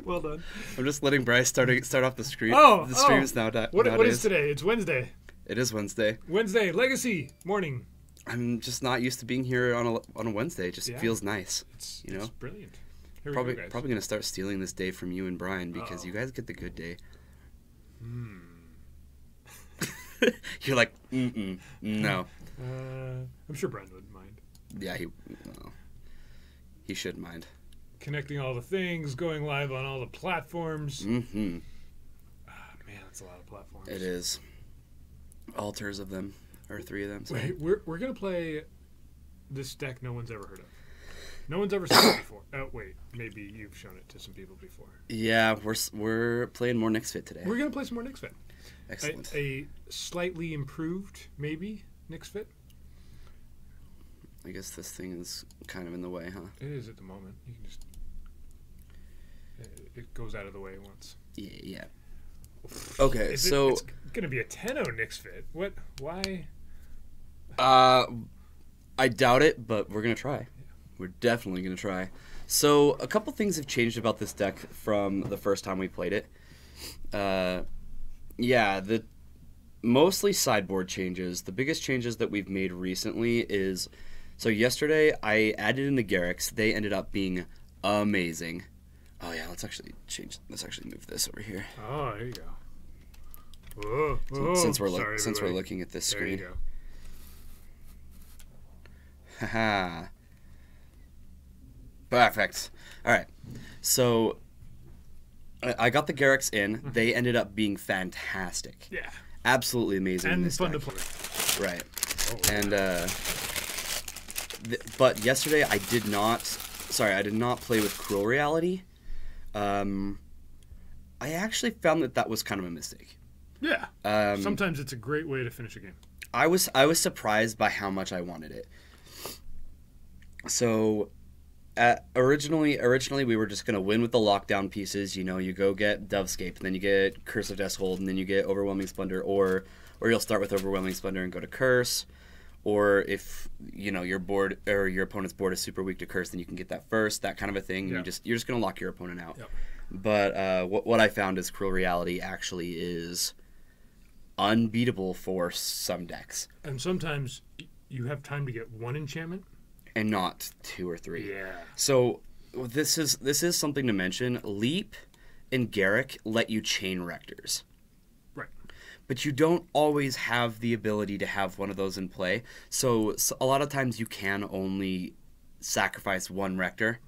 Well done. I'm just letting Bryce start off the stream. Oh, the streams now. What is today? It's Wednesday. It is Wednesday. Wednesday, Legacy morning. I'm just not used to being here on a Wednesday. It just feels nice. It's brilliant. Probably gonna start stealing this day from you and Brian because you guys get the good day. You're like, no. I'm sure Brian wouldn't mind. Yeah, he should mind. Connecting all the things, going live on all the platforms. Mm-hmm. Man, that's a lot of platforms. It is. Altars of them, or 3 of them. So. Wait, we're gonna play this deck no one's ever heard of. No one's ever seen it before. Oh wait, maybe you've shown it to some people before. Yeah, we're playing more Nyx Fit today. We're gonna play some more Nyx Fit. Excellent. A slightly improved, maybe Nyx Fit. I guess this thing is kind of in the way, huh? It is at the moment. You can just it goes out of the way once. Yeah. Okay, so it's gonna be a 10-0 Nyx Fit. What? Why? I doubt it, but we're gonna try. We're definitely gonna try. So a couple things have changed about this deck from the first time we played it. The mostly sideboard changes. The biggest changes that we've made recently is, so yesterday I added in the Garrix. They ended up being amazing. Oh yeah, let's actually move this over here. Oh, there you go. Whoa. Since we're looking at this screen. There you go. Haha. Perfect. All right. So I got the Garrix in. They ended up being fantastic. Yeah. Absolutely amazing. And in this fun deck. to play. Right. And but yesterday I did not play with Cruel Reality. I actually found that was kind of a mistake. Yeah. Sometimes it's a great way to finish a game. I was surprised by how much I wanted it. So originally we were just going to win with the lockdown pieces. You know, you go get Dovescape, and then you get Curse of Deathhold, and then you get Overwhelming Splendor, or you'll start with Overwhelming Splendor and go to Curse. Or if, you know, your board or your opponent's board is super weak to Curse, then you can get that first, that kind of a thing. Yeah. You're just going to lock your opponent out. Yep. But what I found is Cruel Reality actually is unbeatable for some decks. And sometimes you have time to get one enchantment. And not 2 or 3. Yeah. So this is something to mention. Leap and Garrick let you chain Rectors. Right. But you don't always have the ability to have one of those in play. So a lot of times you can only sacrifice one Rector,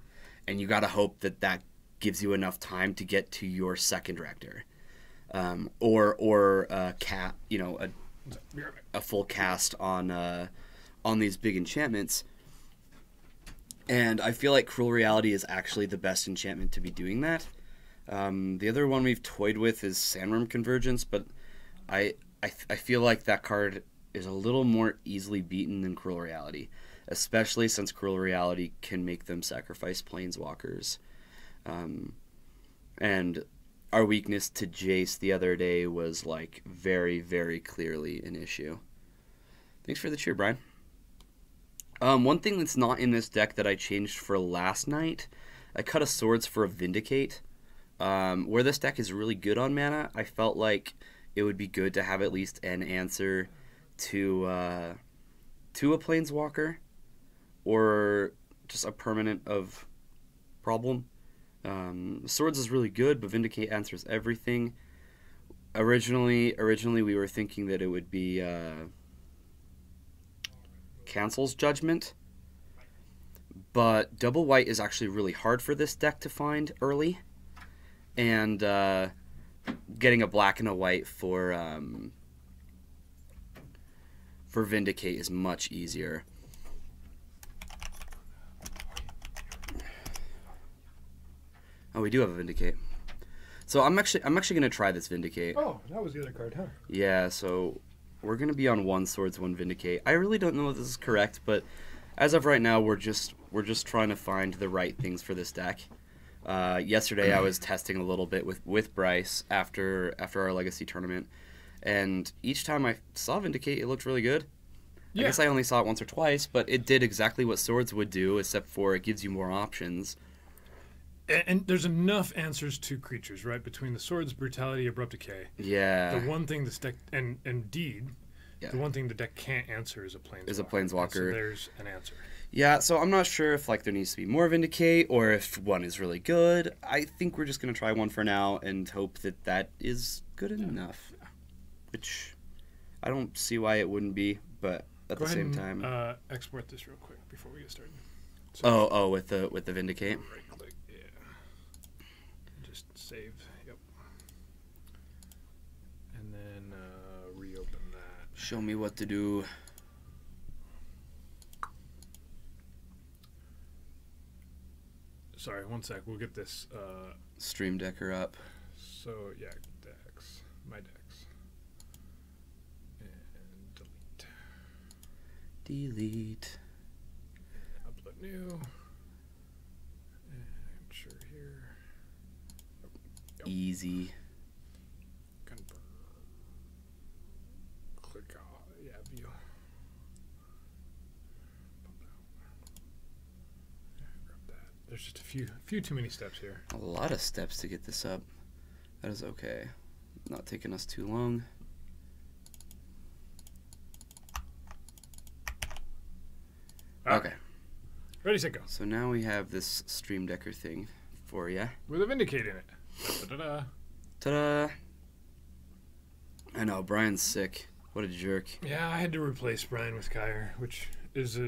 and you got to hope that gives you enough time to get to your second Rector. Or a full cast on these big enchantments. And I feel like Cruel Reality is actually the best enchantment to be doing that. The other one we've toyed with is Sandworm Convergence, but I feel like that card is a little more easily beaten than Cruel Reality, especially since Cruel Reality can make them sacrifice Planeswalkers. And our weakness to Jace the other day was like very, very clearly an issue. Thanks for the cheer, Brian. One thing that's not in this deck that I changed for last night, I cut a Swords for a Vindicate. Where this deck is really good on mana, I felt like it would be good to have at least an answer to a Planeswalker or just a permanent of problem. Swords is really good, but Vindicate answers everything. Originally we were thinking that it would be Cancels Judgment, but double white is actually really hard for this deck to find early, and getting a black and a white for Vindicate is much easier. Oh, we do have a Vindicate. So I'm actually gonna try this Vindicate. Oh, that was the other card, huh? Yeah, so we're gonna be on 1 Swords, 1 Vindicate. I really don't know if this is correct, but as of right now, we're just trying to find the right things for this deck. Yesterday, I was testing a little bit with Bryce after our Legacy tournament, and each time I saw Vindicate, it looked really good. Yeah. I guess I only saw it once or twice, but it did exactly what Swords would do, except for it gives you more options. And there's enough answers to creatures, right? Between the swords, brutality, abrupt decay. Yeah. The one thing this deck and deed, Yeah. the one thing the deck can't answer is a planeswalker. So there's an answer. Yeah, so I'm not sure if like there needs to be more Vindicate or if one is really good. I think we're just gonna try one for now and hope that that is good enough. Which I don't see why it wouldn't be, but at the same time. Export this real quick before we get started. So with the Vindicate. Right click, yeah. Just save. Yep. And then reopen that. Show me what to do. Sorry, one sec. We'll get this. Stream Decker up. So yeah, decks. My decks. And delete. Delete. Upload new. And sure here. Yep. Easy. Confirm. Click on, yeah, view. Yeah, grab that. There's just a few too many steps here. A lot of steps to get this up. That is okay. Not taking us too long. Okay. Ready, set, go. So now we have this Stream Decker thing for ya. With a Vindicate in it. Da-da-da-da. Ta-da! I know, Brian's sick. What a jerk. Yeah, I had to replace Brian with Kyer, which is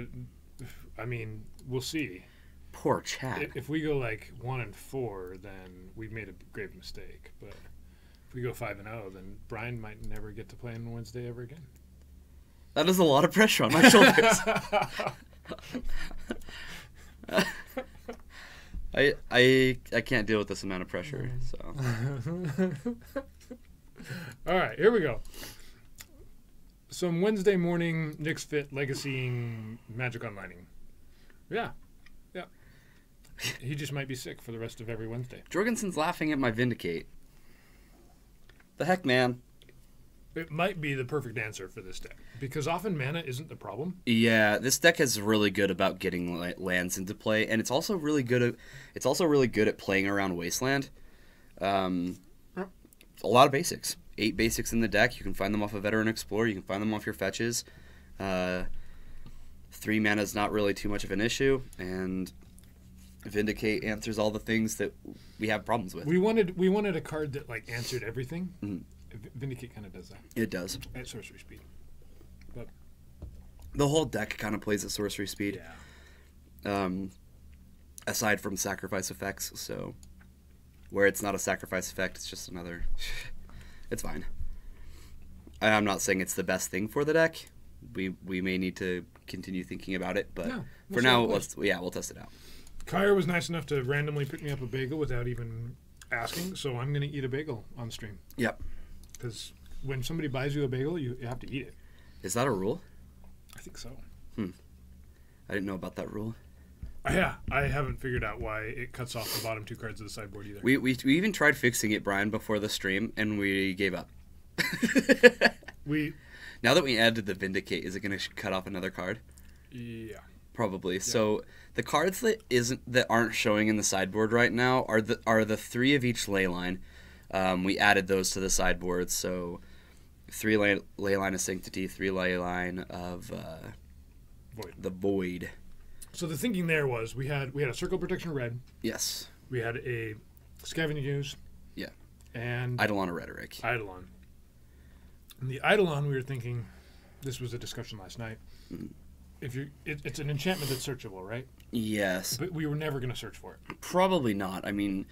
I mean, we'll see. Poor chap. If we go like 1-4, then we've made a grave mistake. But if we go 5-0, then Brian might never get to play on Wednesday ever again. That is a lot of pressure on my shoulders. I can't deal with this amount of pressure. So all right, here we go. Some Wednesday morning Nyx Fit Legacying Magic Onlining. Yeah. He just might be sick for the rest of every Wednesday. Jorgensen's laughing at my Vindicate. The heck, man. It might be the perfect answer for this deck because often mana isn't the problem. Yeah, this deck is really good about getting lands into play, and it's also really good at playing around Wasteland. A lot of basics. 8 basics in the deck. You can find them off of Veteran Explorer. You can find them off your fetches. 3 mana is not really too much of an issue, and Vindicate answers all the things that we have problems with. We wanted a card that like answered everything. Mm-hmm. Vindicate kind of does that. It does. At sorcery speed. But the whole deck kind of plays at sorcery speed. Yeah. Aside from sacrifice effects, so where it's not a sacrifice effect, it's just another. It's fine. I'm not saying it's the best thing for the deck. We may need to continue thinking about it, but for now, we'll test it out. Kyer was nice enough to randomly pick me up a bagel without even asking, so I'm going to eat a bagel on stream. Yep. Because when somebody buys you a bagel, you have to eat it. Is that a rule? I think so. I didn't know about that rule. Yeah, I haven't figured out why it cuts off the bottom 2 cards of the sideboard either. We even tried fixing it, Brian, before the stream, and we gave up. Now that we added the Vindicate, is it going to cut off another card? Yeah. Probably. Yeah. So the cards that aren't showing in the sideboard right now are the 3 of each ley line. We added those to the sideboard, so 3 ley line of Sanctity, 3 ley line of the Void. So the thinking there was we had a Circle Protection red. Yes. We had a Scavenging Ooze. Yeah. And Eidolon of Rhetoric. Eidolon. And the Eidolon, we were thinking, this was a discussion last night. Mm-hmm. It's an enchantment that's searchable, right? Yes. But we were never going to search for it. Probably not. I mean,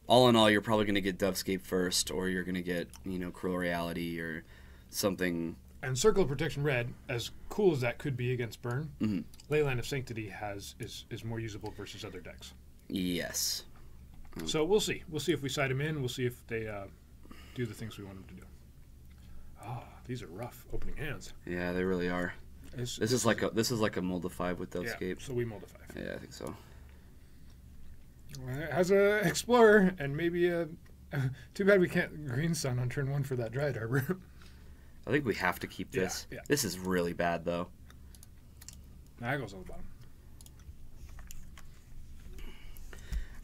all in all, you're probably going to get Dovescape first, or you're going to get, Cruel Reality or something. And Circle of Protection red, as cool as that could be against burn, mm-hmm. Leyline of Sanctity is more usable versus other decks. Yes. So we'll see. We'll see if we side them in. We'll see if they do the things we want them to do. These are rough opening hands. Yeah, they really are. This is like a mold of 5 with Dovescape. Yeah, so we mold of 5. Yeah, I think so. Well, it has a Explorer and maybe a. Too bad we can't Green Sun on turn 1 for that Dryad Arbor. I think we have to keep this. Yeah. This is really bad, though. That goes on the bottom.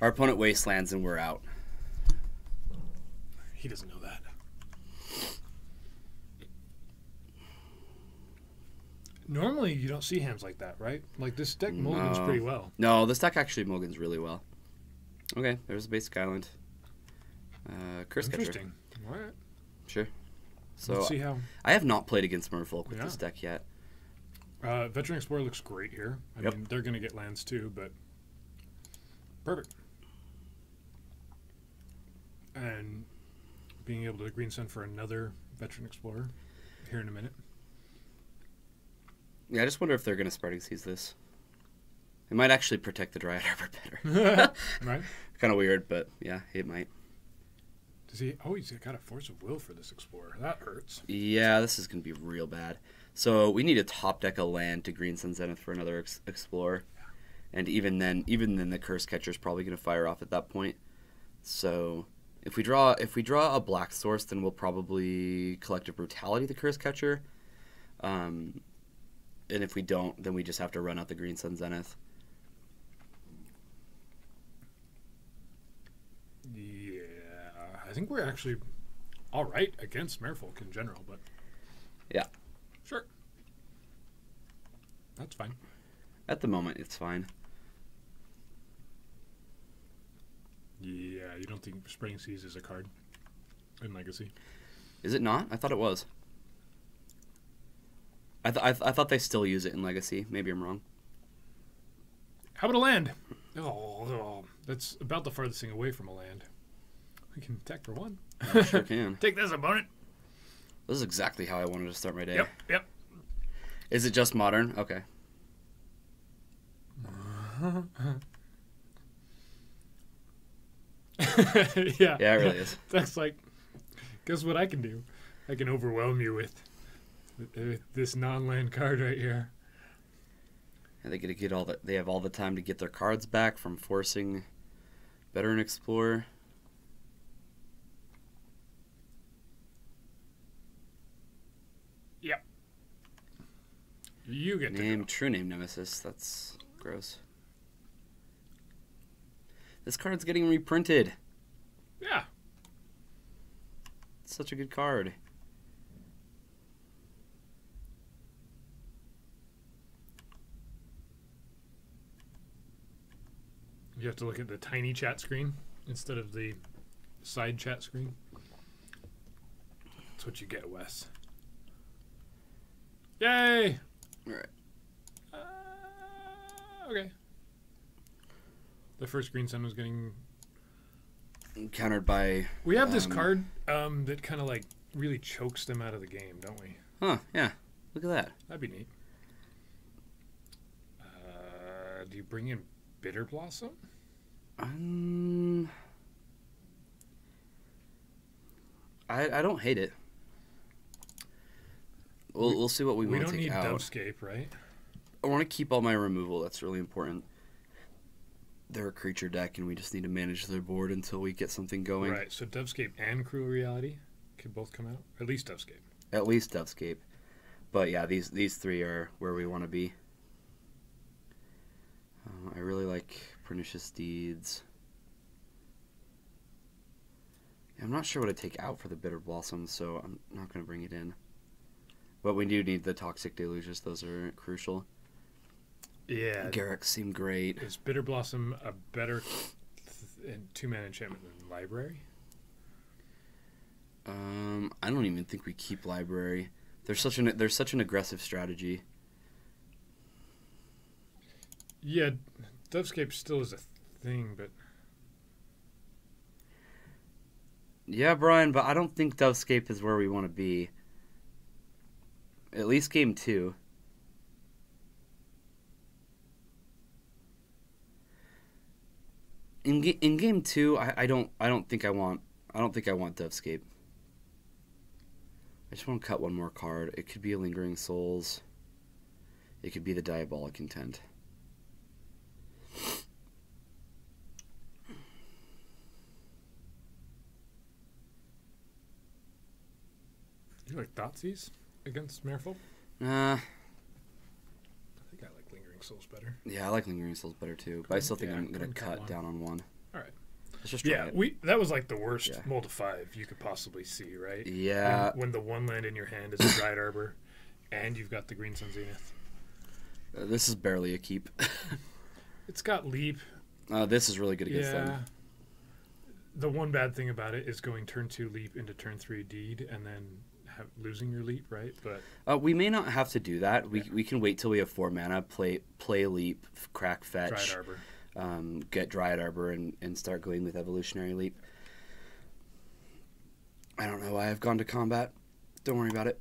Our opponent wastelands and we're out. He doesn't know that. Normally, you don't see hands like that, right? Like, this deck mulligans pretty well. No, this deck actually mulligans really well. Okay, there's a basic island. Curse Catcher. Interesting. All right. Sure. So Let's see how. I have not played against Merfolk with this deck yet. Veteran Explorer looks great here. I mean, they're going to get lands too, but perfect. And being able to green send for another Veteran Explorer here in a minute. Yeah, I just wonder if they're going to Spreading Seas this. It might actually protect the Dryad Arbor better. Right? Kind of weird, but yeah, it might. Does he? Oh, he's got a Force of Will for this Explorer. That hurts. Yeah, this is going to be real bad. So we need to top deck a land to green send Zenith for another Explorer. And even then the Curse Catcher is probably going to fire off at that point. So if we draw a black source, then we'll probably Collective Brutality the Curse Catcher. And if we don't, then we just have to run out the green sun Zenith. Yeah, I think we're actually all right against Merfolk in general, but yeah, sure, that's fine. At the moment, it's fine. Yeah, you don't think Spreading Seas is a card in Legacy? Is it not? I thought it was. I thought they still use it in Legacy. Maybe I'm wrong. How about a land? Oh, that's about the farthest thing away from a land. We can attack for one. I sure can. Take this, opponent. This is exactly how I wanted to start my day. Yep. Is it just modern? Okay. Yeah. Yeah, it really is. That's like, guess what I can do? I can overwhelm you with this non-land card right here. And they get to get all the. They have all the time to get their cards back from forcing Veteran Explorer. Yep. You get to go. True name Nemesis. That's gross. This card's getting reprinted. Yeah. It's such a good card. You have to look at the tiny chat screen instead of the side chat screen. That's what you get, Wes. Yay! All right. Okay. The first green sun was getting Countered by. We have this card that kind of like really chokes them out of the game, don't we? Huh? Yeah. Look at that. That'd be neat. Do you bring in Bitter Blossom? I don't hate it. We'll see what we want to take out. We don't need Dovescape, right? I want to keep all my removal. That's really important. They're a creature deck, and we just need to manage their board until we get something going. Right, so Dovescape and Cruel Reality could both come out? At least Dovescape. At least Dovescape. But yeah, these three are where we want to be. I really like Pernicious Deeds. I'm not sure what to take out for the Bitter Blossom, so I'm not going to bring it in. But we do need the Toxic Deluges. Those are crucial. Yeah. Garruk seemed great. Is Bitter Blossom a better two-man enchantment than Library? I don't even think we keep Library. There's such an aggressive strategy. Yeah, Dovescape still is a thing, but... Yeah, Brian, but I don't think Dovescape is where we want to be. At least game 2. In game 2, I don't think I want Dovescape. I just want to cut one more card. It could be a Lingering Souls. It could be the Diabolic Intent. You like Thoughtseize against Merfolk? I think I like Lingering Souls better. Yeah, I like Lingering Souls better too, but I still think I'm going to cut one. down on one. All right. Let's just try it. That was like the worst mold of 5 you could possibly see, right? Yeah. When the one land in your hand is a Dried Arbor, and you've got the Green Sun Zenith. This is barely a keep. It's got Leap. This is really good against them. The one bad thing about it is going turn 2 Leap into turn 3 Deed, and then losing your Leap, right? But we may not have to do that. We can wait till we have 4 mana, play Leap, crack Fetch. Dried Arbor. Get Dryad Arbor and start going with Evolutionary Leap. I don't know why I've gone to combat. Don't worry about it.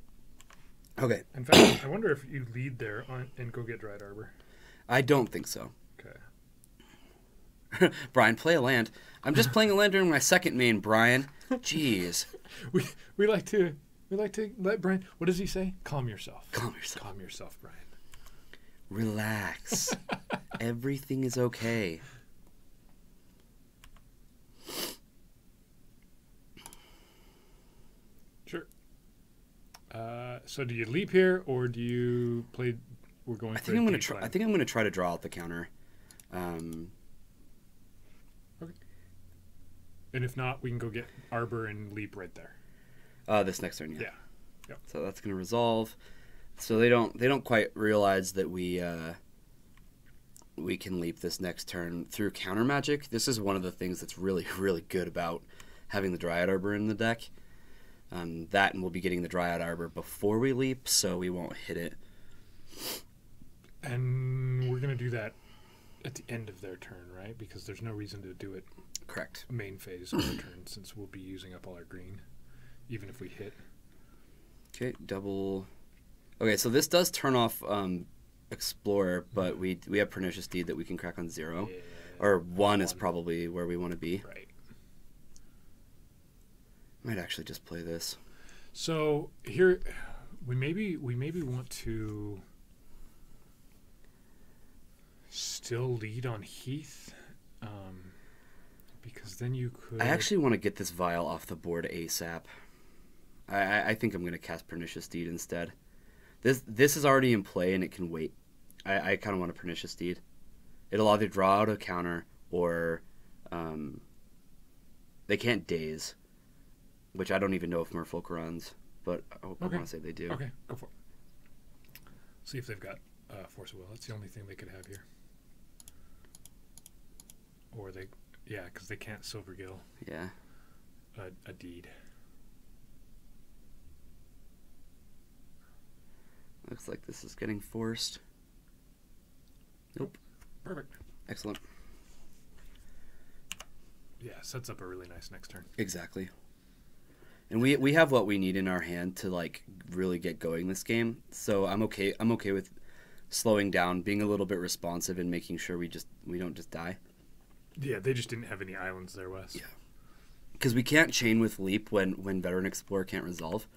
Okay. In fact, I wonder if you lead there and go get Dryad Arbor. I don't think so. Okay. Brian, play a land. I'm just playing a land during my second main, Brian. Jeez. we like to let Brian. What does he say? Calm yourself. Calm yourself. Calm yourself, Brian. Relax. Everything is okay. Sure. So do you leap here, or do you play? We're going. I think I'm going to try to draw out the counter. Okay. And if not, we can go get Arbor and leap right there. This next turn, yeah. Yep. So that's going to resolve. So they don't quite realize that we can leap this next turn through counter magic. This is one of the things that's really, really good about having the Dryad Arbor in the deck. That, and we'll be getting the Dryad Arbor before we leap, so we won't hit it. And we're going to do that at the end of their turn, right? Because there's no reason to do it correct main phase of their turn, since we'll be using up all our green, even if we hit. Okay, double. Okay, so this does turn off Explorer, but we have Pernicious Deed that we can crack on 0. Yeah, or 1 is probably where we want to be. Right. Might actually just play this. So here, we maybe want to still lead on Heath, because then you could. I actually want to get this Vial off the board ASAP. I think I'm going to cast Pernicious Deed instead. This is already in play and it can wait. I kind of want a Pernicious Deed. It'll either draw out a counter or they can't daze, which I don't even know if Merfolk runs, but I want to say they do. Okay, go for it. See if they've got Force of Will. That's the only thing they could have here. Or because they can't Silvergill. Yeah. A Deed. Looks like this is getting forced. Nope. Perfect. Excellent. Yeah, sets up a really nice next turn. Exactly. And we have what we need in our hand to like really get going this game. So I'm okay with slowing down, being a little bit responsive, and making sure we don't just die. Yeah, they just didn't have any islands there, Wes. Yeah. Because we can't chain with Leap when Veteran Explorer can't resolve.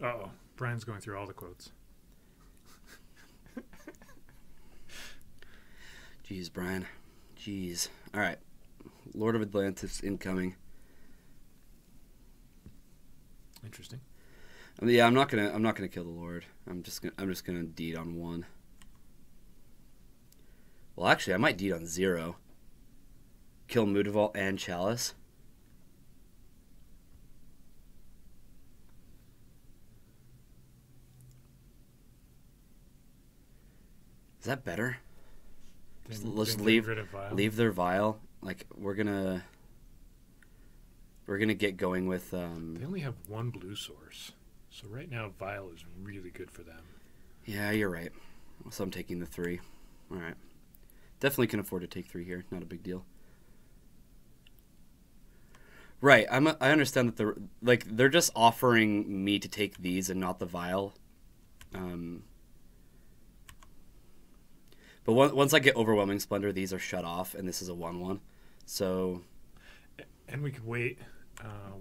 Uh-oh. Brian's going through all the quotes. Jeez, Brian. Jeez. All right. Lord of Atlantis incoming. Interesting. Yeah, I'm not gonna kill the Lord. I'm just gonna deed on 1. Well, actually, I might deed on 0. Kill Mutavault and Chalice. Is that better? Let's leave their Vial. Like we're gonna get going with. They only have 1 blue source, so right now Vial is really good for them. Yeah, you're right. So I'm taking the 3. All right, definitely can afford to take 3 here. Not a big deal. Right, I understand that they're just offering me to take these and not the Vial. But once I get Overwhelming Splendor, these are shut off, and this is a 1/1. So, and we could wait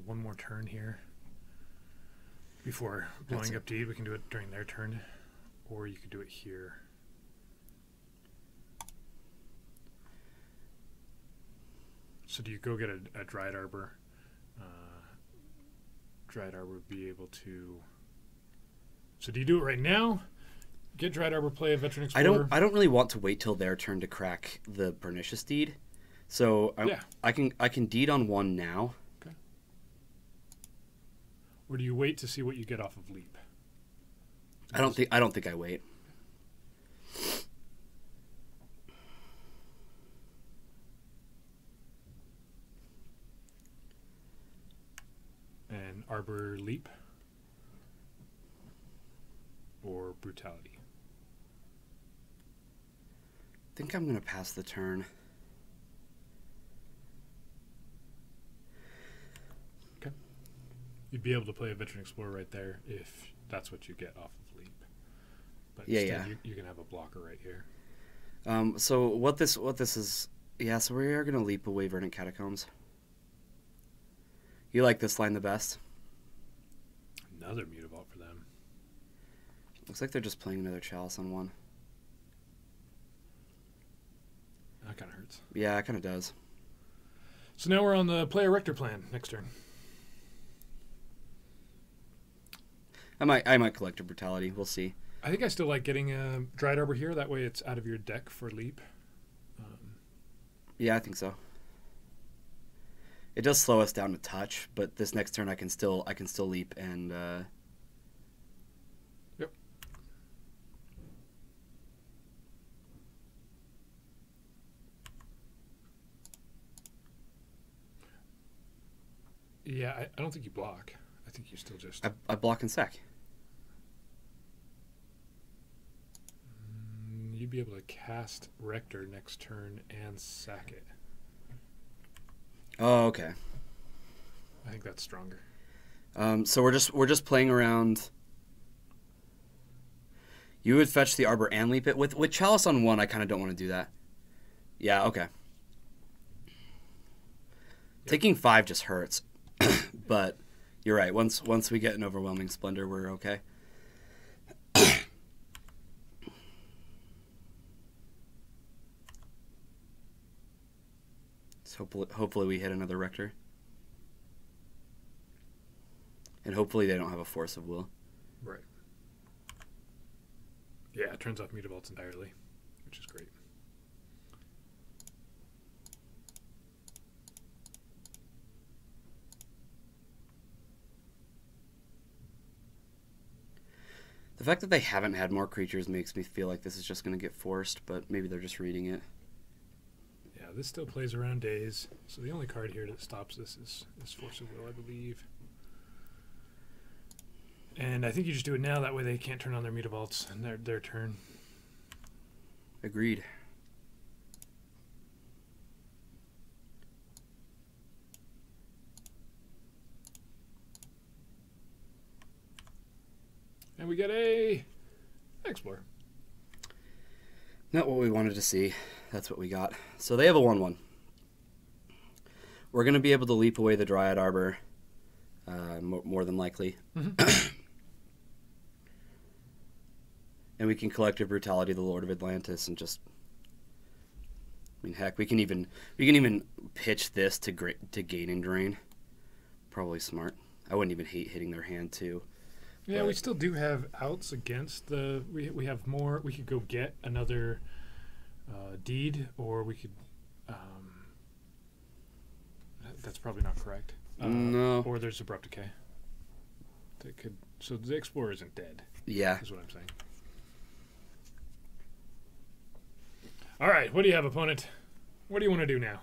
1 more turn here before blowing up Deed. We can do it during their turn, or you could do it here. So do you go get a Dryad Arbor? Dryad Arbor would be able to. So do you do it right now? Get Dryad Arbor, play a Veteran Explorer. I don't really want to wait till their turn to crack the Pernicious Deed. So Yeah. I can deed on 1 now. Okay. Or do you wait to see what you get off of leap? I don't think I wait. And Arbor leap or brutality. I think I'm gonna pass the turn. Okay. You'd be able to play a Veteran Explorer right there if that's what you get off of leap. But instead you can have a blocker right here. So what this is, yeah, so we are going to leap away Verdant Catacombs. You like this line the best? Another Mutavault for them. Looks like they're just playing another Chalice on 1. That kind of hurts. Yeah, it kind of does. So now we're on the Play Erector plan next turn. I might collect a Brutality. We'll see. I think I still like getting a Dryad Arbor here. That way it's out of your deck for leap. Yeah, I think so. It does slow us down a touch, but this next turn I can still leap and Yep. Yeah, I don't think you block. I think you still just... I block and sack. You'd be able to cast Rector next turn and sack it. Oh, okay. I think that's stronger. So we're just playing around. You would fetch the Arbor and leap it with Chalice on 1. I kind of don't want to do that. Yeah, okay. Yep. Taking 5 just hurts, but you're right. Once we get an Overwhelming Splendor, we're okay. So hopefully we hit another Rector. And hopefully they don't have a Force of Will. Right. Yeah, it turns off Mutavaults entirely, which is great. The fact that they haven't had more creatures makes me feel like this is just going to get forced, but maybe they're just reading it. Yeah, this still plays around days, so the only card here that stops this is Force of Will, I believe. And I think you just do it now, that way they can't turn on their Mutavaults and their turn. Agreed. And we get a Explorer. Not what we wanted to see. That's what we got. So they have a 1/1. We're going to be able to leap away the Dryad Arbor, more than likely. Mm-hmm. And we can collect a Brutality, the Lord of Atlantis, and just... I mean, heck, we can even pitch this to gain and drain. Probably smart. I wouldn't even hate hitting their hand, too. Yeah, we still do have outs against the... We have more... We could go get another deed, or we could... that's probably not correct. No. Or there's Abrupt Decay. That could... So the Explorer isn't dead. Yeah. Is what I'm saying. All right, what do you have, opponent? What do you want to do now?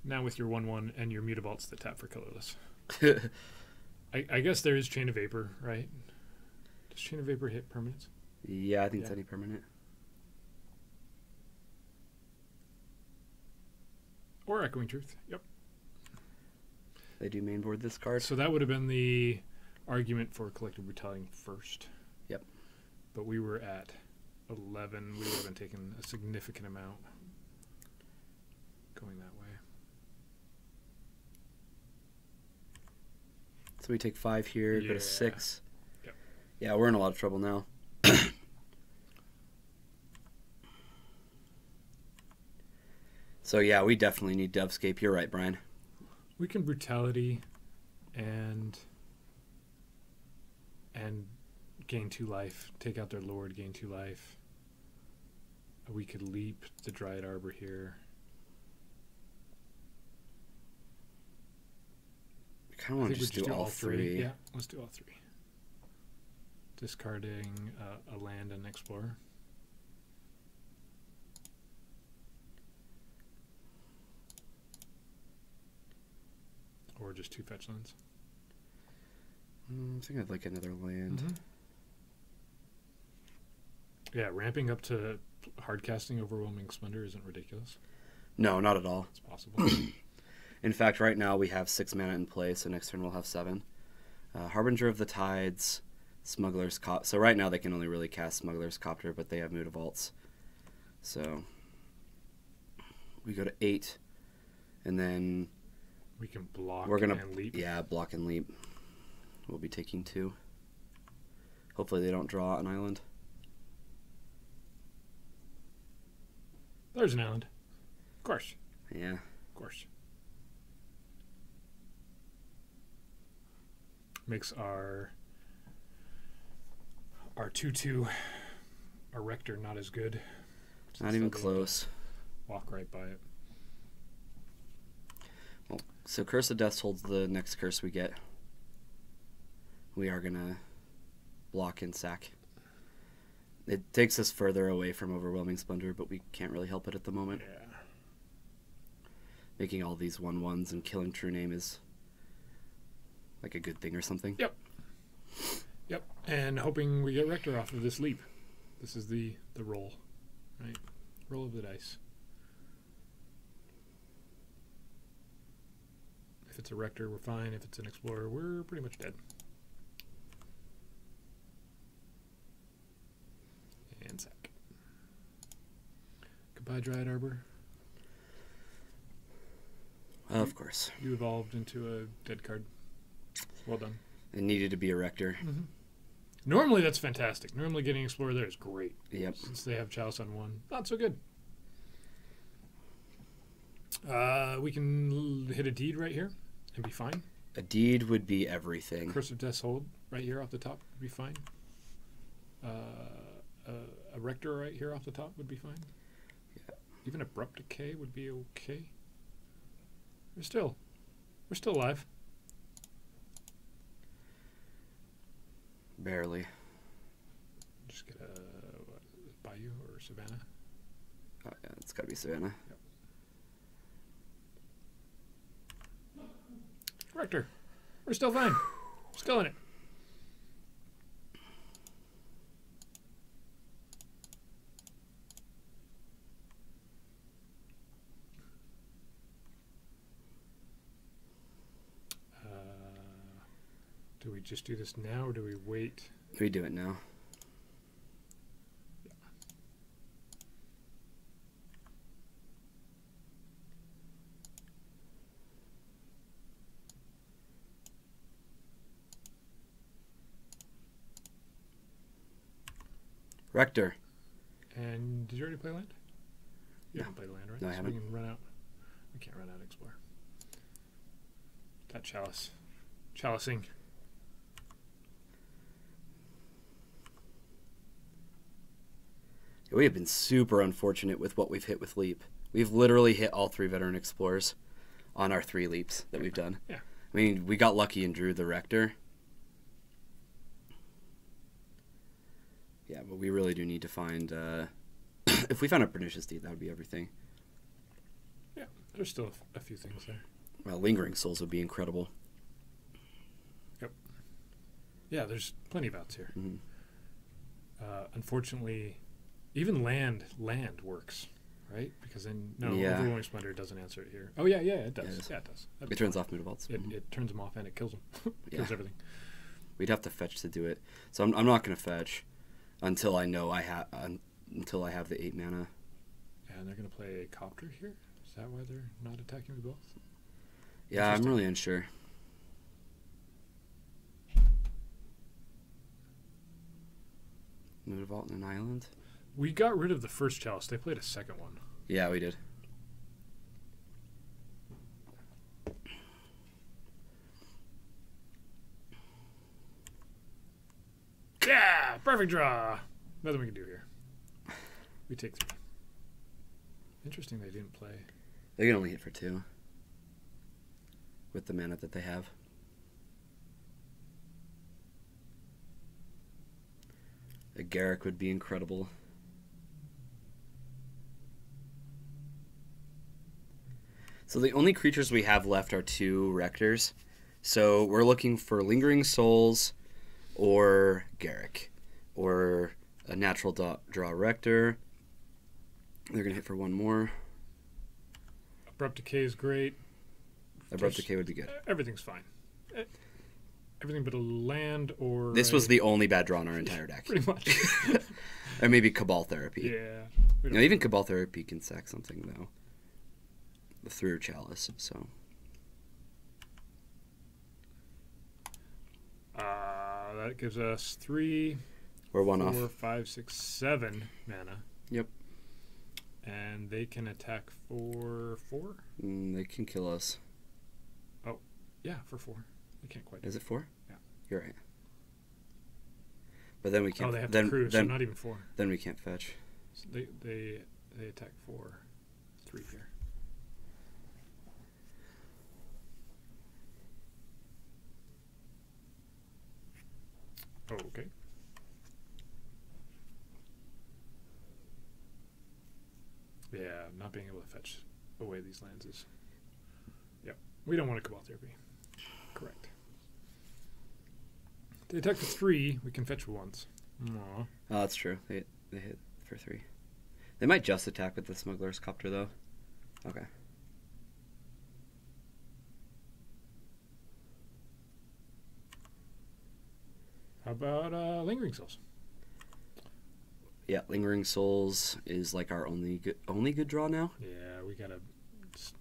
Now with your 1/1 and your Mutavaults that tap for colorless. I guess there is Chain of Vapor, right? Does Chain of Vapor hit permanents? Yeah, I think it's any permanent. Or Echoing Truth, yep. They do mainboard this card. So that would have been the argument for Collective Brutality first. Yep. But we were at 11. We would have been taking a significant amount going that way. So we take 5 here, go to 6. Yep. Yeah, we're in a lot of trouble now. So yeah, we definitely need Dovescape. You're right, Brian. We can Brutality and gain 2 life. Take out their Lord, gain 2 life. We could leap the Dryad Arbor here. kind of want to just do all three. Yeah, let's do all three. Discarding a land and explorer. Or just 2 fetch lands. I think I'd like another land. Yeah, ramping up to hard casting Overwhelming Splendor isn't ridiculous. No, not at all. It's possible. In fact, right now we have 6 mana in play, so next turn we'll have 7. Harbinger of the Tides, Smuggler's Copter. So right now they can only really cast Smuggler's Copter, but they have Mood of Vaults. So we go to 8, and then we can block and leap. Yeah, block and leap. We'll be taking 2. Hopefully they don't draw an island. There's an island. Of course. Yeah. Of course. Makes our 2/2 Erector not as good. Not even close. Walk right by it. Well, so Curse of Death holds the next curse we get. We are going to block and sack. It takes us further away from Overwhelming Splendor, but we can't really help it at the moment. Yeah. Making all these 1/1s and killing True Name is like a good thing or something. Yep. Yep. And hoping we get Rector off of this leap. This is the roll, right? Roll of the dice. If it's a Rector, we're fine. If it's an Explorer, we're pretty much dead. And sack. Goodbye, Dryad Arbor. Of course. You evolved into a dead card. Well done. It needed to be a Rector. Normally, that's fantastic. Normally, getting Explorer there is great. Yep. Since they have Chalice on 1. Not so good. We can hit a Deed right here and be fine. A Deed would be everything. Curse of Death's Hold right here off the top would be fine. A Rector right here off the top would be fine. Yeah. Even Abrupt Decay would be okay. We're still alive. Barely. Just get a Bayou or Savannah. Oh, yeah, it's got to be Savannah. Yep. Rector. We're still fine. Still in it. Do we just do this now, or do we wait? We do it now. Yeah. Rector. And did you already play land? You haven't played land, right? No, I haven't. We can run out. We can't run out Explorer. That Chalice. Chalicing. We have been super unfortunate with what we've hit with Leap. We've literally hit all 3 Veteran Explorers on our 3 leaps that we've done. Yeah. I mean, we got lucky and drew the Rector. Yeah, but we really do need to find... if we found a Pernicious Deed, that would be everything. Yeah, there's still a few things there. Well, Lingering Souls would be incredible. Yep. Yeah, there's plenty of outs here. Mm-hmm. Unfortunately, even land works, right? Because then, no, Yeah. Overwhelming Splendor doesn't answer it here. Oh, yeah, it does. Yes. Yeah, it does. It turns off Mood of Vaults. It turns them off and it kills them. Kills Yeah. everything. We'd have to fetch to do it. So I'm not going to fetch until I know until I have the 8 mana. Yeah, and they're going to play a Copter here? Is that why they're not attacking me both? Yeah, I'm really unsure. Mood of Vault and an island? We got rid of the first Chalice. They played a second one. Yeah, we did. Yeah! Perfect draw! Nothing we can do here. We take 3. Interesting they didn't play. They can only hit for 2 with the mana that they have. A Garruk would be incredible. So the only creatures we have left are 2 Rectors. So we're looking for Lingering Souls or Garruk. Or a natural draw Rector. They're going to hit for 1 more. Abrupt Decay is great. Abrupt Decay would be good. Everything's fine. Everything but a land or... This was the only bad draw in our entire deck. Pretty much. Or maybe Cabal Therapy. Yeah. No, even Cabal Therapy can sack something, though. Through Chalice, so... That gives us 3... We're 1 off. 4, 5, 6, 7 mana. Yep. And they can attack for 4? They can kill us. Oh, yeah, for 4. They can't quite. Is it 4? Yeah. You're right. But then we can't... Oh, they have to cruise, so not even 4. Then we can't fetch. So they attack for 3 here. Oh, okay. Yeah, not being able to fetch away these lands is... Yep. We don't want to Cabal Therapy. Correct. They attack for 3. We can fetch once. Aww. Oh, that's true. They hit for 3. They might just attack with the Smuggler's Copter, though. Okay. How about Lingering Souls? Yeah, Lingering Souls is like our only good draw now. Yeah, we gotta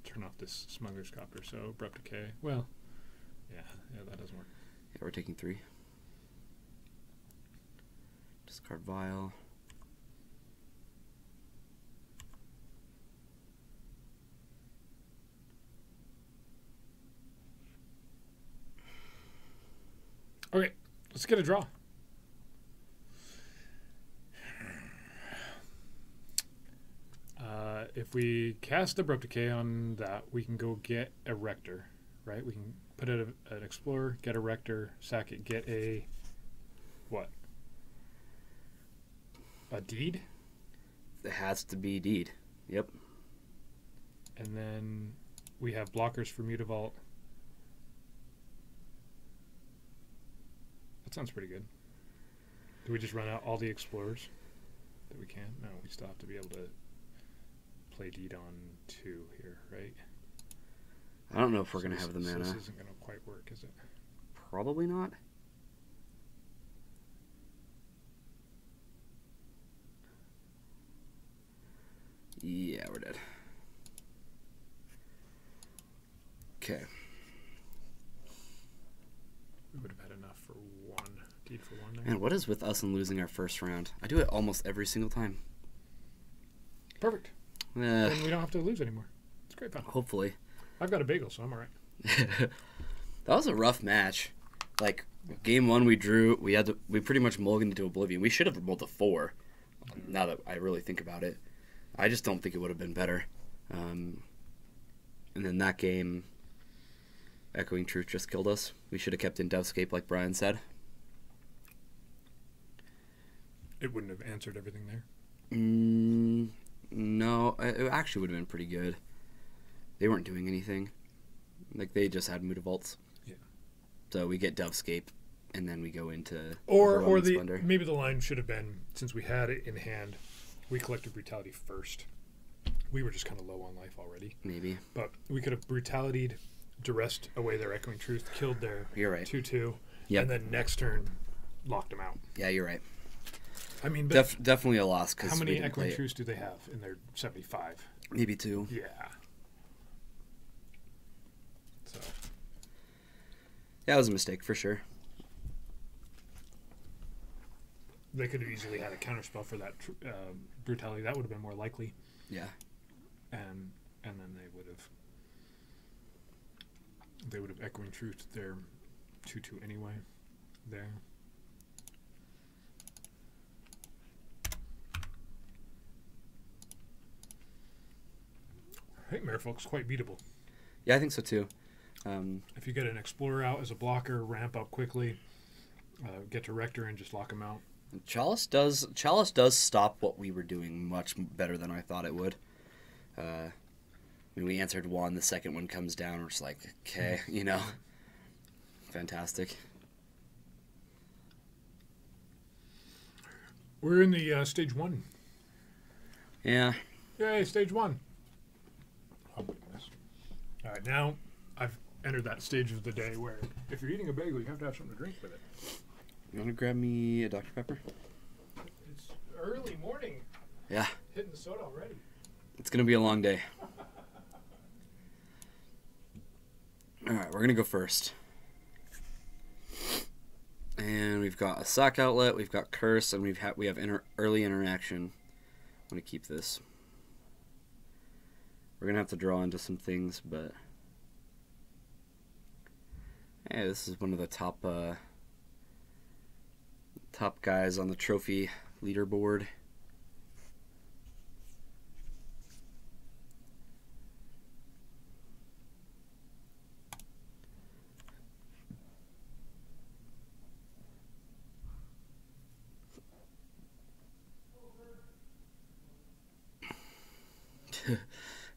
turn off this Smuggler's Copter, so Abrupt Decay. Well, yeah, that doesn't work. Yeah, we're taking 3. Discard Vial. Okay, let's get a draw. If we cast Abrupt Decay on that, we can go get a Rector, right? We can put it an Explorer, get a Rector, sack it, get a... What? A Deed? It has to be Deed. Yep. And then we have blockers for Mutavault. That sounds pretty good. Do we just run out all the Explorers that we can? No, we still have to be able to play Deed on 2 here, right? I don't know if we're going to have the mana. This isn't going to quite work, is it? Probably not. Yeah, we're dead. Okay. We would have had enough for 1. Deed for 1 there. Man, what is with us and losing our first round? I do it almost every single time. Perfect. Then we don't have to lose anymore. It's great fun. Hopefully. I've got a bagel, so I'm all right. That was a rough match. Like, game 1 we drew. We pretty much mulliganed into oblivion. We should have rolled a 4, now that I really think about it. I just don't think it would have been better. And then that game, Echoing Truth just killed us. We should have kept in Devscape like Brian said. It wouldn't have answered everything there. No, it actually would have been pretty good. They weren't doing anything. Like, they just had Mutavaults. Yeah. So we get Devscape, and then we go into... Or Splendor. maybe the line should have been, since we had it in hand, we collected Brutality first. We were just kind of low on life already. Maybe. But we could have Brutality'd, duressed away their Echoing Truth, killed their You're right. 2/2, Yep. and then next turn, locked them out. Yeah, you're right. I mean, Definitely a loss. How many Echoing Truths do they have in their 75? Maybe 2. Yeah. So. Yeah, it was a mistake for sure. They could have easily had a counterspell for that Brutality. That would have been more likely. Yeah. And then they would have Echoing Truth their 2/2 anyway. There. I think Merfolk's quite beatable. Yeah, I think so too. If you get an Explorer out as a blocker, ramp up quickly, get to Rector and just lock him out. Chalice does stop what we were doing much better than I thought it would. When we answered one, the second one comes down. We're just like, okay, fantastic. We're in the stage 1. Yeah. Yay, stage 1. Oh, my goodness. All right, now I've entered that stage of the day where if you're eating a bagel, you have to have something to drink with it. You want to grab me a Dr. Pepper? It's early morning. Yeah. Hitting the soda already. It's going to be a long day. All right, we're going to go first. And we've got a sock outlet, we've got curse, and we have early interaction. I'm going to keep this. We're going to have to draw into some things, but hey, this is one of the top guys on the trophy leaderboard.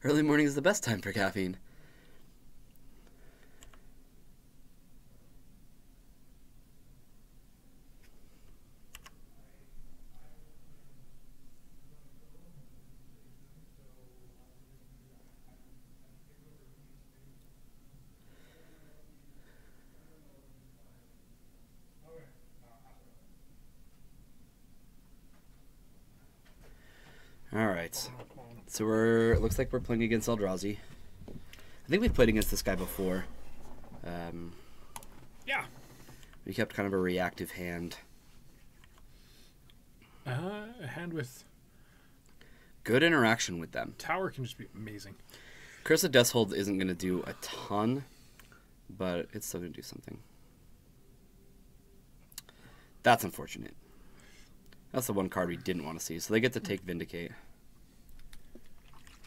Early morning is the best time for caffeine. All right. So it looks like we're playing against Eldrazi. I think we've played against this guy before. Yeah. We kept kind of a reactive hand. A hand with Good interaction with them. tower can just be amazing. Curse of Deathhold isn't going to do a ton, but it's still going to do something. That's unfortunate. That's the one card we didn't want to see. So they get to take Vindicate.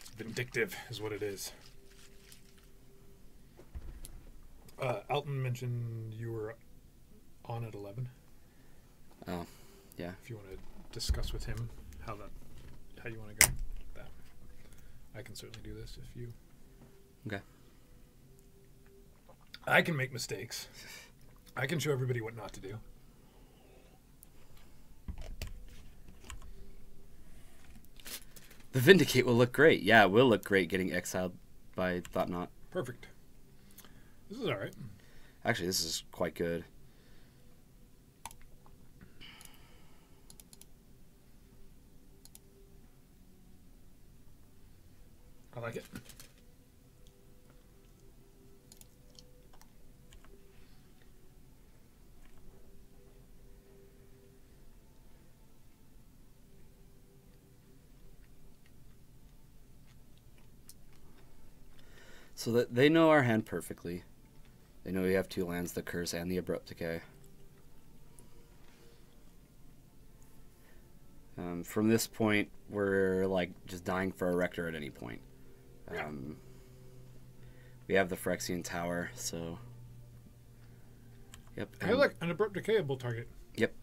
It's vindictive is what it is. Alton mentioned you were on at 11. Oh, yeah. If you want to discuss with him how you want to go with that. I can certainly do this if you... Okay. I can make mistakes. I can show everybody what not to do. The Vindicate will look great. Yeah, it will look great getting exiled by Thought-Knot. Perfect. This is all right. Actually, this is quite good. I like it. So that they know our hand perfectly. They know we have 2 lands, the Curse and the Abrupt Decay. From this point, we're like just dying for a Rector at any point. We have the Phyrexian Tower, so... Yep. Hey, look, an abrupt decayable target. Yep.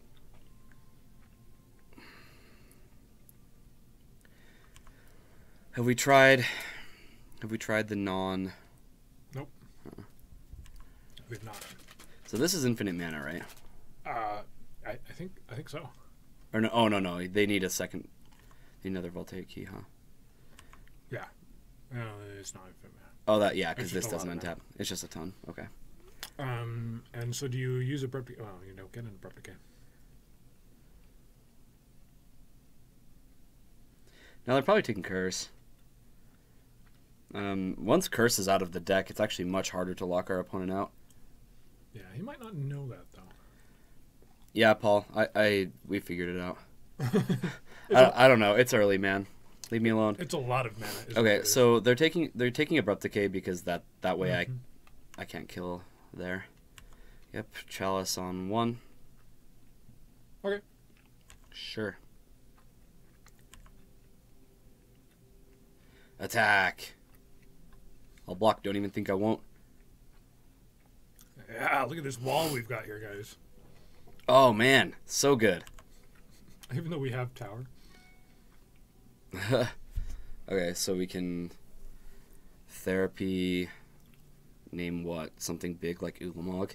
Have we tried the non... Nope. We've not. So this is infinite mana, right? I think so. Or no? Oh no! They need a second, another Voltaic Key, huh? Yeah. No, it's not infinite mana. Oh, that yeah, because It's this just a doesn't lot of untap. It's just a ton. Okay. And so do you use abrupt? Well, you don't get an abrupt decay. Now they're probably taking Curse. Once Curse is out of the deck, it's actually much harder to lock our opponent out. Yeah, he might not know that though. Yeah, Paul, we figured it out. I don't know. It's early, man. Leave me alone. It's a lot of mana. Okay, so they're taking Abrupt Decay because that way I can't kill there. Yep, Chalice on 1. Okay. Sure. Attack. I'll block. Don't even think I won't. Yeah, look at this wall we've got here, guys. Oh man, so good. Even though we have tower. Okay, so we can therapy, name what? Something big like Ulamog.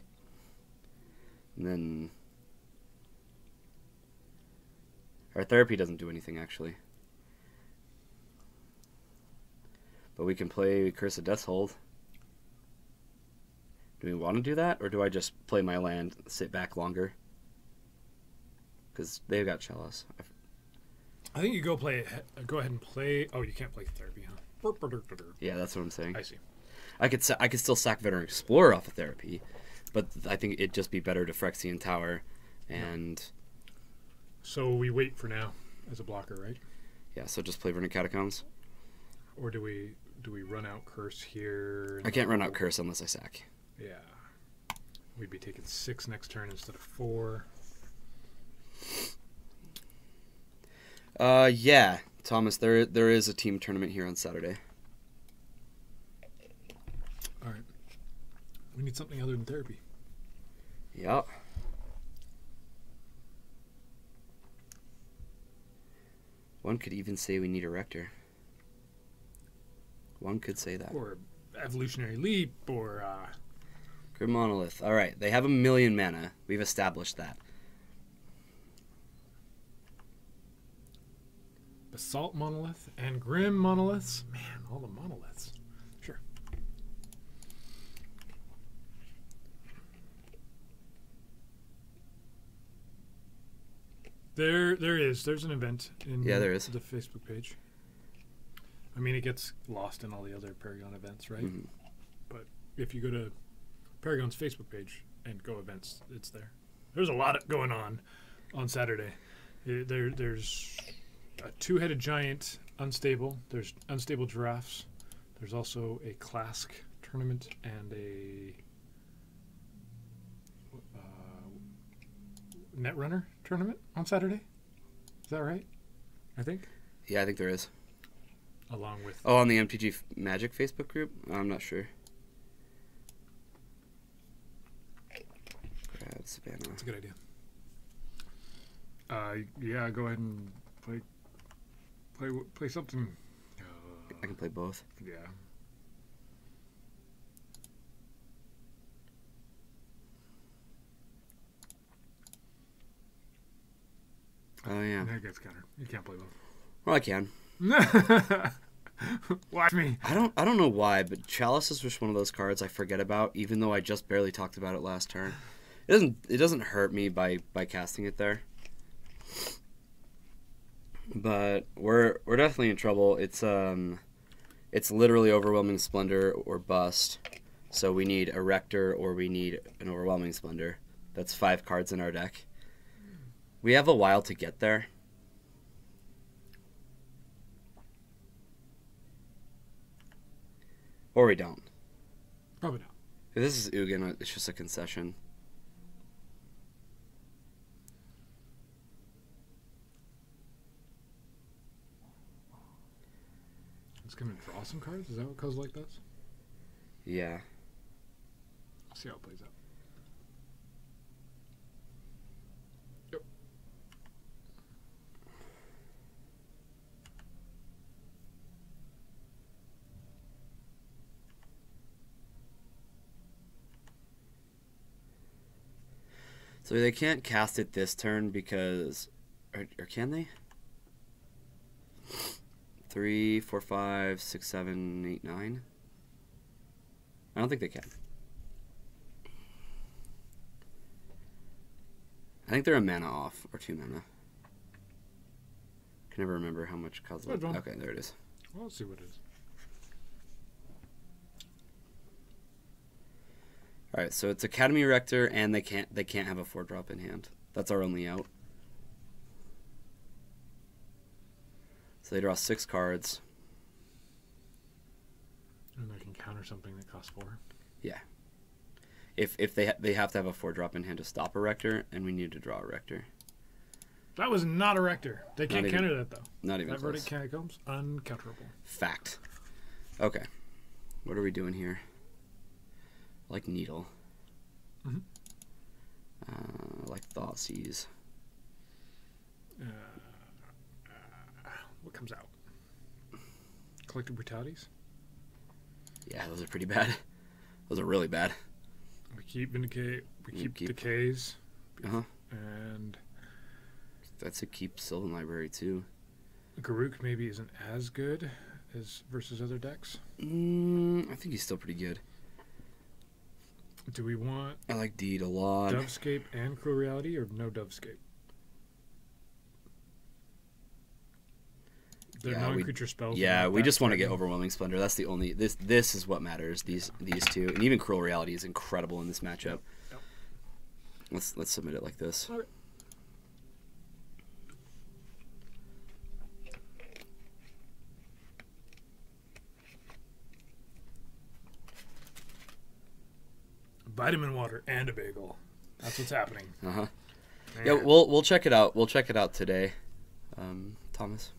And then our therapy doesn't do anything actually. But we can play Curse of Death's Hold. Do we want to do that, or do I just play my land, sit back longer? Because they've got Chalice. I think you go ahead and play. Oh, you can't play therapy, huh? Yeah, that's what I'm saying. I see. I could still sack Veteran Explorer off of therapy, but I think it'd just be better to Phyrexian Tower, and So we wait for now as a blocker, right? yeah, so just play Verdant Catacombs. Or do we run out curse here? I can't run out Curse unless I sack. Yeah. We'd be taking 6 next turn instead of 4. Yeah, Thomas, there is a team tournament here on Saturday. All right. We need something other than therapy. Yep. One could even say we need a Rector. One could say that. Or evolutionary leap, or Grim Monolith. All right, they have 1,000,000 mana. We've established that. basalt monolith and grim monoliths. Man, all the monoliths. Sure. There's an event in there is. the Facebook page. I mean, it gets lost in all the other Paragon events, right? Mm-hmm. But if you go to Paragon's Facebook page and go events, it's there. There's a lot going on Saturday. There's a 2-headed giant unstable. There's unstable giraffes. There's also a Clask tournament and a Netrunner tournament on Saturday. Is that right? I think. Yeah, I think there is. Along with... Oh, on the MTG Magic Facebook group? I'm not sure. Grab Savannah. That's a good idea. Yeah, go ahead and play something. I can play both. Yeah. Oh, yeah. That gets countered. You can't play both. Well, I can. Watch me. I don't know why, but Chalice is just one of those cards I forget about, even though I just barely talked about it last turn. It doesn't hurt me by casting it there. But we're definitely in trouble. It's literally Overwhelming Splendor or bust. So we need a Rector or we need an Overwhelming Splendor. That's 5 cards in our deck. We have a while to get there. Or we don't. Probably not. If this is Ugin, it's just a concession. It's going to draw some cards? Is that what Kozilek does? Yeah. See how it plays out. Yep. So they can't cast it this turn because... Or can they? 3, 4, 5, 6, 7, 8, 9. I don't think they can. I think they're a mana off, or 2 mana. Can never remember how much Kozilek. Okay, there it is. Well, let's see what it is. All right, so it's Academy Rector, and they can't have a 4-drop in hand. That's our only out. So they draw 6 cards. And they can counter something that costs 4. Yeah. If they have to have a 4-drop in hand to stop a Rector, and we need to draw a Rector. That was not a Rector. They can't counter that, though. Not even that close. Verdant Catacombs, uncounterable. Fact. Okay. What are we doing here? I like Needle. Mm-hmm. I like Thoughtseize. What comes out? Collective Brutalities? Yeah, those are pretty bad. Those are really bad. We keep Vindicate. We keep Decays. Uh-huh. And that's a keep Sylvan Library, too. Garruk maybe isn't as good as versus other decks. I think he's still pretty good. Do we want... I like Deed a lot. Dovescape and Cruel Reality, or no Dovescape? The non-creature spells. Yeah, we just want to get Overwhelming Splendor. That's the only... This is what matters, these two. And even Cruel Reality is incredible in this matchup. Yep. Let's submit it like this. Okay. Vitamin water and a bagel. That's what's happening. Uh-huh. Yeah, we'll check it out. We'll check it out today, Thomas.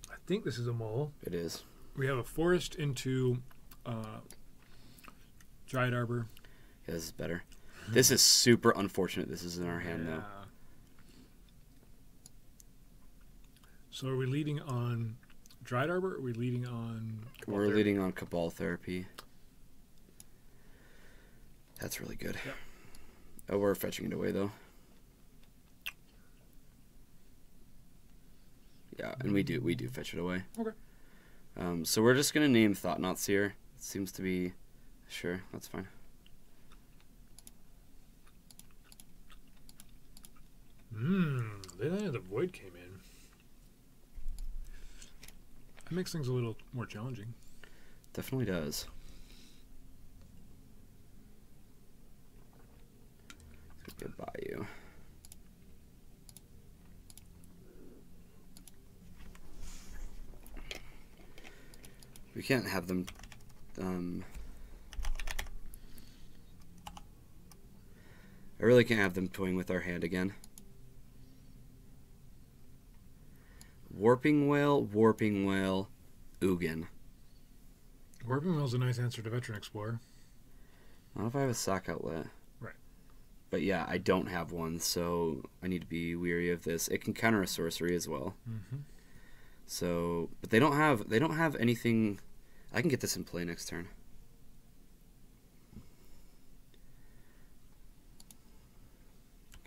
I think this is a mole. It is. We have a forest into Dried Arbor. Yeah, this is better. This is super unfortunate. This is in our hand, though. So are we leading on Dried Arbor, or are we leading on... We're leading on Cabal Therapy. That's really good. Yep. Oh, we're fetching it away, though. Yeah, and we do fetch it away. Okay. So we're just going to name Thought-Knot Seer. It seems to be... Sure, that's fine. The Void came in. That makes things a little more challenging. Definitely does. Goodbye, you. We can't have them... I really can't have them toying with our hand again. Warping Whale, Ugin. Warping Whale's a nice answer to Veteran Explorer. Not if I have a sack outlet. Right. But yeah, I don't have one, so I need to be weary of this. It can counter a sorcery as well. Mm-hmm. So, but they don't have anything. I can get this in play next turn.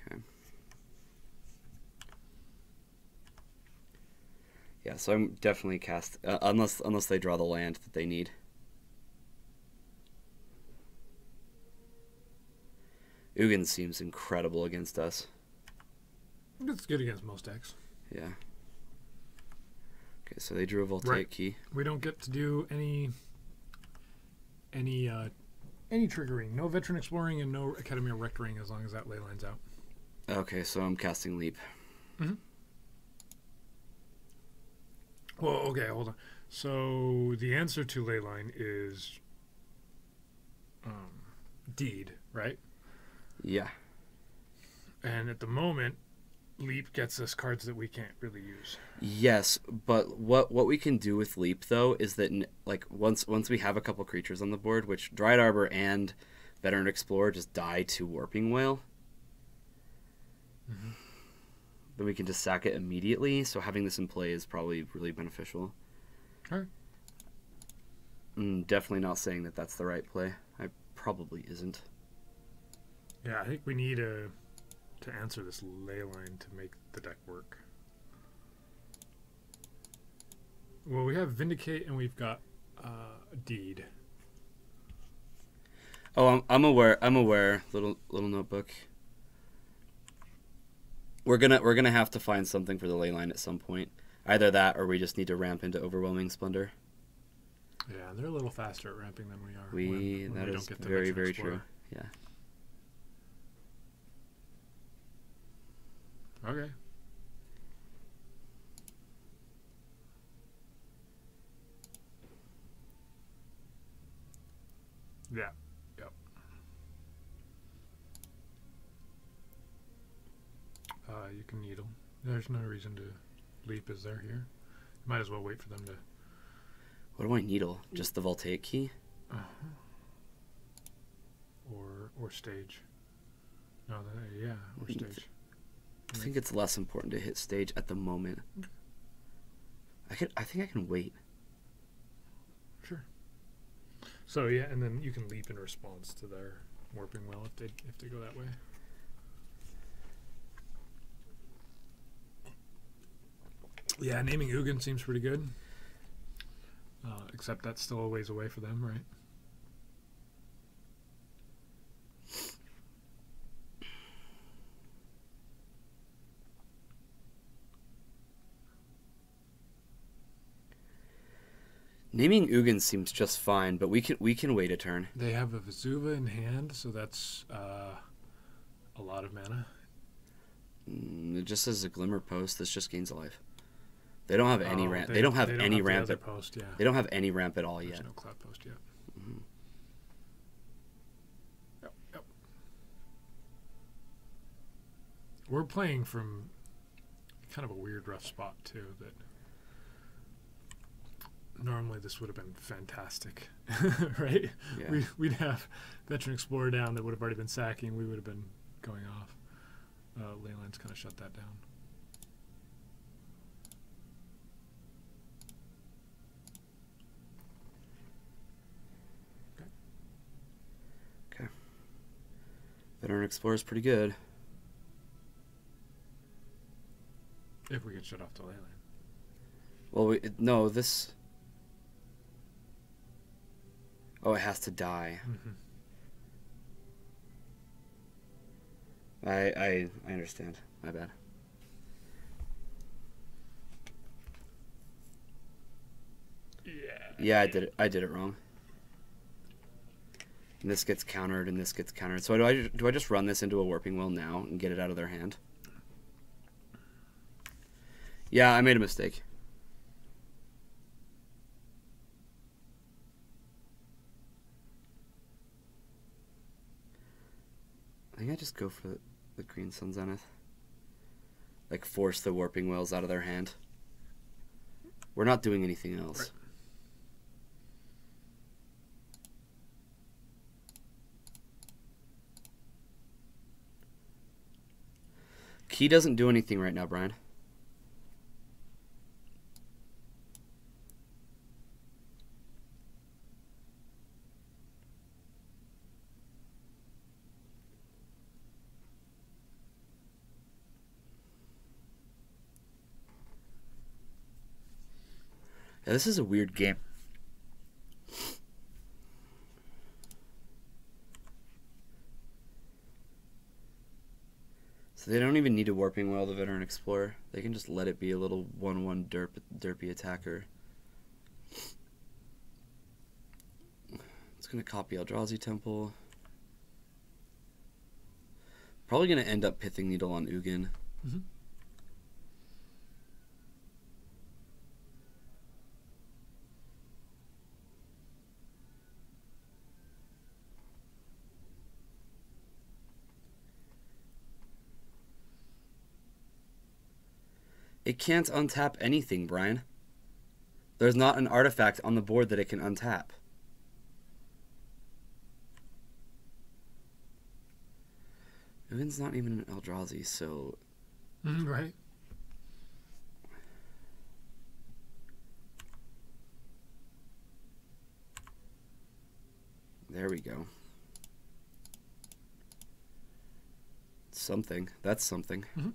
Okay. Yeah, so I'm definitely cast unless they draw the land that they need. Ugin seems incredible against us. It's good against most decks. Yeah. Okay, so they drew a Voltaic Key. We don't get to do any triggering. No Veteran Exploring and no Academy of Rectoring as long as that ley line's out. Okay, so I'm casting Leap. Mm-hmm. Well, okay, hold on. So the answer to Leyline is Deed, right? Yeah. And at the moment, Leap gets us cards that we can't really use. Yes, but what we can do with Leap though is that like once we have a couple creatures on the board, which Dried Arbor and Veteran Explorer just die to Warping Whale, then we can just sack it immediately. So having this in play is probably really beneficial. All right. Definitely not saying that that's the right play. I probably isn't. Yeah, I think we need to answer this ley line to make the deck work. Well, we have Vindicate and we've got Deed. Oh, I'm aware. Little notebook. We're gonna have to find something for the ley line at some point. Either that, or we just need to ramp into Overwhelming Splendor. Yeah, they're a little faster at ramping than we are. When that we is don't get the very, Veteran very Explorer. true. Yeah. Okay. Yeah. Yep. You can needle. There's no reason to leap, is there here? Might as well wait for them to... What do I needle? Just the Voltaic key? Or stage. No, yeah, or stage. I think it's less important to hit stage at the moment. I think I can wait. Sure. So yeah, and then you can leap in response to their warping well if they go that way. Yeah, naming Ugin seems pretty good. Except that's still a ways away for them, right? Naming Ugin seems just fine, but we can wait a turn. They have a Vesuva in hand, so that's a lot of mana. It just says a Glimmer Post. This just gains a life. They don't have any ramp. They don't have they any have ramp. The other post, yeah. They don't have any ramp at all There's yet. no cloud post yet. Mm-hmm. Yep. We're playing from kind of a weird, rough spot too. That normally this would have been fantastic, right? Yeah. We'd have Veteran Explorer down that would have already been sacking. We would have been going off. Leyland's kind of shut that down. Okay. Veteran Explorer is pretty good. If we get shut off to Leyland. Well, no, this... Oh, it has to die. Mm-hmm. I understand. My bad. Yeah, I did it wrong. And this gets countered, and this gets countered. So do I just run this into a Warping Well now and get it out of their hand? Yeah, I made a mistake. I think I just go for the Green Sun Zenith. Like, force the Warping Wells out of their hand. We're not doing anything else. Right. Key doesn't do anything right now, Brian. Yeah, this is a weird game. So they don't even need a Warping Well, the Veteran Explorer. They can just let it be a little 1/1 derpy attacker. It's going to copy Eldrazi Temple. Probably going to end up Pithing Needle on Ugin. Mm-hmm. It can't untap anything, Brian. There's not an artifact on the board that it can untap. Ugin's not even an Eldrazi, so... Right. There we go. Something. That's something. Mm-hmm.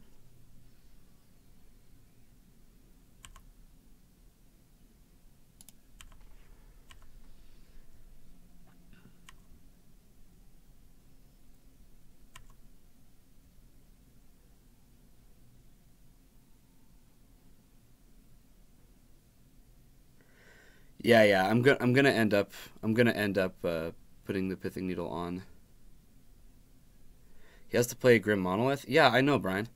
Yeah. I'm gonna end up putting the Pithing Needle on. He has to play a Grim Monolith. Yeah, I know, Brian.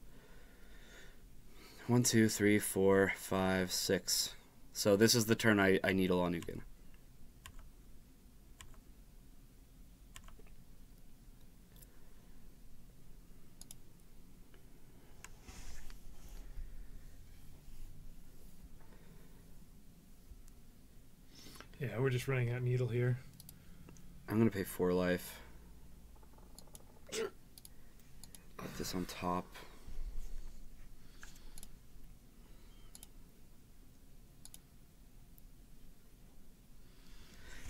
1, 2, 3, 4, 5, 6. So this is the turn I needle on Ugin. Yeah, we're just running out needle here. I'm going to pay 4 life. Put this on top.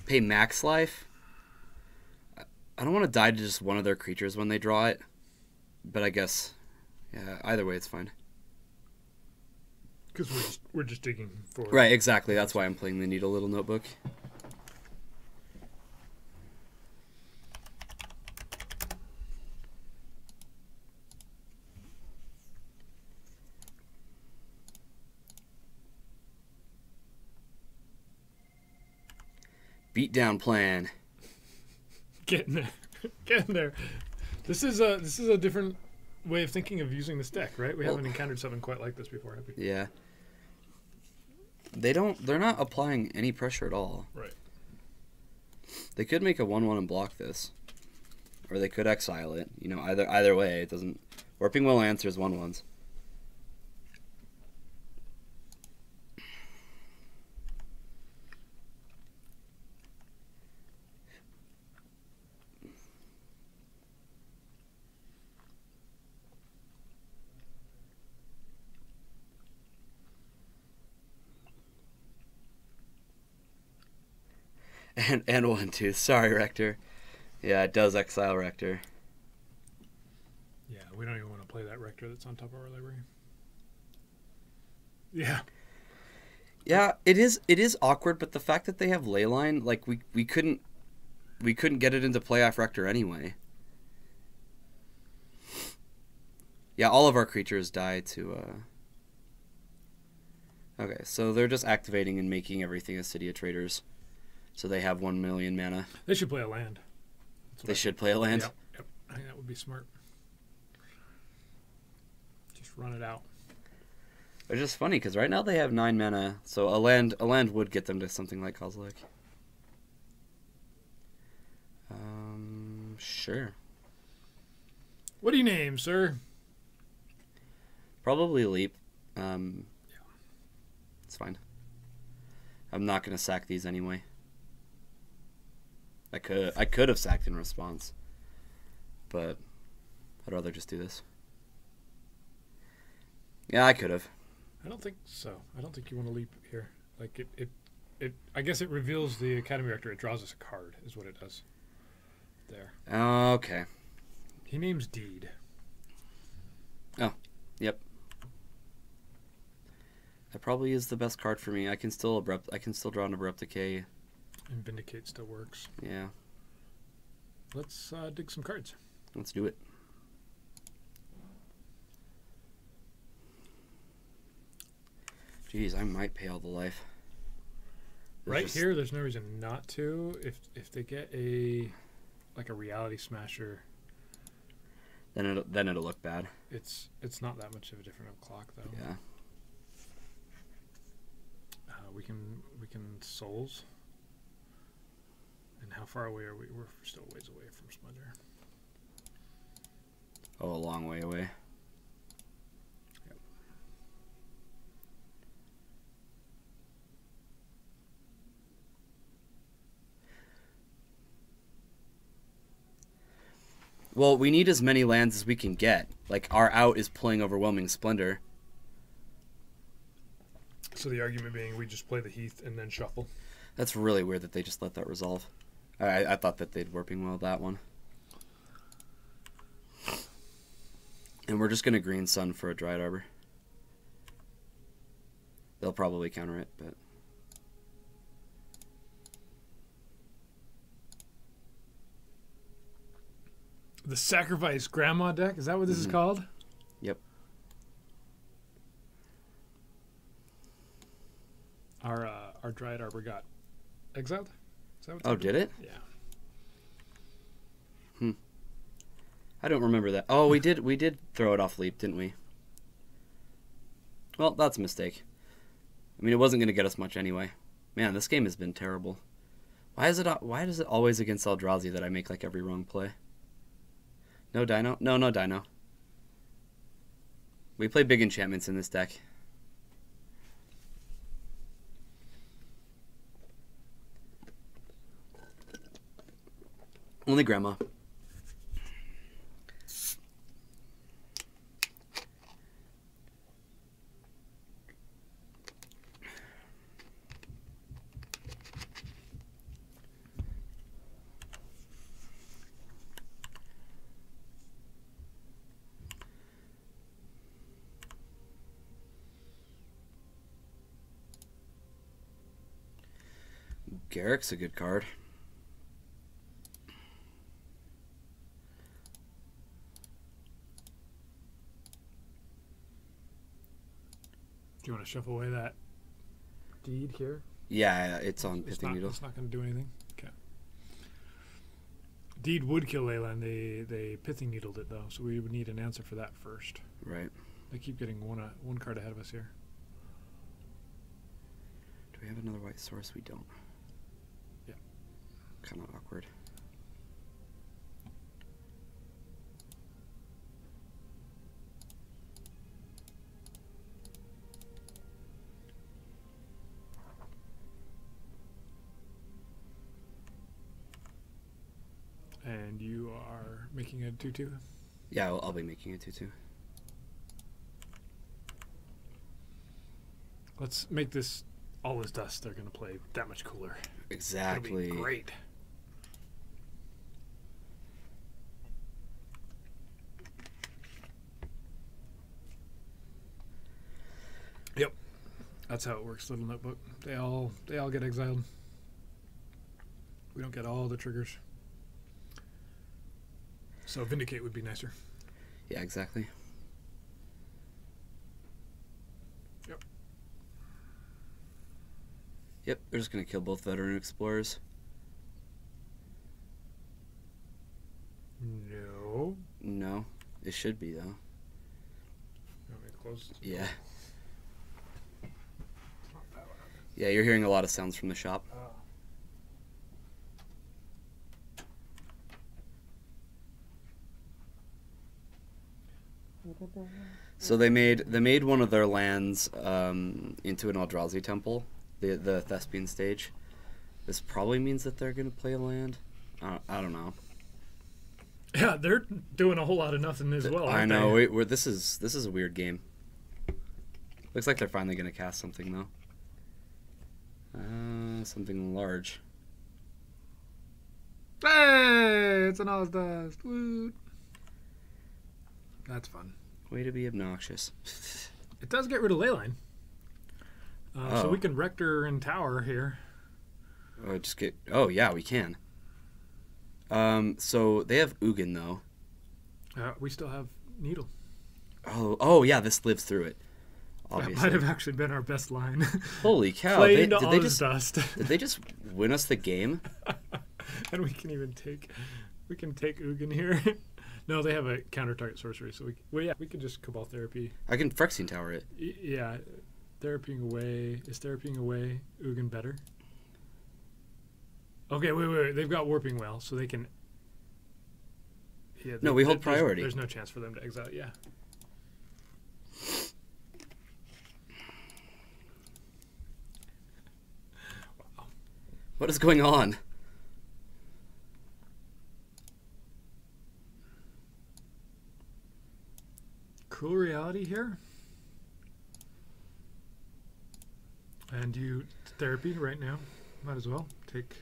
Pay max life. I don't want to die to just one of their creatures when they draw it. But I guess, yeah, either way it's fine. Because we're just digging for... Right, exactly. That's why I'm playing the Needle Little Notebook. Beatdown plan. Getting there. Getting there. This is a different way of thinking of using this deck, right? We haven't encountered something quite like this before, have we? Yeah. They're not applying any pressure at all. Right. They could make a 1/1 and block this. Or they could exile it. You know, either way, it doesn't... Warping Will answers 1/1s. And 1/2. Sorry, Rector. Yeah, it does exile Rector. Yeah, we don't even want to play that Rector that's on top of our library. Yeah. Yeah, it is awkward, but the fact that they have Leyline, like we couldn't get it into play off Rector anyway. Yeah, all of our creatures die to Okay, so they're just activating and making everything a City of Traders. So they have 1 million mana. They should play a land. They should play a land? Yep. I think that would be smart. Just run it out. It's just funny, because right now they have 9 mana, so a land would get them to something like Kozilek. Sure. What do you name, sir? Probably Leap. Yeah. It's fine. I'm not going to sack these anyway. I could have sacked in response, but I'd rather just do this. Yeah, I could have. I don't think so. I don't think you want to leap here. Like it I guess it reveals the Academy Rector. It draws us a card, is what it does. There. Okay. He names Deed. Oh, yep. That probably is the best card for me. I can still draw an Abrupt Decay. And Vindicate still works. Yeah. Let's dig some cards. Let's do it. Jeez, I might pay all the life. Here, there's no reason not to. If they get a Reality Smasher, then it'll look bad. It's not that much of a different clock though. Yeah. We can Souls. And how far away are we? We're still ways away from Splendor. Oh, a long way away. Yep. Well, we need as many lands as we can get. Like, our out is playing Overwhelming Splendor. So the argument being we just play the Heath and then shuffle. That's really weird that they just let that resolve. I thought that they'd Warping Will that one. And we're just going to Green Sun for a Dryad Arbor. They'll probably counter it, but... The Sacrifice Grandma deck? Is that what this is called? Yep. Our Dryad Arbor got exiled? Is that what's Oh, did it? Yeah. I don't remember that. Oh, we did throw it off Leap, didn't we? Well, that's a mistake. I mean, it wasn't going to get us much anyway. Man, this game has been terrible. Why is it always against Eldrazi that I make like every wrong play? No Dino? No Dino. We play big enchantments in this deck. Only grandma. Garrick's a good card. Do you want to shuffle away that deed here? Yeah, it's on Pithing Needle. It's not going to do anything. Okay. Deed would kill Leyline. They Pithing Needled it, though, so we would need an answer for that first. Right. They keep getting one card ahead of us here. Do we have another white source? We don't. Yeah. Kind of awkward. And you are making a 2/2? Yeah, I'll be making a 2/2. Let's make this all is dust. They're going to play that much cooler. Exactly. It'll be great. Yep. That's how it works, Little Notebook. They all get exiled. We don't get all the triggers. So Vindicate would be nicer. Yeah, exactly. Yep. Yep, they're just going to kill both Veteran Explorers. No. No, it should be, though. You want me to close? Yeah. Yeah, you're hearing a lot of sounds from the shop. So they made one of their lands into an Eldrazi temple, the Thespian stage. This probably means that they're gonna play a land. I don't know. Yeah, they're doing a whole lot of nothing as well. I know. This is a weird game. Looks like they're finally gonna cast something though. Something large. Hey, it's an all dust. Woot. That's fun. Way to be obnoxious. It does get rid of Leyline. So we can Rector and Tower here. Oh yeah, we can. So they have Ugin though. We still have Needle. Oh yeah, this lives through it. Obviously. That might have actually been our best line. Holy cow! Did they just win us the game? And we can take Ugin here. No, they have a counter target sorcery, so we can just Cabal Therapy. I can Phyrexian Tower it. Yeah, therapying away. Is therapying away Ugin better? Okay, wait. They've got Warping Well, so they can. Yeah. No, we hold priority. There's no chance for them to exile. Yeah. Wow. What is going on? Cruel Reality here. And you therapy right now. Might as well take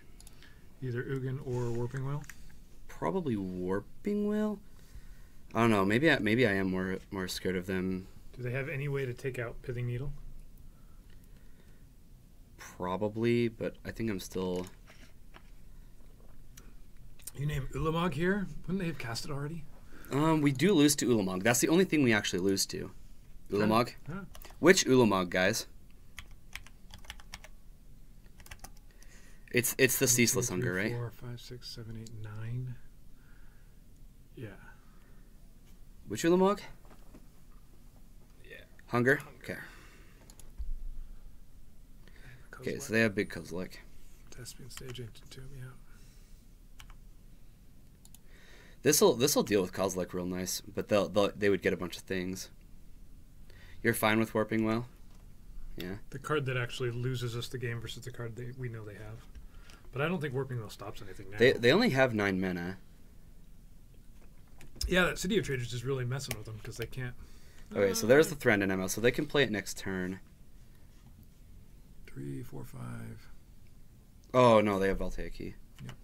either Ugin or Warping Well. Probably Warping Well. I don't know. Maybe I am more scared of them. Do they have any way to take out Pithing Needle? Probably, but I think I'm still. You name Ulamog here? Wouldn't they have cast it already? We do lose to Ulamog. That's the only thing we actually lose to. Ulamog. Yeah. Which Ulamog, guys? It's the Ceaseless Hunger, right? 4, 5, 6, 7, 8, 9. Yeah. Which Ulamog? Yeah. Hunger? Okay. Okay, so they have Big Kozilek. Thespian Stage Ancient Tomb, yeah. This'll deal with Kozilek real nice, but they would get a bunch of things. You're fine with Warping Well? Yeah. The card that actually loses us the game versus the card we know they have. But I don't think Warping Wheel stops anything now. They only have 9 mana. Yeah, that City of Traders is really messing with them because they can't. Okay, so there's the Thrandon ML, so they can play it next turn. 3, 4, 5. Oh, no, they have Voltaic Key. Yep.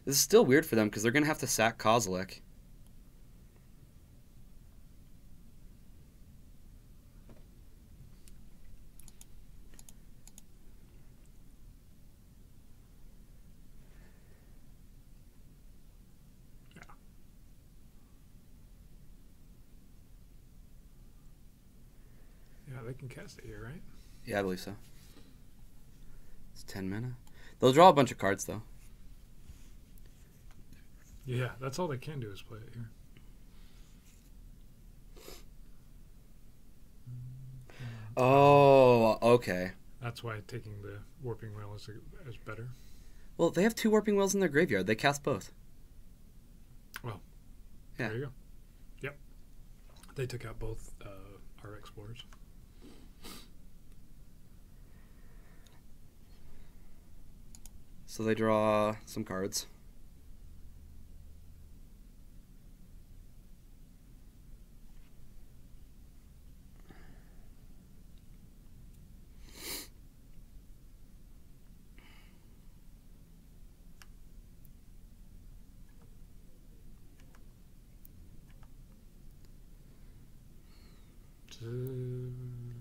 This is still weird for them because they're going to have to sack Kozilek. Yeah, they can cast it here, right? Yeah, I believe so. It's 10 mana. They'll draw a bunch of cards, though. Yeah, that's all they can do is play it here. Oh, okay. That's why taking the Warping Wheel is better. Well, they have 2 Warping Wheels in their graveyard. They cast both. Well, yeah. There you go. Yep. They took out both our Explorers. So they draw some cards.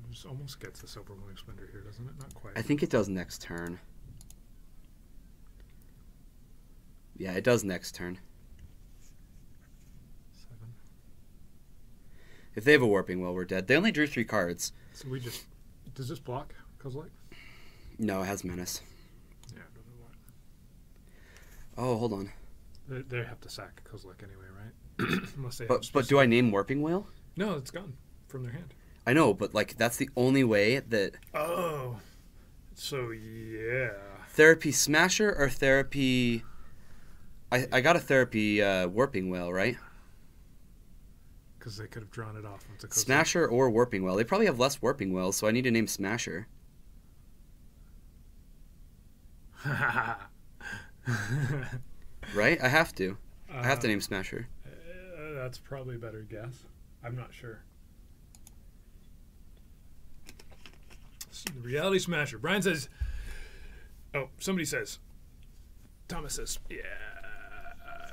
This almost gets a Silverwing Splendor here, doesn't it? Not quite. I think it does next turn. Yeah, it does next turn. 7. If they have a Warping Wheel, we're dead. They only drew 3 cards. So we just... Does this block Kozilek? No, it has Menace. Yeah, it doesn't block. Oh, hold on. They have to sack Kozilek anyway, right? Unless they But do I name Warping Wheel? No, it's gone from their hand. I know, but like that's the only way that... Oh. So, yeah. Therapy Smasher or Therapy... I got a Therapy Warping Wheel, right? Because they could have drawn it off. With the Smasher or Warping Wheel. They probably have less Warping Wheels, so I need to name Smasher. Right? I have to. I have to name Smasher. That's probably a better guess. I'm not sure. The Reality Smasher. Brian says... Oh, somebody says... Thomas says, yeah,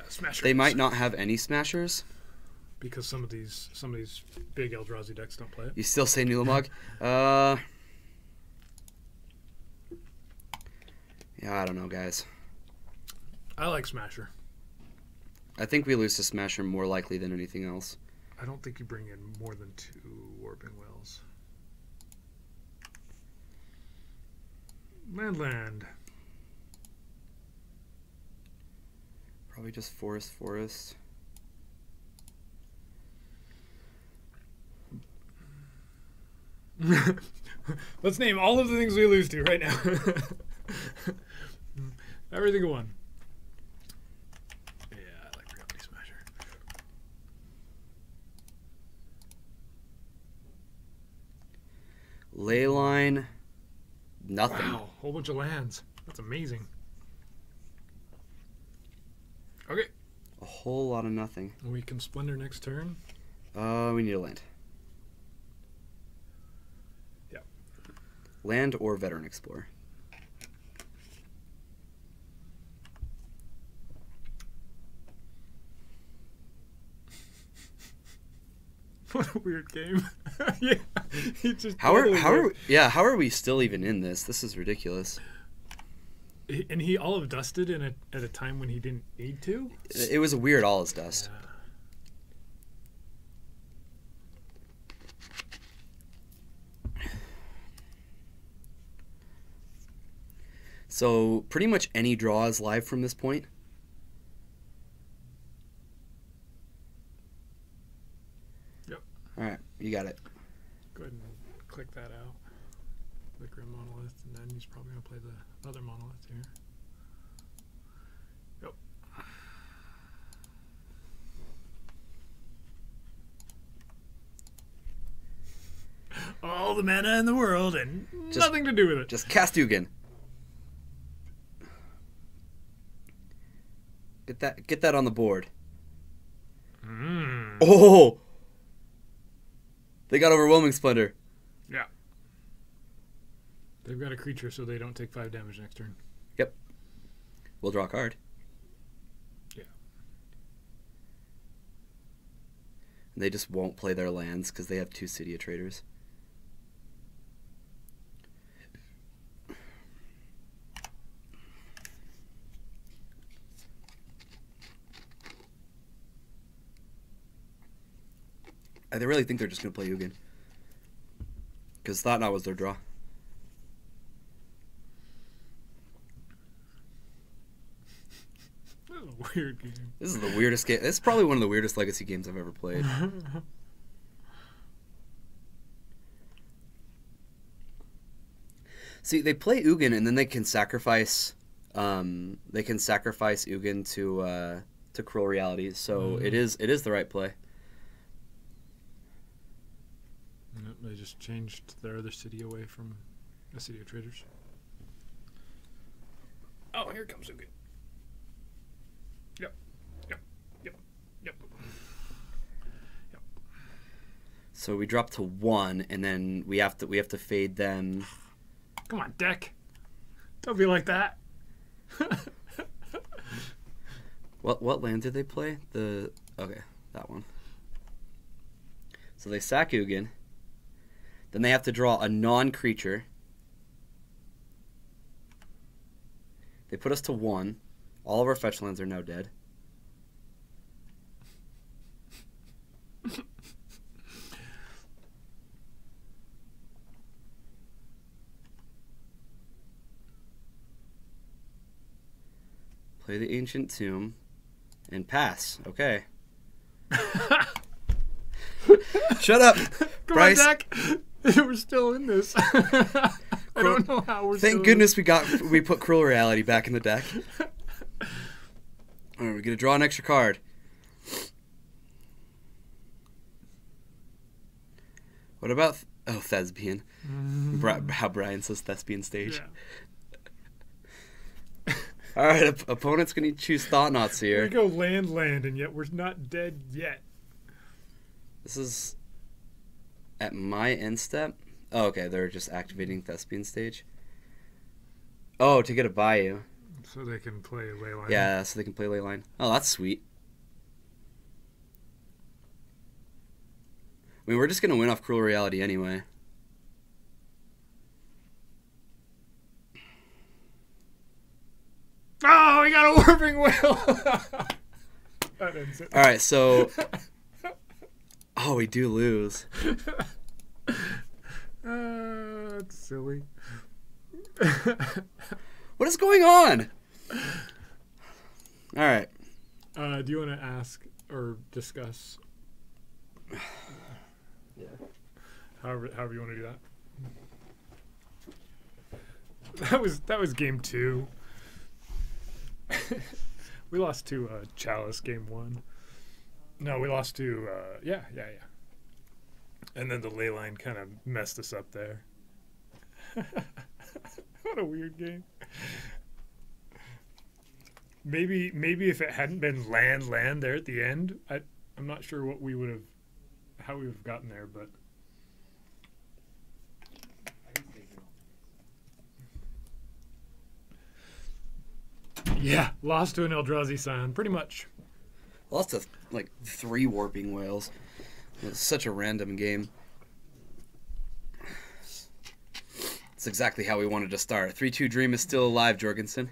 Smasher. They might not have any Smashers. Because some of these big Eldrazi decks don't play it. You still say Nulamog? Yeah, I don't know, guys. I like Smasher. I think we lose to Smasher more likely than anything else. I don't think you bring in more than 2 Warping Wells. Land. Probably just forest. Let's name all of the things we lose to right now. Every single one. Yeah, I like Reality Smasher. Leyline. Nothing. Wow, whole bunch of lands. That's amazing. Okay. A whole lot of nothing. We can Splendor next turn. We need a land. Yeah. Land or Veteran Explorer. What a weird game. Yeah. He just How are we still even in this? This is ridiculous. And he olive dusted at a time when he didn't need to? It was a weird All-Is Dust. Yeah. So pretty much any draw is live from this point. Yep. Alright, you got it. Go ahead and click that out. The Grim Monolith, and then he's probably going to play the other Monolith here. Yep. All the mana in the world and nothing to do with it. Just cast Ugin. Get that on the board. Mm. Oh! They got Overwhelming Splendor. Yeah. They've got a creature so they don't take 5 damage next turn. Yep. We'll draw a card. Yeah. And they just won't play their lands because they have 2 Cydia Traders. I really think they're just going to play Ugin. Because Thought-Knot was their draw. This is a weird game. This is the weirdest game. This is probably one of the weirdest Legacy games I've ever played. See, they play Ugin and then they can sacrifice. They can sacrifice Ugin to Cruel Reality. So it is the right play. Yep, they just changed their other city away from the City of Traders. Oh, here comes Ugin. Yep. So we drop to 1, and then we have to fade them. Come on, deck. Don't be like that. What land did they play? Okay, that one. So they sack Ugin. Then they have to draw a non-creature. They put us to 1. All of our fetch lands are now dead. Play the Ancient Tomb and pass. Okay. Shut up, Come Bryce. on, deck. We're still in this. I don't know how we're. Thank goodness we put Cruel Reality back in the deck. All right, we're gonna draw an extra card. What about Thespian? How Brian says Thespian stage. Yeah. All right, opponent's gonna choose Thought-Knots here. We go land, and yet we're not dead yet. This is at my end step. Oh, okay, they're just activating Thespian stage. Oh, to get a Bayou. So they can play Leyline. Yeah, so they can play Leyline. Oh, that's sweet. I mean, we're just gonna win off Cruel Reality anyway. Oh, we got a Warping Whale. That ends it. All right, so. Oh, we do lose. That's silly. What is going on? All right. Do you want to ask or discuss? Yeah. However you want to do that. That was game 2. We lost to Chalice game 1. No, we lost to yeah. And then the Leyline kind of messed us up there. What a weird game. Maybe if it hadn't been land there at the end, I'm not sure what how we would have gotten there, but yeah, lost to an Eldrazi Scion, pretty much. Lost to like 3 Warping Whales. It's such a random game. It's exactly how we wanted to start. 3-2 Dream is still alive, Jorgensen.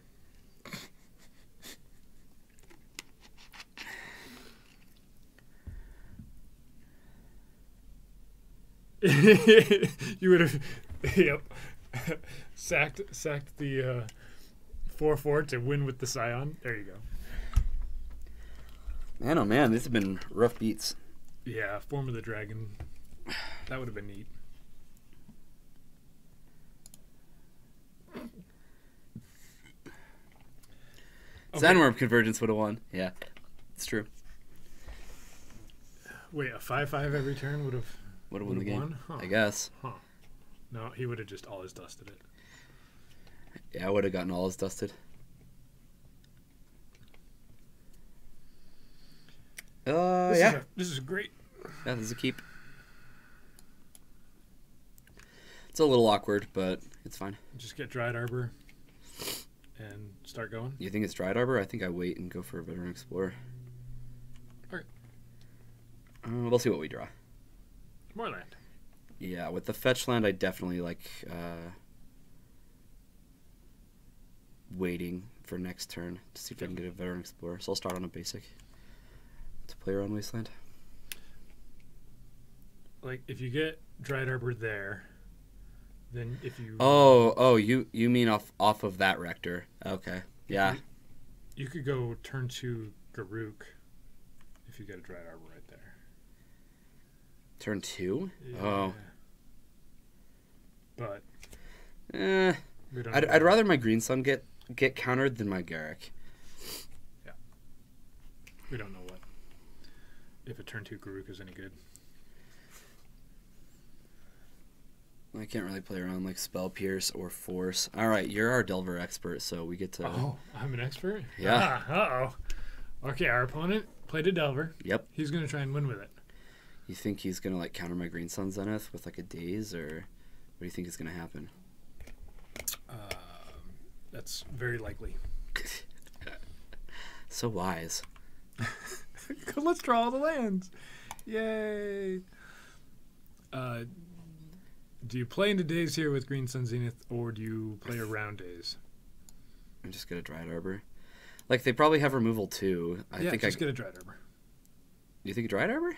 You would have, yep, sacked the 4/4 to win with the Scion. There you go. Man, oh man, these have been rough beats. Yeah, Form of the Dragon. That would have been neat. Sandworm Convergence would have won. Yeah, it's true. Wait, a 5/5 every turn would have won the game. Won? Huh. I guess. Huh. No, he would have just always dusted it. Yeah, I would have gotten all his dusted. Yeah. This is great. Yeah, this is a keep. It's a little awkward, but it's fine. Just get Dried Arbor and start going. You think it's Dried Arbor? I think I wait and go for a Veteran Explorer. Okay. We'll see what we draw. More land. Yeah, with the fetch land, I definitely like waiting for next turn to see if I can get a Veteran Explorer. So I'll start on a basic to play around Wasteland. Like, if you get Dried Arbor there, then if you... Oh, you mean off of that Rector. Okay, yeah. You could go turn 2 Garuk if you get a Dried Arbor right there. Turn 2? Yeah. Oh. But... I'd rather my Green Sun get countered than my Garruk. Yeah. We don't know what. If a turn 2 Garuk is any good. I can't really play around like Spell Pierce or Force. All right, you're our Delver expert, so we get to... Oh, I'm an expert? Yeah. Uh-oh. Okay, our opponent played a Delver. Yep. He's going to try and win with it. You think he's going to like counter my Green Sun Zenith with like a Daze, or what do you think is going to happen? That's very likely. So wise. Let's draw all the lands. Yay. Do you play into Daze here with Green Sun Zenith, or do you play around Daze? I'm just going to Dried Arbor. Like, they probably have removal too. I think just get a Dried Arbor. You think a Dried Arbor?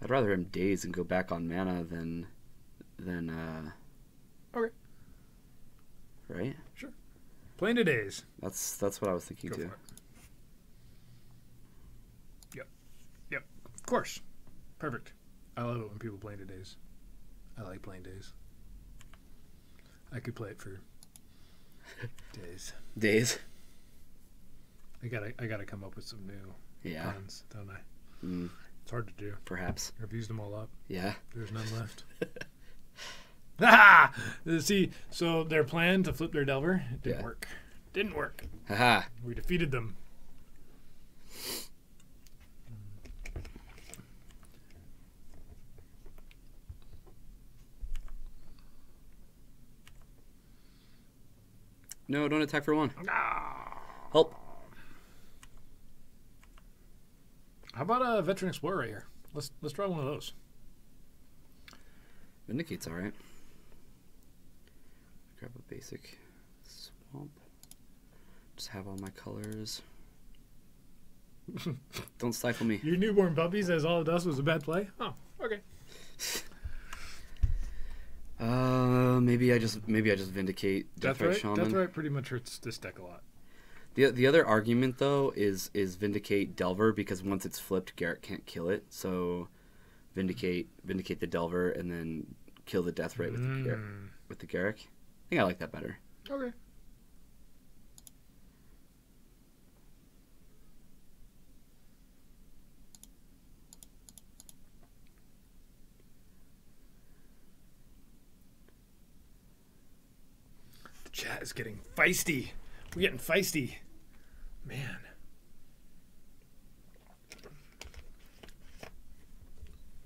I'd rather him Daze and go back on mana than Okay. Right? Sure. Play into Daze. That's what I was thinking Go too. for it. Yep. Of course. Perfect. I love it when people play into Daze. I like playing Daze. I could play it for days. Days. I gotta come up with some new puns, don't I? Mm, It's hard to do. perhaps. I've used them all up. Yeah. There's none left. Ah! See, so their plan to flip their Delver, it didn't work. Didn't work. Haha. We defeated them. No, don't attack for 1. Ah! Help. How about a Veteran Explorer right here? Let's try one of those. Vindicate's alright. Grab a basic swamp. Just have all my colors. Don't stifle me. Your newborn puppy says all of us was a bad play? Oh, okay. Maybe I just vindicate Deathrite Shaman. Deathrite pretty much hurts this deck a lot. The other argument though is vindicate Delver, because once it's flipped, Garrett can't kill it. So vindicate the Delver and then kill the Deathrite with the Garruk. I think I like that better. Okay. The chat is getting feisty. We're getting feisty. Man.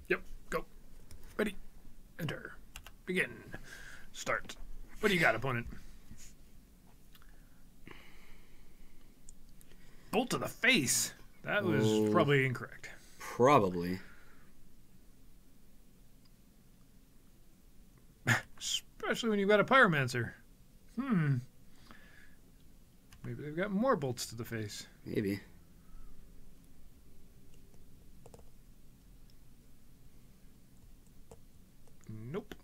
Yep. Go. Ready. Enter. Begin. Start. What do you got, opponent? Bolt to the face. That was probably incorrect. Probably. Especially when you've got a Pyromancer. Maybe they've got more bolts to the face. Maybe. Nope.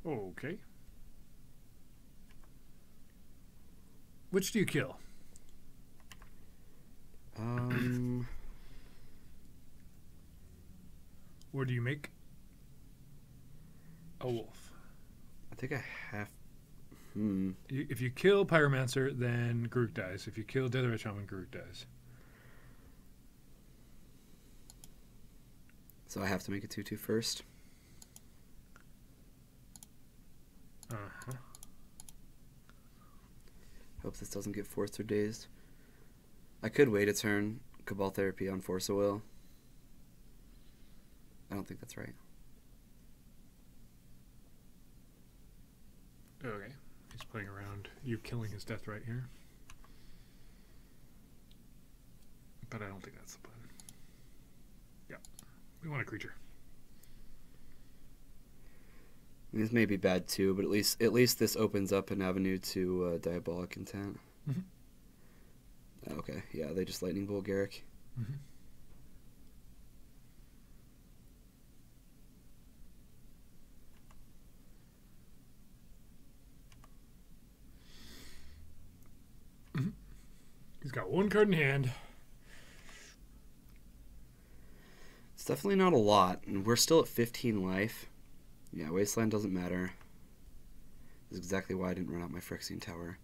Okay. Which do you kill? Or do you make a wolf? I think I have. If you kill Pyromancer, then Garruk dies. If you kill Deathrite Shaman, Garruk dies. So I have to make a 2/2 first. Hope this doesn't get forced or dazed. I could wait a turn. Cabal Therapy on Force of Will. I don't think that's right. Okay. He's playing around you killing his death right here. But I don't think that's the plan. Yeah. We want a creature. This may be bad too, but at least this opens up an avenue to Diabolic Intent. Okay, yeah, they just Lightning Bolt Garrick. He's got one card in hand. It's definitely not a lot, and we're still at 15 life. Yeah, Wasteland doesn't matter. That's exactly why I didn't run out my Phyrexian Tower.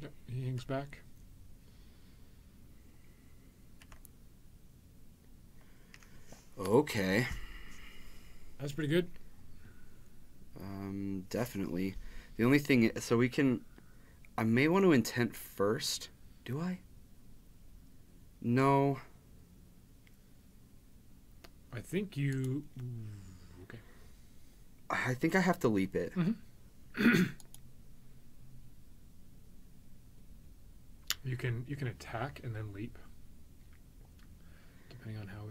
Yep, he hangs back. Okay. That's pretty good. Definitely. The only thing, so we can, I may want to intent first. Do I? No. I think you... Okay. I think I have to leap it. You can attack and then leap. Depending on how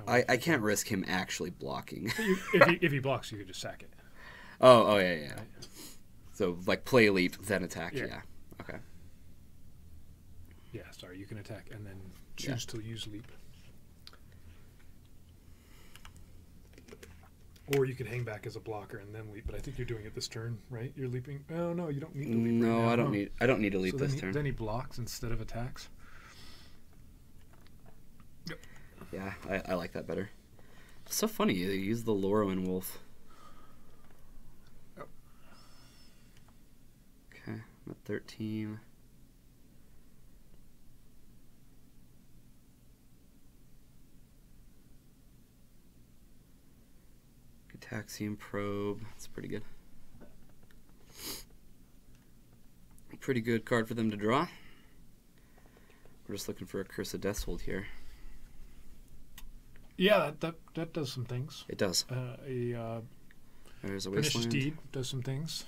I can't risk him actually blocking. if he blocks, you could just sack it. Oh yeah. So like play leap, then attack. Yeah. Okay. Yeah, sorry. You can attack and then choose to use leap. Or you can hang back as a blocker and then leap. But I think you're doing it this turn, right? You're leaping. Oh no, you don't need to leap. No, right now. I don't need to leap this turn. Then he blocks instead of attacks. Yep. Yeah, I like that better. It's so funny. You use the Lorwyn Wolf. Yep. Okay, I'm at 13. Taxium Probe. That's pretty good. Pretty good card for them to draw. We're just looking for a Curse of Deathhold here. Yeah, that does some things. It does. There's a Pernicious Wasteland. Deed does some things.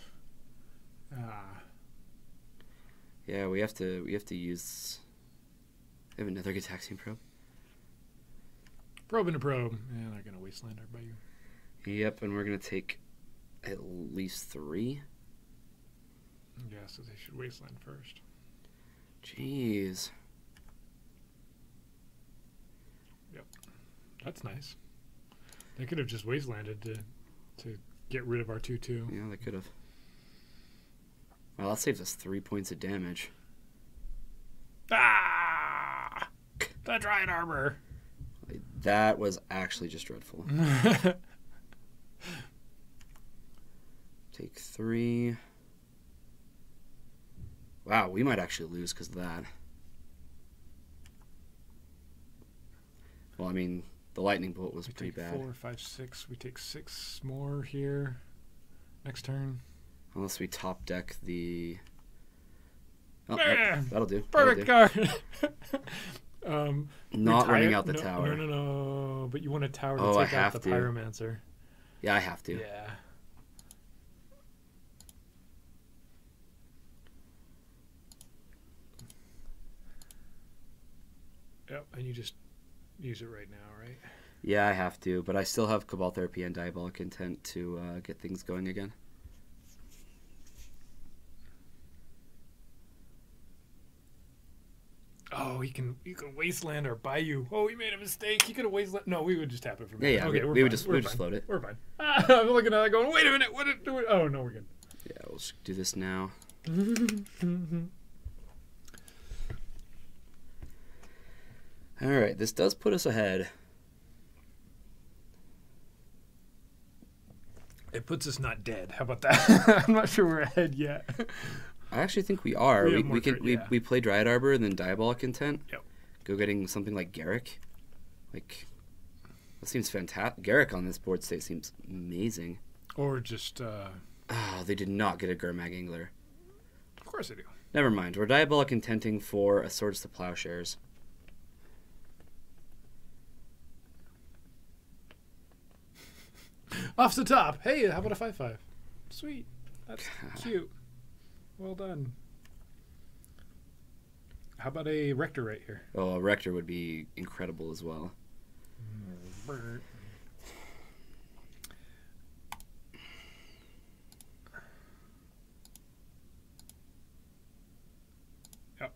Yeah, we have to use. We have another Taxium Probe. Probe and a probe. Yeah, they're gonna Wasteland our Bayou. Yep, and we're going to take at least 3. Yeah, so they should Wasteland first. Jeez. Yep. That's nice. They could have just Wastelanded to get rid of our 2/2. Yeah, they could have. Well, that saves us 3 points of damage. Ah! The Dryad Arbor! That was actually just dreadful. Take 3. Wow, we might actually lose because of that. Well, I mean, the Lightning Bolt was pretty bad. 4, 5, 6. We take 6 more here. Next turn. Unless we top deck the... Oh, Ah! that'll do. Perfect That'll card! Not running out the tower. No. But you want a tower to Oh, I take out have the to. Pyromancer. Yeah, I have to. Yeah. Yep, and you just use it right now, right? Yeah, I have to, but I still have Cabal Therapy and Diabolic Intent to get things going again. Oh, he can Wasteland or Bayou. Oh, he made a mistake. He could have Wasteland. No, we would just tap it for me. Yeah. Okay, we would just float it. We're fine. I'm looking at that going, wait a minute. What did do it? Oh, no, we're good. Yeah, we'll just do this now. All right, this does put us ahead. It puts us not dead. How about that? I'm not sure we're ahead yet. I actually think we are. We We play Dryad Arbor and then Diabolic Intent. Yep. Go getting something like Garrick. Like, that seems fantastic. Garrick on this board state seems amazing. Or just... Oh, they did not get a Gurmag Angler. course I do. Never mind. We're Diabolic Intenting for a Swords to Plowshares. Off the top. Hey, how about a 5/5? Sweet. That's cute. Well done. How about a Rector right here? Oh, a Rector would be incredible as well. Yep.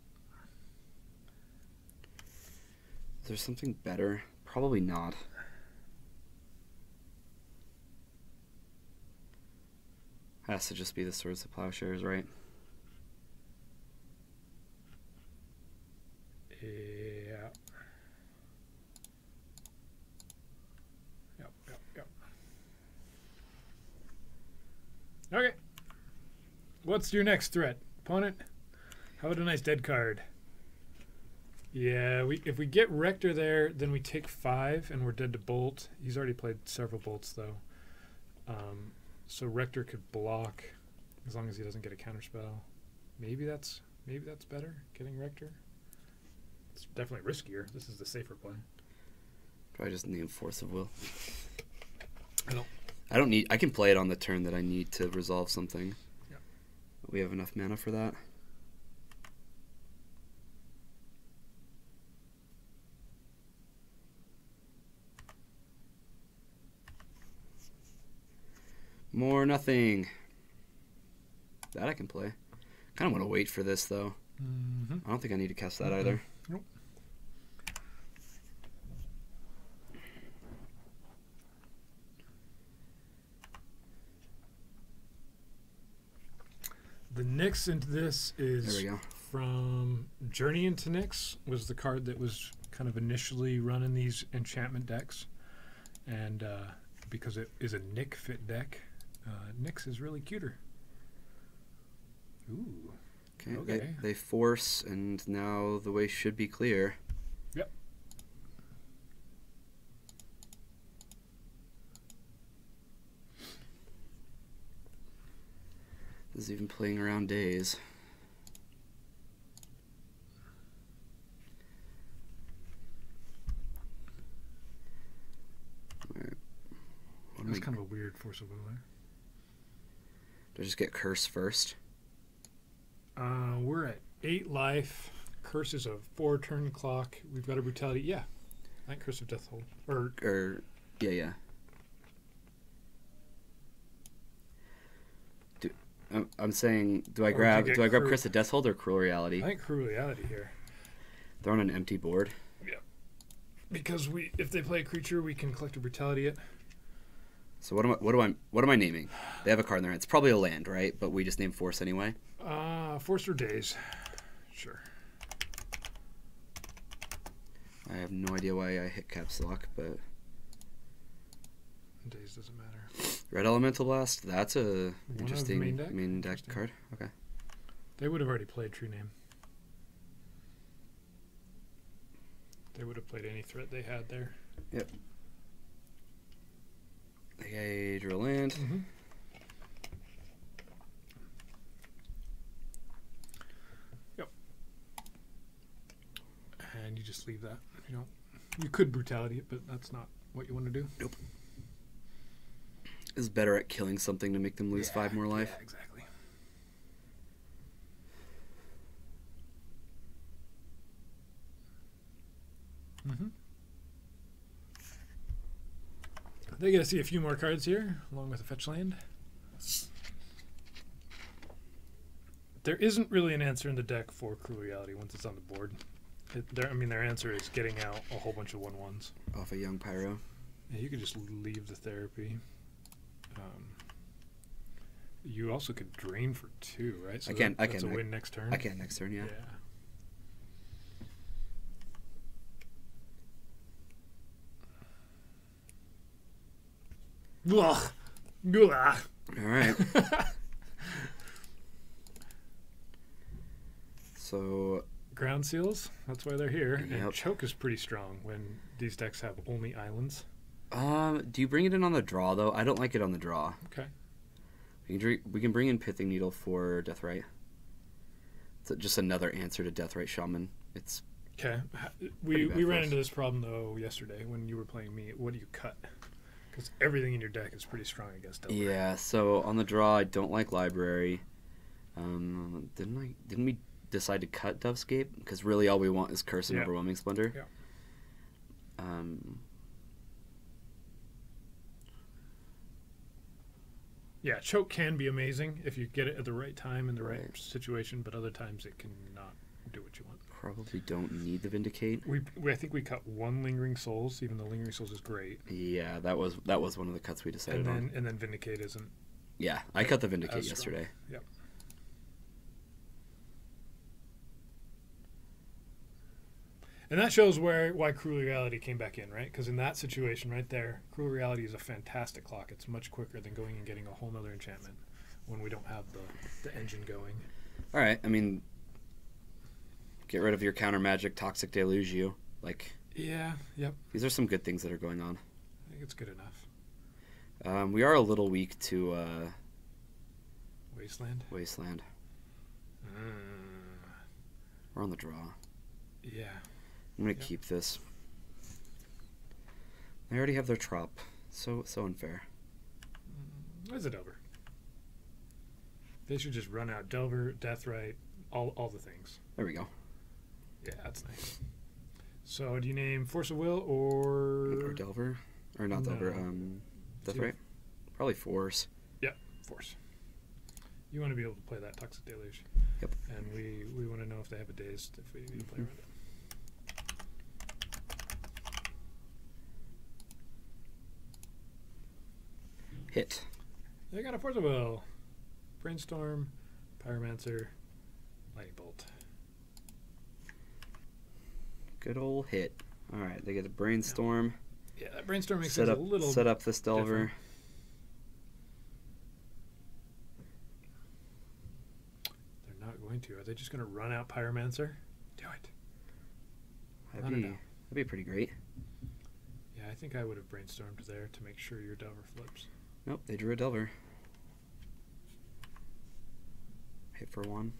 Is there something better? Probably not. Has to just be the Swords to Plowshares, right? Yeah. Yep. Okay. What's your next threat, opponent? How about a nice dead card? Yeah, if we get Rector there, then we take 5 and we're dead to Bolt. He's already played several Bolts though. So Rector could block as long as he doesn't get a counterspell. Maybe that's better, getting Rector. It's definitely riskier. This is the safer play. Probably just name Force of Will. I don't. I can play it on the turn that I need to resolve something. Yeah. We have enough mana for that. More nothing. That I can play. Kind of want to wait for this though. Mm-hmm. I don't think I need to cast that either. Nope. The Nyx into this is There we go. from Journey into Nyx, was the card that was kind of initially run in these enchantment decks. And because it is a Nyx Fit deck, Nyx is really cuter. Ooh. Okay. They force, and now the way should be clear. Yep. This is even playing around days. That's kind of a weird Force of Will there. Do I just get Curse first? We're at 8 life. Curse is a 4-turn clock. We've got a Brutality. Yeah. I think Curse of Death Hold. Yeah. I'm saying, do I grab Curse of Death Hold or Cruel Reality? I think Cruel Reality here. They're on an empty board. Yeah. Because if they play a creature, we can collect a Brutality it. So what am I naming? They have a card in their hand. It's probably a land, right? But we just name Force anyway. Force or Daze. Sure. I have no idea why I hit Caps Lock, but Daze doesn't matter. Red Elemental Blast. That's a interesting main deck card. Okay. They would have already played Tree Name. They would have played any threat they had there. Yep. Okay, draw land. Mm-hmm. Yep. And you just leave that. You could Brutality it, but that's not what you want to do. Nope. Is better at killing something to make them lose 5 more life. Yeah, exactly. Mm-hmm. They get to see a few more cards here, along with a fetch land. There isn't really an answer in the deck for Cruel Reality once it's on the board. Their answer is getting out a whole bunch of 1/1s. Off a Young Pyro. Yeah, you could just leave the therapy. You also could drain for 2, right? So that's a win next turn. I can next turn, yeah. Ugh. Ugh. All right. So Ground Seals, that's why they're here. Yep. And Choke is pretty strong when these decks have only islands. Do you bring it in on the draw though? I don't like it on the draw. Okay. We can bring in Pithing Needle for Deathrite. It's just another answer to Deathrite Shaman. It's Okay. We ran into this problem, though, yesterday when you were playing me. What do you cut? Because everything in your deck is pretty strong against Delver. Yeah, so on the draw, I don't like Library. Didn't we decide to cut Dovescape? Because really all we want is Curse and Overwhelming Splendor. Yeah. Yeah, Choke can be amazing if you get it at the right time in the right situation, but other times it can not do what you want. Probably don't need the Vindicate. I think we cut one Lingering Souls, even though Lingering Souls is great. Yeah, that was one of the cuts we decided on. And then Vindicate isn't. Yeah, I cut the Vindicate yesterday. Yep. And that shows why Cruel Reality came back in, right? Because in that situation right there, Cruel Reality is a fantastic clock. It's much quicker than going and getting a whole nother enchantment when we don't have the engine going. All right, I mean, get rid of your counter magic, Toxic Deluge you. Yeah, yep. These are some good things that are going on. I think it's good enough. We are a little weak to Wasteland. We're on the draw. Yeah. I'm going to keep this. They already have their Trop. So unfair. Where's a Delver? They should just run out Delver, Deathrite, all the things. There we go. Yeah, that's nice. So do you name Force of Will or Delver? Or not Delver, Deathrite? Probably Force. Yeah, Force. You want to be able to play that Toxic Deluge. Yep. And we want to know if they have a Dazed, if we need to play around it. Hit. They got a Force of Will. Brainstorm, Pyromancer, Lightning Bolt. Good old hit. All right, they get a Brainstorm. Yeah, that Brainstorm makes it a little set up this Delver. Different. They're not going to. Are they just going to run out Pyromancer? Do it. That'd be pretty great. Yeah, I think I would have brainstormed there to make sure your Delver flips. Nope, they drew a Delver. Hit for 1.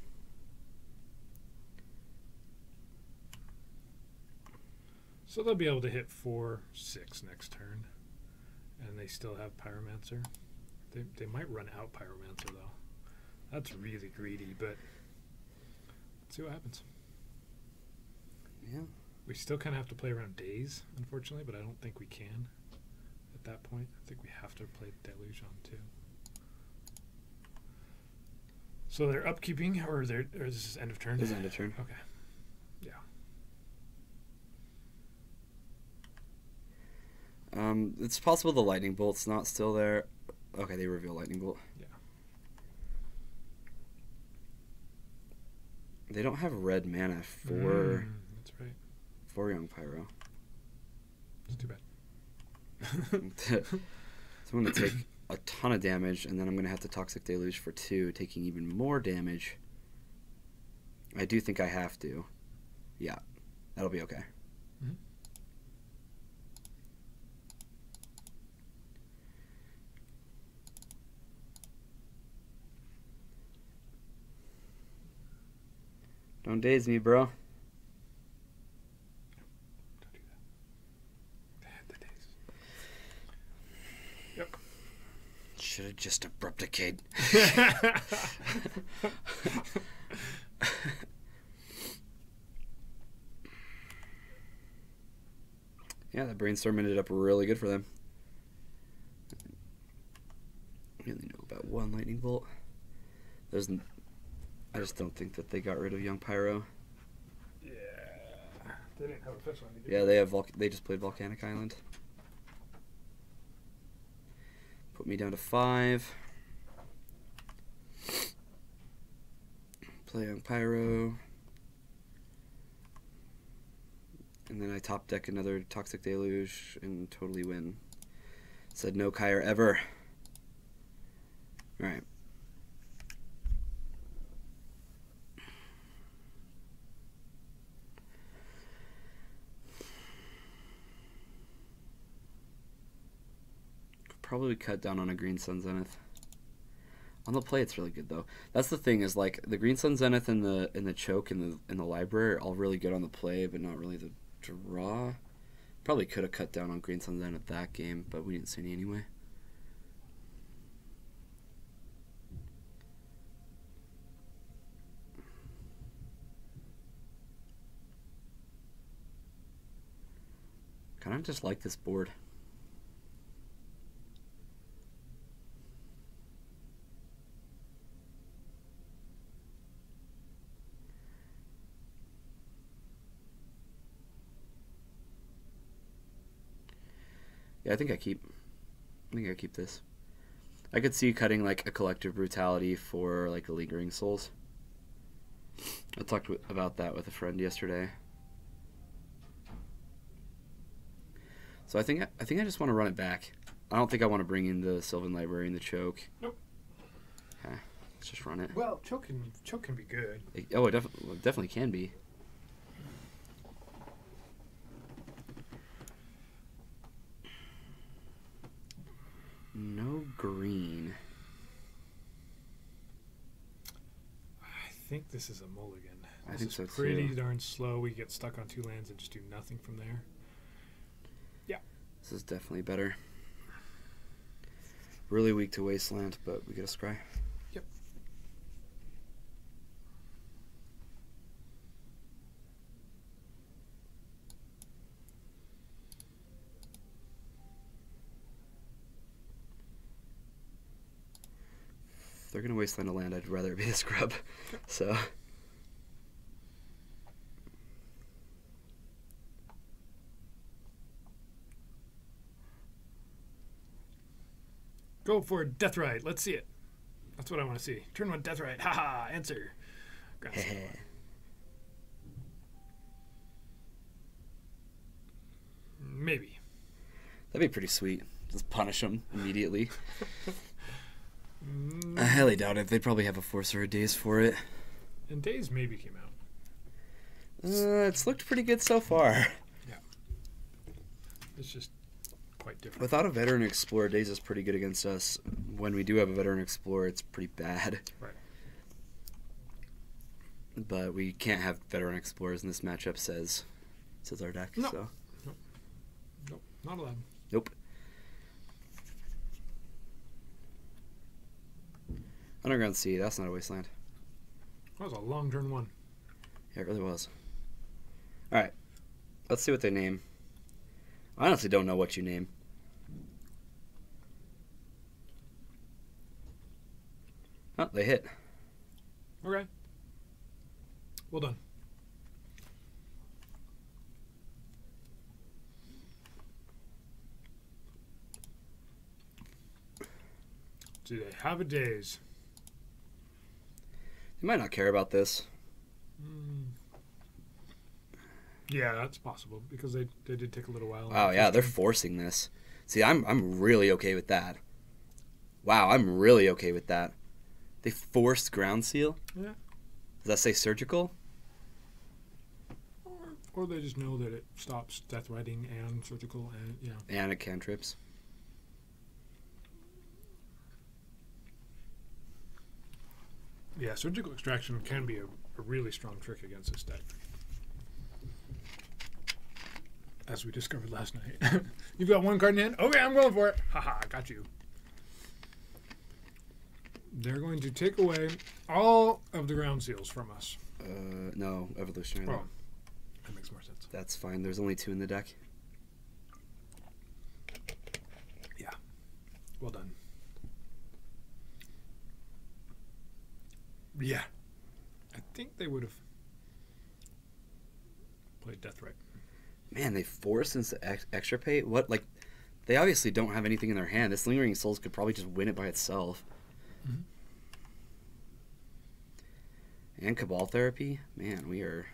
So they'll be able to hit 4/6 next turn, and they still have Pyromancer. They might run out Pyromancer though. That's really greedy, but let's see what happens. Yeah. We still kind of have to play around Daze, unfortunately, but I don't think we can at that point. I think we have to play Deluge on too. So they're upkeeping, or this is end of turn? This is end of turn. Okay. Yeah. It's possible the Lightning Bolt's not still there. Okay, they reveal Lightning Bolt. Yeah. They don't have red mana for that's right. For Young Pyro. It's too bad. So I'm going to take a ton of damage, and then I'm going to have to Toxic Deluge for 2, taking even more damage. I do think I have to. Yeah, that'll be okay. Mm-hmm. Don't daze me, bro. Don't do that. They had the daze. Yep. Should have just abrupt decayed. Yeah, that Brainstorm ended up really good for them. I only know about 1 Lightning Bolt. I just don't think that they got rid of Young Pyro. Yeah. They didn't have a fetch line. Yeah, they just played Volcanic Island. Put me down to 5. Play Young Pyro. And then I top deck another Toxic Deluge and totally win. Said no Kyre ever. Alright. Probably cut down on a Green Sun Zenith. On the play, it's really good though. That's the thing is like the Green Sun Zenith and the Choke and the Library are all really good on the play, but not really the draw. Probably could have cut down on Green Sun Zenith that game, but we didn't see any anyway. Kind of just like this board. Yeah, I think I keep this. I could see cutting like a Collective Brutality for like a Lingering Souls. I talked about that with a friend yesterday. So I think I just want to run it back. I don't think I want to bring in the Sylvan Library and the Choke. Nope. Okay, let's just run it. Well, choke can be good. It definitely can be. No green. I think this is a mulligan. I think so too. Pretty darn slow. We get stuck on 2 lands and just do nothing from there. Yeah. This is definitely better. Really weak to Wasteland, but we get a scry. Yep. If they're going to Wasteland a land, I'd rather it be a scrub. So... Go for Deathrite. Let's see it. That's what I want to see. Turn 1 Deathrite. Haha. Answer. Maybe. That'd be pretty sweet. Just punish them immediately. I highly doubt it. They probably have a Force or a Daze for it. And Daze maybe came out. It's looked pretty good so far. Yeah. It's just quite different. Without a Veteran Explorer, Daze is pretty good against us. When we do have a Veteran Explorer, it's pretty bad. Right. But we can't have Veteran Explorers in this matchup, says our deck. No. So. Nope. Not allowed. Nope. Underground Sea, that's not a Wasteland. That was a long turn 1. Yeah, it really was. Alright. Let's see what they name. I honestly don't know what you name. Oh, they hit. Okay. Well done. Do they have a Daze? They might not care about this. Yeah, that's possible because they did take a little while. Oh yeah, they're forcing this. See, I'm really okay with that. Wow, I'm really okay with that. They forced Ground Seal? Yeah. Does that say Surgical? Or they just know that it stops Death Riding and Surgical and, you know. And it cantrips. Yeah, Surgical Extraction can be a really strong trick against this deck. As we discovered last night. You've got 1 card in hand? Okay, I'm going for it. Haha, got you. They're going to take away all of the Ground Seals from us. No, Evolutionary. Well, that makes more sense. That's fine. There's only 2 in the deck. Yeah. Well done. Yeah. I think they would have played Deathrite. Man, they forced into extirpate? What? Like, they obviously don't have anything in their hand. This Lingering Souls could probably just win it by itself. Mm-hmm. And Cabal Therapy? Man, we are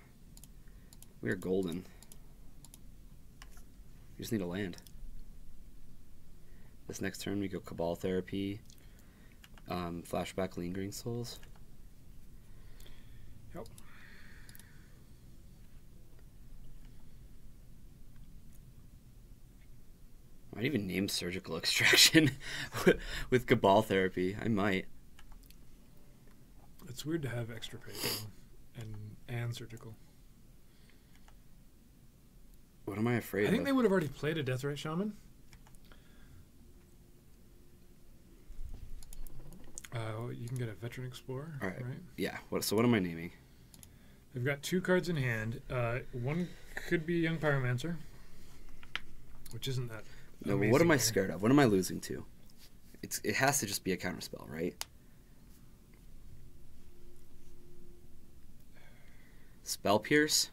golden. We just need a land. This next turn we go Cabal Therapy, Flashback Lingering Souls. Yep. I might even name Surgical Extraction with Cabal Therapy. I might. It's weird to have extra pay though, and surgical. What am I afraid I think of? they would have already played a Deathrite Shaman. You can get a Veteran Explorer. All right. Yeah. So what am I naming? They've got 2 cards in hand. One could be Young Pyromancer, which isn't that. No, but what am I scared of? What am I losing to? It has to just be a counterspell, right? Spell Pierce?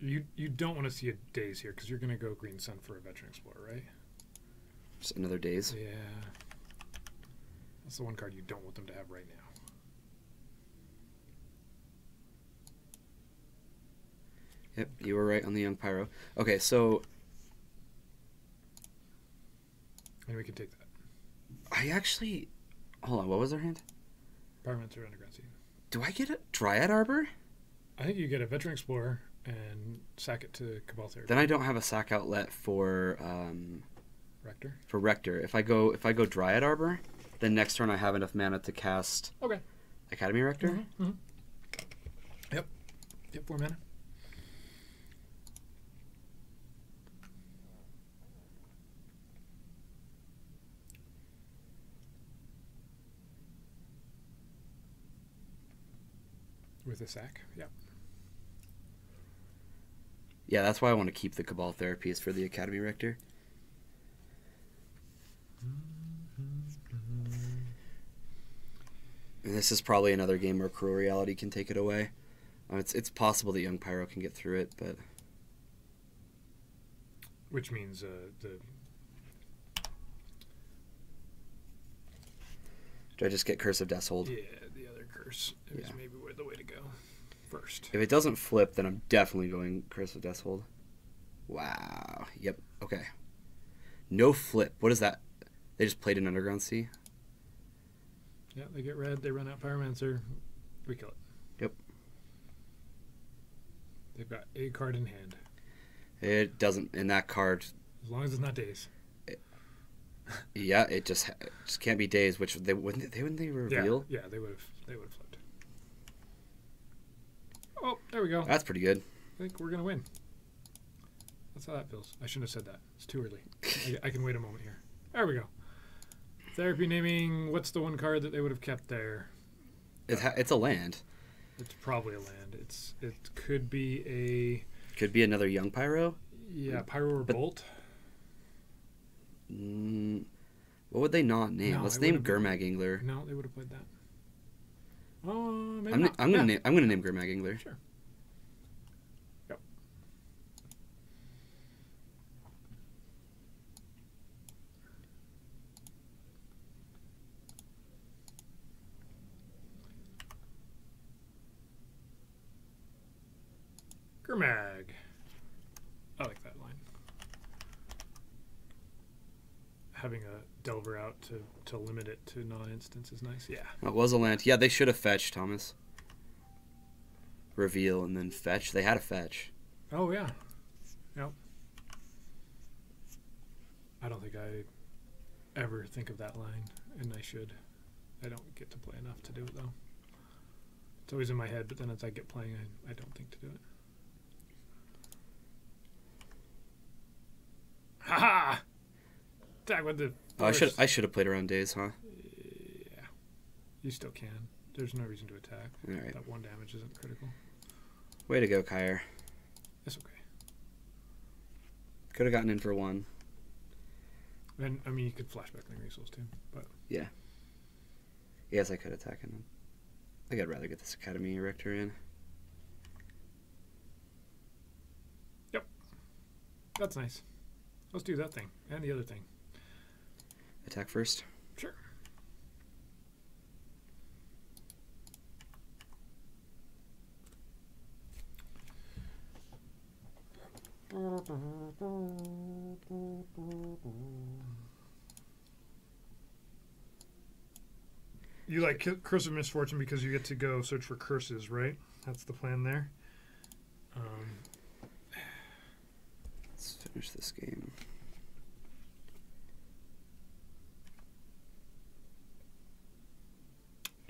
You don't want to see a Daze here because you're going to go Green Sun for a Veteran Explorer, right? Just another Daze? Yeah. That's the one card you don't want them to have right now. Yep, you were right on the Young Pyro. Okay, so... And we can take that. I actually... Hold on, what was their hand? Pyromancer, Underground Sea. Do I get a Dryad Arbor? I think you get a Veteran Explorer and sack it to Cabal Therapy. Then I don't have a sack outlet for... Rector? For Rector. If I go Dryad Arbor, then next turn I have enough mana to cast... Okay. Academy Rector? Mm-hmm. Yep. Yep, 4 mana. With a sack, yeah. Yeah, that's why I want to keep the Cabal Therapies for the Academy Rector. And this is probably another game where Cruel Reality can take it away. It's possible that Young Pyro can get through it, but... Which means the... Do I just get Curse of Death's Hold? Yeah, the other curse is maybe the way to go first. If it doesn't flip, then I'm definitely going Curse of Death's Hold. Wow. Yep. Okay. No flip. What is that? They just played an Underground Sea? Yeah, they get red, they run out Pyromancer, we kill it. Yep. They've got a card in hand. It doesn't, in that card... As long as it's not Daze. Yeah, it just can't be Daze, which wouldn't they reveal? Yeah, they would have flipped. Oh, there we go. That's pretty good. I think we're gonna win. That's how that feels. I shouldn't have said that. It's too early. I can wait a moment here. There we go. Therapy naming. What's the one card that they would have kept there? It's a land. It's probably a land. It could be a. Could be another Young Pyro. Yeah, Pyro or Bolt. What would they not name? No, Let's name Gurmag Angler. No, they would have played that. Oh, maybe I'm not. gonna name Gurmag Angler. Sure. Yep. Gurmag. I like that line. Having a Delver out to limit it to non-instants is nice. Yeah. It was a land. Yeah, they should have fetched, Thomas. Reveal and then fetch. They had a fetch. Oh, yeah. Yep. I don't think I ever think of that line, and I should. I don't get to play enough to do it, though. It's always in my head, but then as I get playing, I don't think to do it. Ha-ha! Attack with the... Oh, I should have played around Daze, huh? Yeah. You still can. There's no reason to attack. All right. That 1 damage isn't critical. Way to go, Kyer. It's okay. Could have gotten in for 1. And, I mean, you could flashback Lingering Souls, too, but... Yeah. Yes, I could attack him. I think I'd rather get this Academy Rector in. Yep. That's nice. Let's do that thing. And the other thing. Attack first? Sure. You like Curse of Misfortune because you get to go search for curses, right? That's the plan there. Let's finish this game.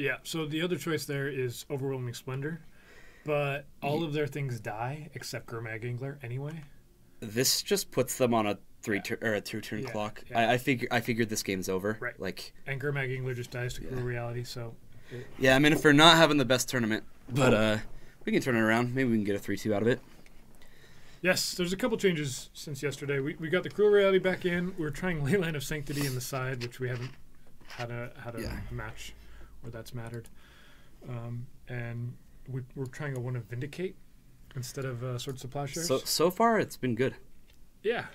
Yeah, so the other choice there is Overwhelming Splendor, but all of their things die except Gurmag Angler anyway. This just puts them on a 2-turn Yeah, clock. yeah. I figured this game's over. Right. Like, And Gurmag Angler just dies to Yeah. Cruel Reality, so... yeah, I mean, if we're not having the best tournament, but we can turn it around. Maybe we can get a 3-2 out of it. Yes, there's a couple changes since yesterday. We got the Cruel Reality back in. We're trying Leyline of Sanctity in the side, which we haven't had a Yeah. match where that's mattered. And we're trying a one of Vindicate instead of Swords to Plowshares. So far, it's been good. Yeah.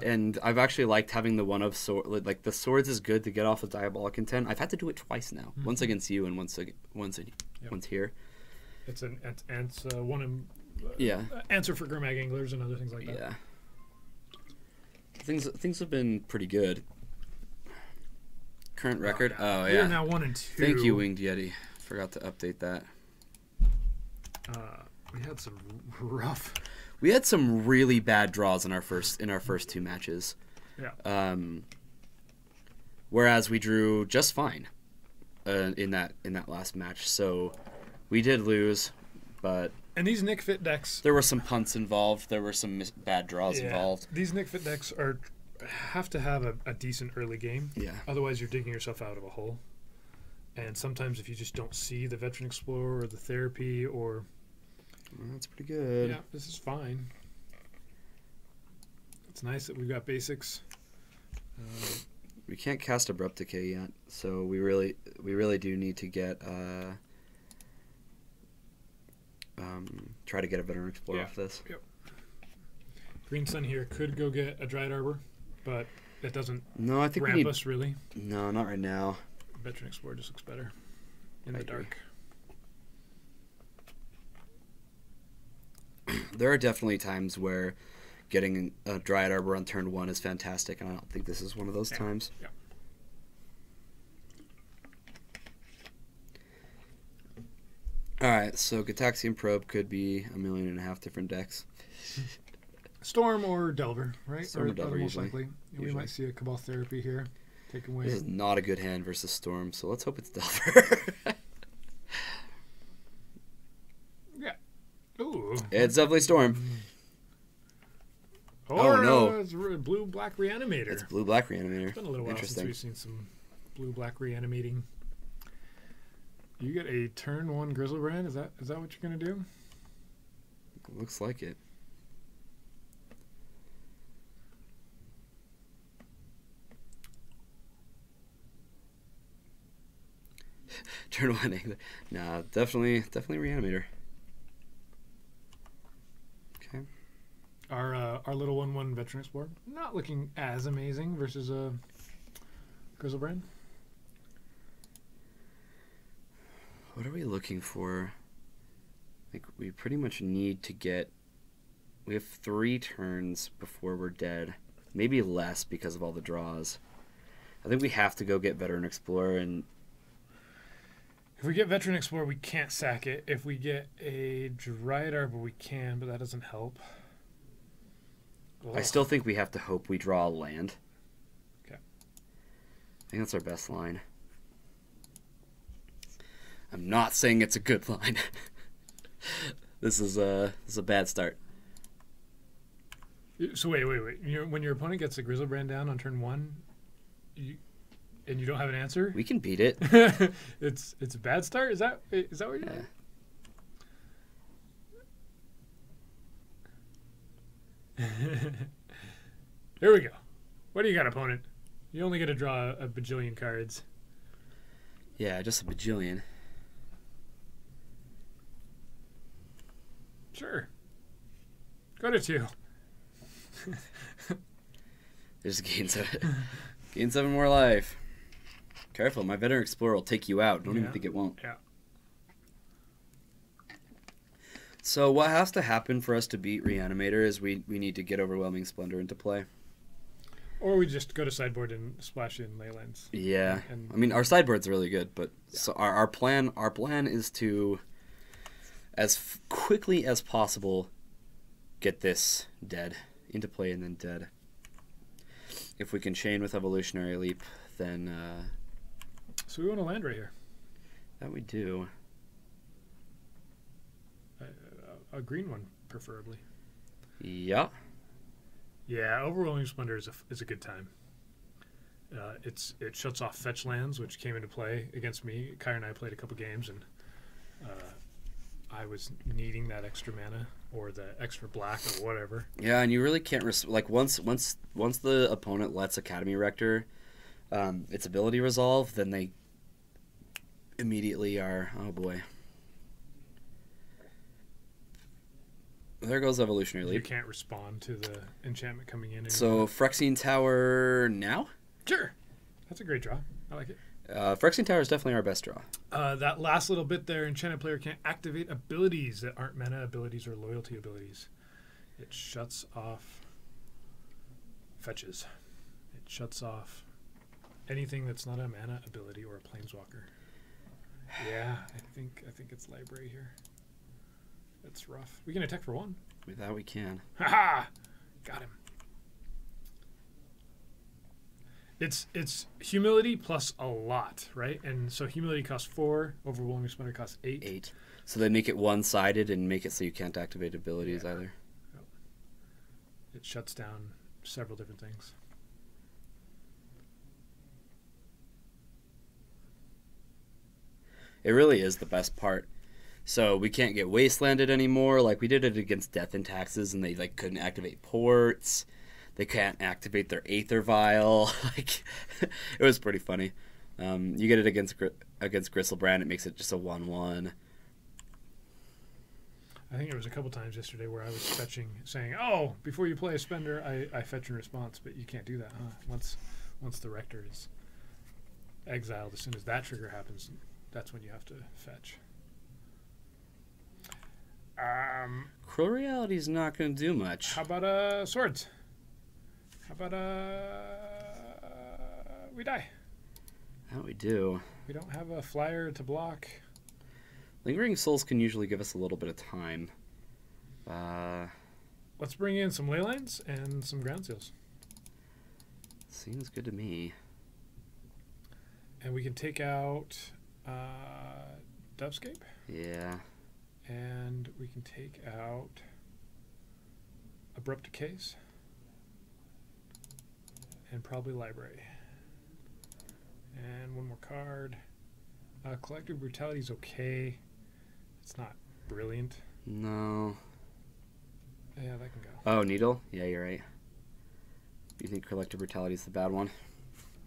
And I've actually liked having the one of sword. Like the swords is good to get off of Diabolic Intent. I've had to do it twice now. Mhm. Once against you and once here. It's one of Yeah. answer for Gurmag Anglers and other things like that. Yeah. Things have been pretty good. Current record. Oh We yeah. are now 1-2. Thank you, Winged Yeti. Forgot to update that. We had some rough. We had some really bad draws in our first 2 matches. Yeah. Whereas we drew just fine in that last match. So we did lose, but And these Nyx Fit decks. there were some punts involved. There were some bad draws involved. These Nyx Fit decks have to have a decent early game. Yeah. Otherwise, you're digging yourself out of a hole. And sometimes if you just don't see the Veteran Explorer or the Therapy or... That's pretty good. Yeah, this is fine. It's nice that we've got basics. We can't cast Abrupt Decay yet, so we really do need to get try to get a Veteran Explorer off this. Yep. Green Sun here could go get a Dryad Arbor, but it doesn't No, I think we ramp need. us really. No, not right now. Veteran Explorer just looks better in I the agree. dark. There are definitely times where getting a Dryad Arbor on turn 1 is fantastic, and I don't think this is one of those times. Yeah. Alright, so Gataxian Probe could be 1.5 million different decks. Storm or Delver, right? Storm or Delver, most usually. likely. We Usually. might see a Cabal Therapy here. Take away. This is not a good hand versus Storm, so let's hope it's Delver. Yeah. Ooh. It's definitely Storm. Or, no. It's blue-black Reanimator. It's Blue-Black Reanimator. It's been a little while since Interesting. we've seen some blue-black reanimating. You get a turn 1 Grizzlebrand. Is that what you're gonna do? Looks like it. Turn 1 Angler. Nah, definitely Reanimator. Okay. Our little 1/1 Veteran Explorer not looking as amazing versus a Grizzlebrand. What are we looking for? Like, we pretty much need to get... We have 3 turns before we're dead. Maybe less because of all the draws. I think we have to go get Veteran Explorer, and If we get Veteran Explorer, we can't sack it. If we get a Dryad Arbor, we can, but that doesn't help. I Ugh. still think we have to hope we draw a land. Okay. I think that's our best line. I'm not saying it's a good line. This is a bad start. So wait. When your opponent gets a Grizzlebrand down on turn 1, and you don't have an answer, We can beat it. it's a bad start. Is that what you're Yeah. doing? Here we go. What do you got, opponent? You only get to draw a bajillion cards. Yeah, just a bajillion. Sure. Go to 2. There's gain 7 more life. Careful, my Veteran Explorer will take you out. Don't even Yeah. think it won't. Yeah. So what has to happen for us to beat Reanimator is we need to get Overwhelming Splendor into play. Or we just go to sideboard and splash in Leylands. Yeah. And- I mean, our sideboard's really good, but so our plan is to, as quickly as possible, get this dead into play and then dead. If we can chain with Evolutionary Leap, then So we want to land right here. That we do. A green one, preferably. Yeah. Yeah, Overwhelming Splendor is a good time. It shuts off fetch lands, which came into play against me. Kyra and I played a couple games, and I was needing that extra mana or the extra black or whatever. Yeah, and you really can't like once the opponent lets Academy Rector its ability resolve, then they immediately are, oh boy. There goes Evolutionary Leap. You can't respond to the enchantment coming in anymore. So Phyrexian Tower now? Sure. That's a great draw. I like it. Phyrexian Tower is definitely our best draw. That last little bit there, enchanted player can't activate abilities that aren't mana abilities or loyalty abilities. It shuts off fetches. It shuts off anything that's not a mana ability or a planeswalker. Yeah, I think it's library here. It's rough. We can attack for 1. With that we can. Ha! Got him. It's humility plus a lot, right? And so humility costs 4, Overwhelming Splendor costs 8. 8. So they make it one-sided and make it so you can't activate abilities either. Yep. It shuts down several different things. It really is the best part. So we can't get wastelanded anymore. Like we did it against Death and Taxes, and they like couldn't activate ports. They can't activate their Aether Vial. Like it was pretty funny. You get it against Gristlebrand, it makes it just a 1/1. I think it was a couple times yesterday where I was fetching, saying, "Oh, before you play a spender, I fetch in response." But you can't do that, huh? Once the Rector is exiled, as soon as that trigger happens, that's when you have to fetch. Cruel Reality's not going to do much. How about swords? How about we die? How we do? We don't have a flyer to block. Lingering Souls can usually give us a little bit of time. Let's bring in some ley lines and some ground seals. Seems good to me. And we can take out Dovescape. Yeah. And we can take out Abrupt Decays. And probably Library. And one more card. Collective Brutality is okay. It's not brilliant. No. Yeah, that can go. Oh, Needle? Yeah, you're right. You think Collective Brutality is the bad one?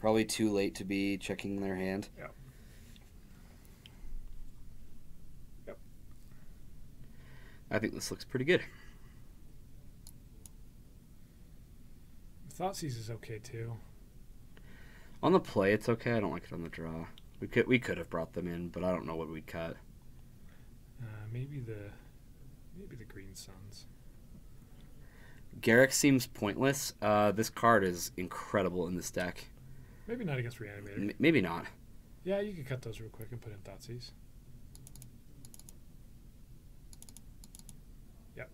Probably too late to be checking their hand. Yep. Yep. I think this looks pretty good. Thoughtseize is okay too. On the play, it's okay. I don't like it on the draw. We could have brought them in, but I don't know what we'd cut. Maybe the Green Suns. Garrick seems pointless. This card is incredible in this deck. Maybe not against Reanimator. Maybe not. Yeah, you could cut those real quick and put in Thoughtseize. Yep.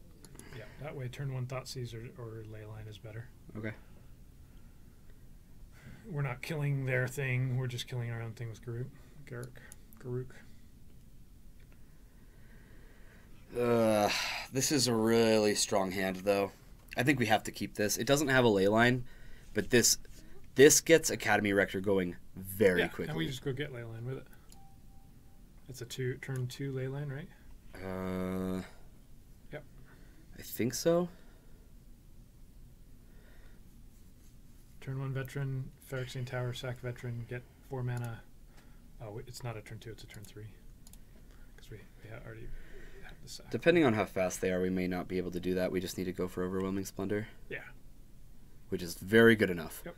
Yeah, that way turn 1 Thoughtseize or Leyline is better. Okay. We're not killing their thing. We're just killing our own thing with Garruk. This is a really strong hand, though. I think we have to keep this. It doesn't have a ley line, but this gets Academy Rector going very quickly. And we just go get Leyline with it. It's a turn 2 Leyline, right? Yep. I think so. Turn 1 Veteran, Phyrexian Tower, sack Veteran, get 4 mana. Oh, it's not a turn 2, it's a turn 3. Because we already have the sack. Depending on how fast they are, we may not be able to do that. We just need to go for Overwhelming Splendor. Yeah. Which is very good enough. Yep.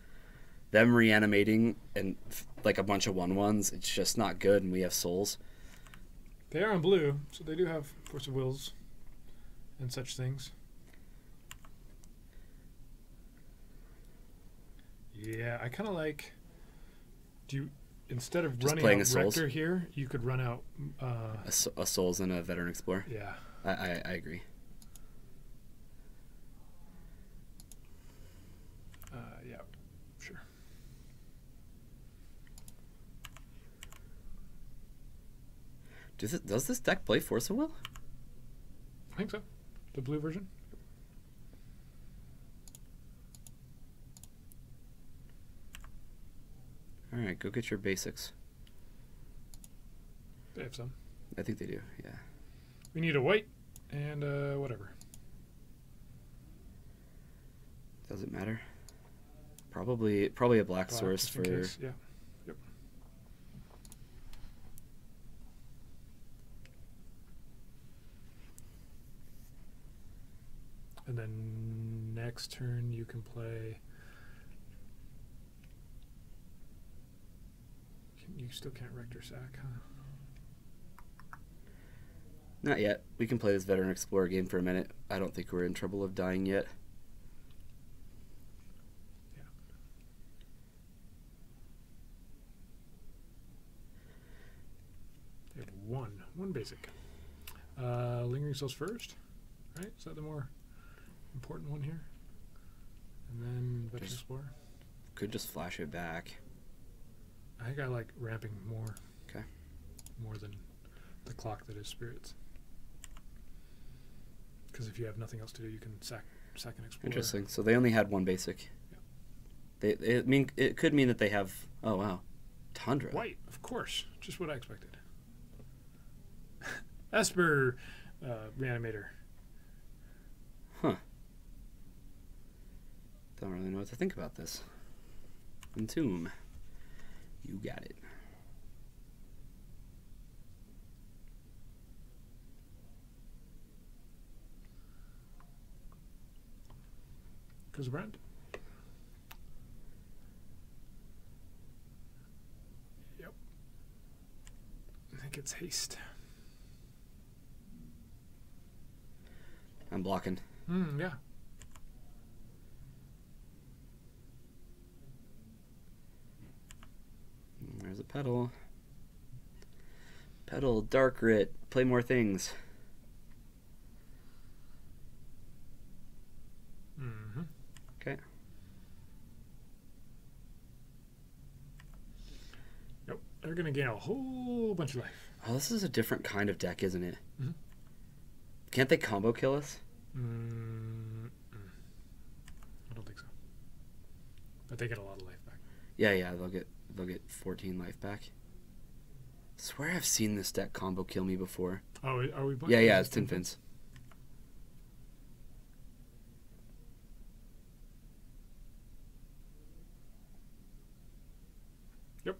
Them reanimating and like a bunch of 1/1s, it's just not good, and we have souls. They are on blue, so they do have Force of Wills and such things. Yeah, I kind of like. Instead of just running out Rector here, you could run out a Souls and a Veteran Explorer. Yeah, I agree. Yeah, sure. Does this deck play Force of Will? I think so. The blue version. All right, go get your basics. They have some. I think they do. Yeah. We need a white and whatever. Does it matter? Probably a black source for. Case. Yeah. Yep. And then next turn you can play. You still can't Rector Sack, huh? Not yet. We can play this Veteran Explorer game for a minute. I don't think we're in trouble of dying yet. Yeah. They have one basic. Lingering Souls first, right? Is that the more important one here? And then Veteran Explorer. Could just flash it back. I think I like ramping more. Okay. More than the clock that is spirits. Because if you have nothing else to do, you can sack and explore. Interesting. So they only had one basic. Yeah. It could mean that they have. Oh wow, Tundra. White, of course. Just what I expected. Esper, Reanimator. Huh. Don't really know what to think about this. Entomb. You got it. Goes Brand. Yep. I think it's haste. I'm blocking. Yeah. There's a pedal. Pedal, Dark Rit, play more things. Mm-hmm. Okay. Yep. They're going to gain a whole bunch of life. Oh, this is a different kind of deck, isn't it? Mm-hmm. Can't they combo kill us? I don't think so. But they get a lot of life back. Yeah, they'll get 14 life back. I swear I've seen this deck combo kill me before. Oh, are we? Yeah, it's Tin Fins. Yep.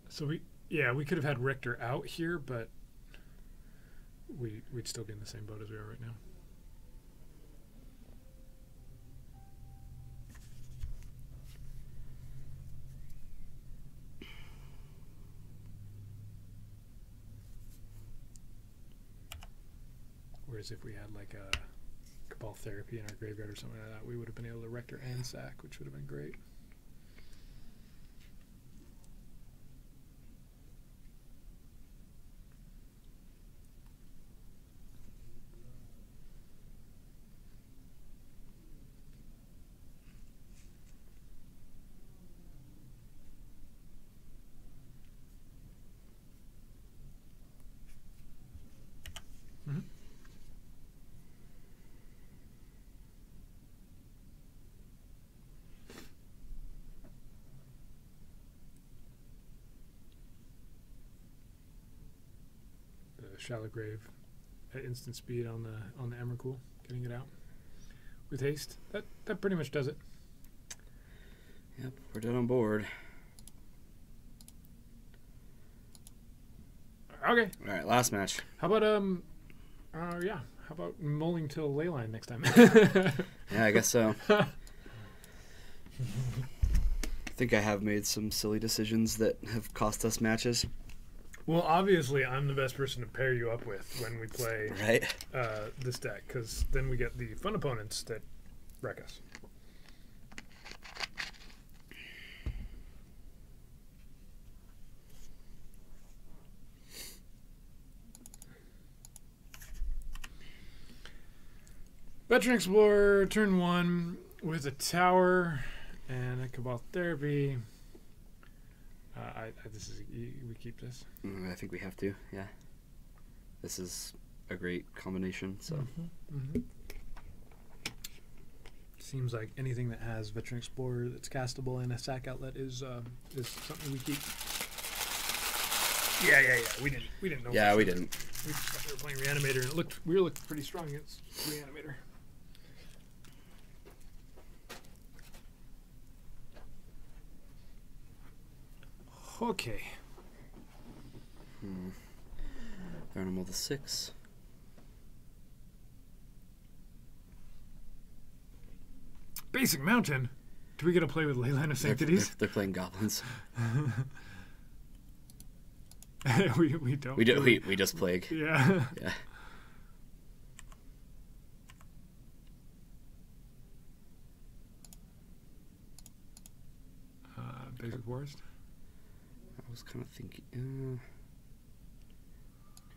So we could have had Richter out here, but we'd still be in the same boat as we are right now. Whereas if we had like a Cabal Therapy in our graveyard or something like that, we would have been able to Rector and sack, which would have been great. Shallow Grave at instant speed on the Emrakul, getting it out with haste. That pretty much does it. Yep, we're dead on board. Okay. All right, last match. How about how about mulling till Leyline next time? Yeah, I guess so. I think I have made some silly decisions that have cost us matches. Well, obviously, I'm the best person to pair you up with when we play this deck, because then we get the fun opponents that wreck us. Veteran Explorer, turn 1, with a tower and a Cabal Therapy. This is we keep this. I think we have to. Yeah, this is a great combination. So Seems like anything that has Veteran Explorer that's castable and a sack outlet is something we keep. Yeah. We didn't know. Yeah, we didn't. We just thought we were playing Reanimator, and we looked pretty strong against Reanimator. Okay. Animal the 6. Basic Mountain. Do we get to play with Leyline of Sanctities? They're playing goblins. we don't. We just plague. Yeah. Yeah. Basic Forest. I was kind of thinking.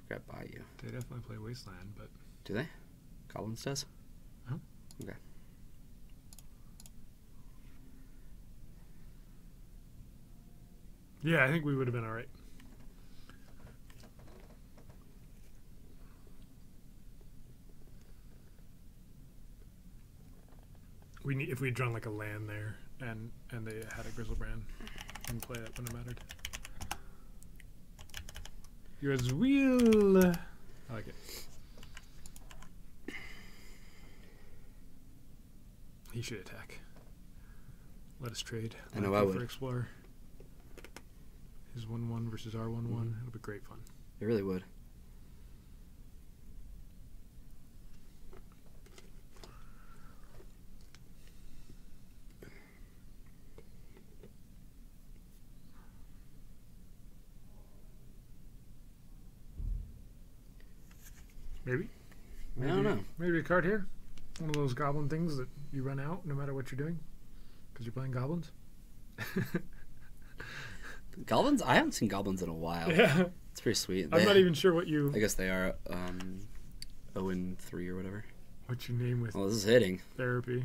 Got by you. They definitely play Wasteland, but Do they? Goblins does. Huh? Okay. yeah, I think we would have been all right. If we'd drawn like a land there and they had a Grizzlebrand in play, that wouldn't have mattered. Yours real. I like it. He should attack. Let us trade. I know I would. For Explorer. His 1/1 versus our 1/1. It'll be great fun. It really would. Maybe. I don't know. Maybe a card here. One of those goblin things that you run out no matter what you're doing because you're playing goblins. Goblins? I haven't seen goblins in a while. Yeah. It's pretty sweet. I'm not even sure what you... I guess they are 0-3 or whatever. What you name with Well, this is hitting. therapy.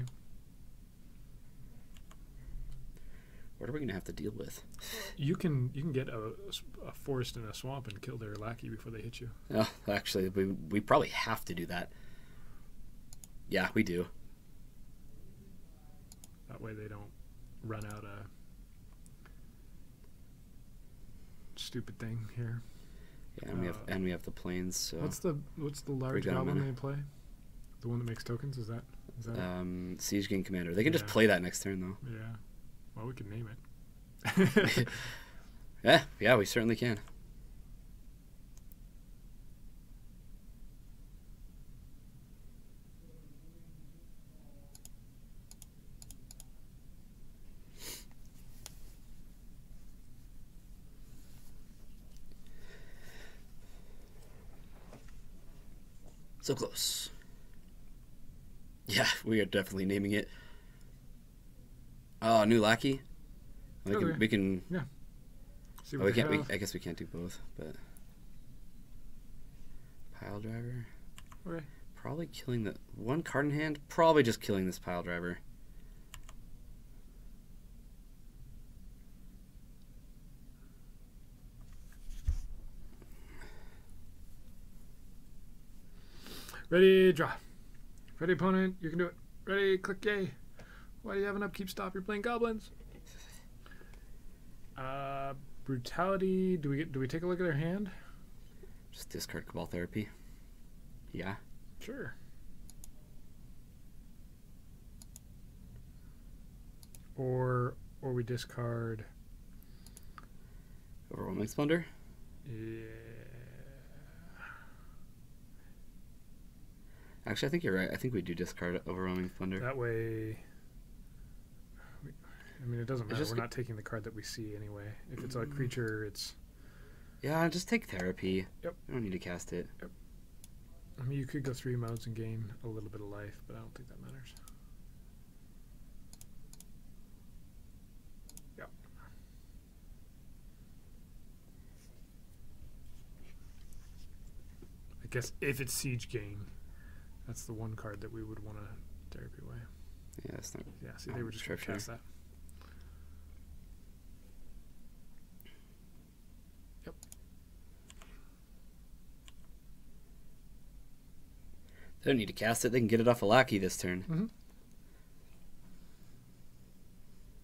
What are we going to have to deal with? You can get a forest in a swamp and kill their lackey before they hit you. Oh, actually, we probably have to do that. Yeah, we do. That way they don't run out a stupid thing here. Yeah, and we have the planes. So what's the large goblin they play? The one that makes tokens? Is that it? Siege Gang Commander. They can just play that next turn though. Yeah. Well, we can name it. Yeah, we certainly can. So close. Yeah, we are definitely naming it. Oh, new lackey. We can. Yeah. See Oh, what we they can't. have. I guess we can't do both, but pile driver. Okay. Probably killing the one card in hand. Probably just killing this pile driver. Ready, draw. Ready, opponent. You can do it. Ready, click yay. Why do you have an upkeep stop? You're playing goblins. Brutality. Do we take a look at their hand? Just discard Cabal Therapy. Yeah. Sure. Or we discard. Overwhelming Splendor. Yeah. Actually, I think you're right. I think we do discard Overwhelming Splendor. That way. I mean, it doesn't matter. Just, We're not taking the card that we see anyway. If it's a creature, it's... Yeah, just take Therapy. Yep. I don't need to cast it. Yep. I mean, you could go 3 modes and gain a little bit of life, but I don't think that matters. Yep. I guess if it's Siege Gain, that's the one card that we would want to Therapy away. Yeah, that's not... Yeah, see, they were just going to cast that. They don't need to cast it. They can get it off a lackey this turn. Mm-hmm.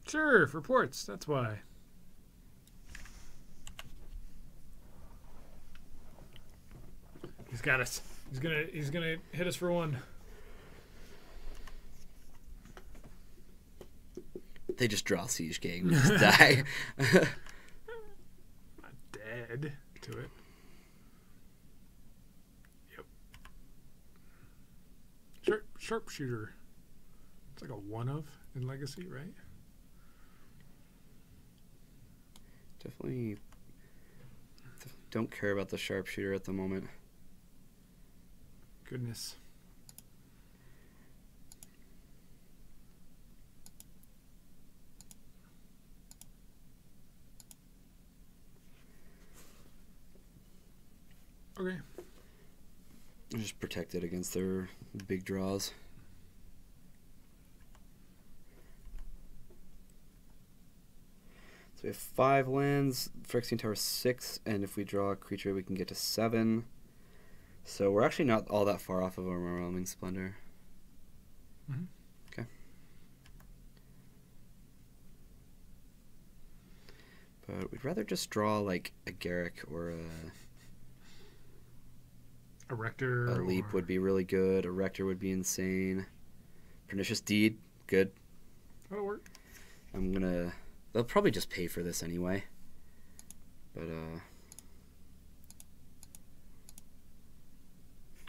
Sure, for ports. That's why. He's got us. He's gonna hit us for one. They just draw Siege Gang. We just die. Not dead to it. Yep. Sharpshooter. It's like a one of in Legacy, right? Definitely don't care about the sharpshooter at the moment. Goodness. Okay. Just protect it against their big draws. So we have 5 lands, Phyrexian Tower 6, and if we draw a creature we can get to 7. So we're actually not all that far off of Overwhelming Splendor. Mm-hmm. Okay. But we'd rather just draw like a Garruk or a Rector. a Leap would be really good. A Rector would be insane. Pernicious Deed, good. That'll work. They'll probably just pay for this anyway. But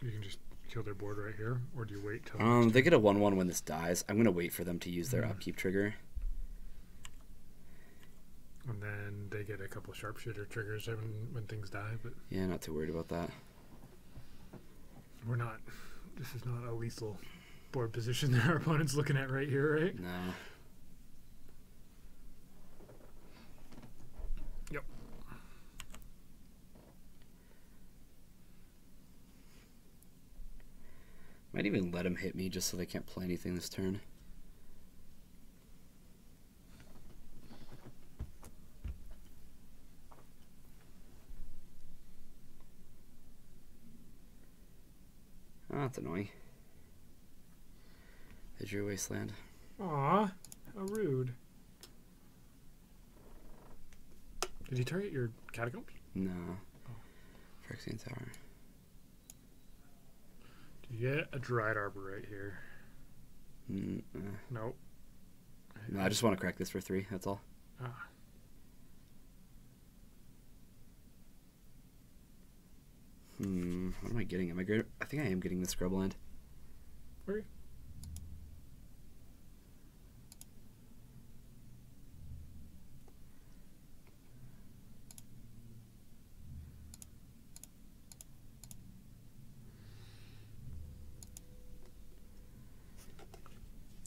you can just kill their board right here, or do you wait till? They get a 1/1 when this dies. I'm gonna wait for them to use their upkeep trigger. And then they get a couple sharpshooter triggers when things die, but Yeah, not too worried about that. we're not. This is not a lethal board position that our opponent's looking at right here, right? No. Yep. Might even let them hit me just so they can't play anything this turn. Oh, that's annoying. They drew Wasteland. Aw, how rude. Did he target your Catacombs? No. Oh. Phyrexian Tower. Do you get a Dried Arbor right here? Nope. No, I just want to crack this for 3, that's all. Ah. What am I getting? I think I am getting the Scrubland. Okay.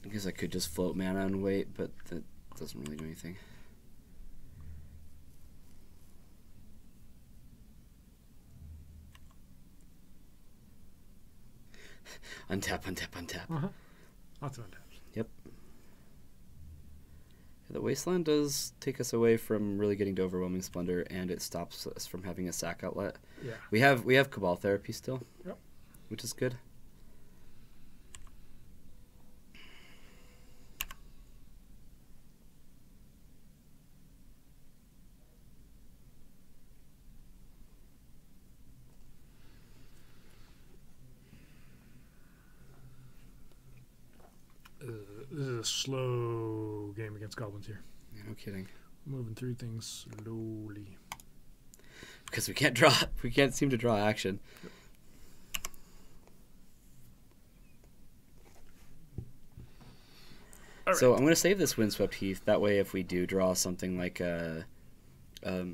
I guess I could just float mana and wait, but that doesn't really do anything. Untap, untap, untap. Uh-huh. Lots of untaps. Yep. The Wasteland does take us away from really getting to Overwhelming Splendor, and it stops us from having a sack outlet. Yeah. We have Cabal Therapy still. Yep. Which is good. This is a slow game against goblins here. Yeah, no kidding. Moving through things slowly. Because we can't seem to draw action. Yep. So I'm going to save this Windswept Heath. That way if we do draw something like a... oh,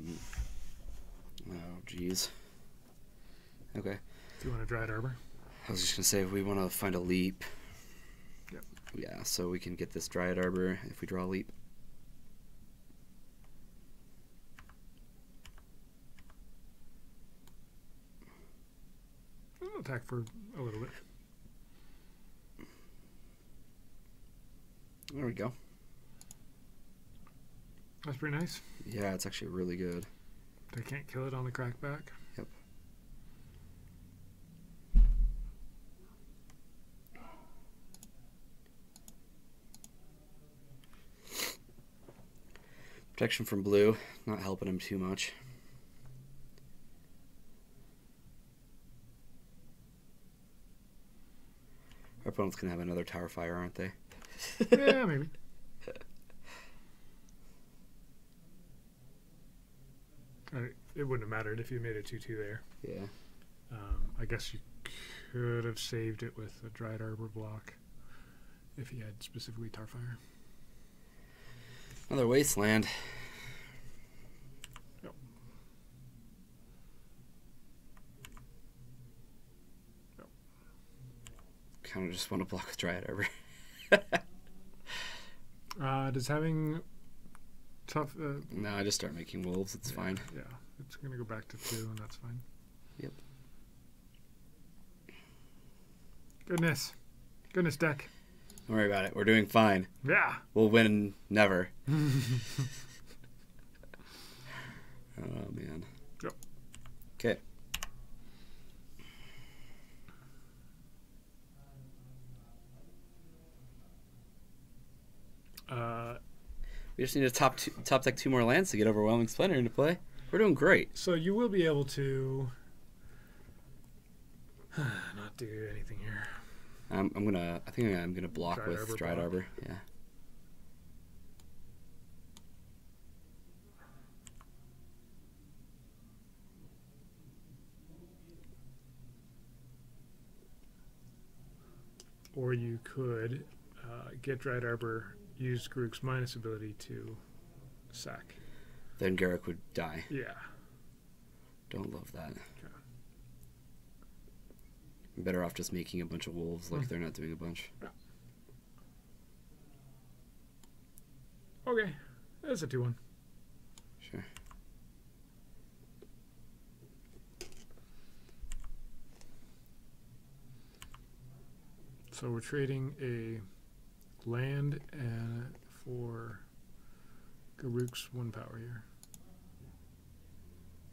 jeez. Okay. Do you want a Dried Arbor? I was just going to say, if we want to find a Leap... Yep. Yeah, so we can get this Dryad Arbor if we draw a Leap. I'll attack for a little bit. There we go. That's pretty nice. Yeah, it's actually really good. They can't kill it on the crackback. Yep. Protection from blue, not helping him too much. Our opponent's going to have another Tower Fire, aren't they? Yeah, maybe. It wouldn't have mattered if you made a 2/2 there. Yeah. I guess you could have saved it with a Dried Arbor block if he had specifically Tower Fire. Another Wasteland. Yep. Yep. Kind of just want to block with Dryad Arbor. Does having tough... No, I just start making wolves. It's fine. Yeah, it's going to go back to 2, and that's fine. Yep. Goodness. Goodness, deck. Don't worry about it. We're doing fine. Yeah. We'll win never. Oh, man. Yep. Okay. We just need to top deck 2 more lands to get Overwhelming Splendor into play. We're doing great. So you will be able to not do anything here. I think I'm gonna block with Dried Arbor. Yeah. Or you could get Dried Arbor, use Grook's minus ability to sack. Then Garruk would die. Yeah. Don't love that. Okay. I'm better off just making a bunch of wolves like they're not doing a bunch. Yeah. Okay. That's a 2/1. Sure. So we're trading a land for Garuk's 1 power here.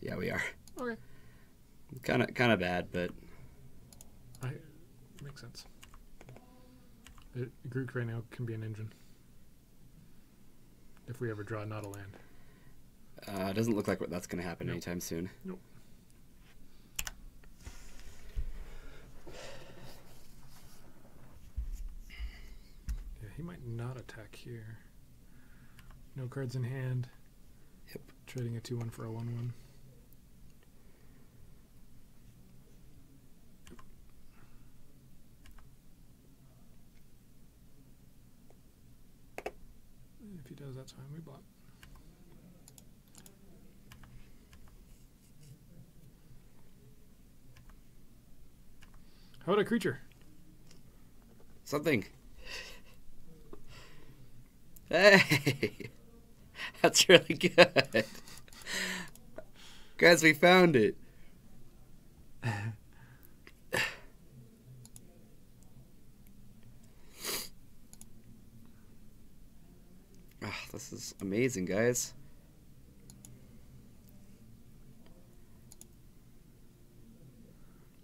Yeah, we are. Okay. Kind of bad, but Makes sense. Garuk right now can be an engine. If we ever draw not a land. it doesn't look like that's going to happen Nope. anytime soon. Nope. Yeah, he might not attack here. No cards in hand. Yep. Trading a 2/1 for a 1/1. If he does, that's fine. We block. How about a creature? Something. Hey! That's really good. Guys, we found it. Oh, this is amazing, guys.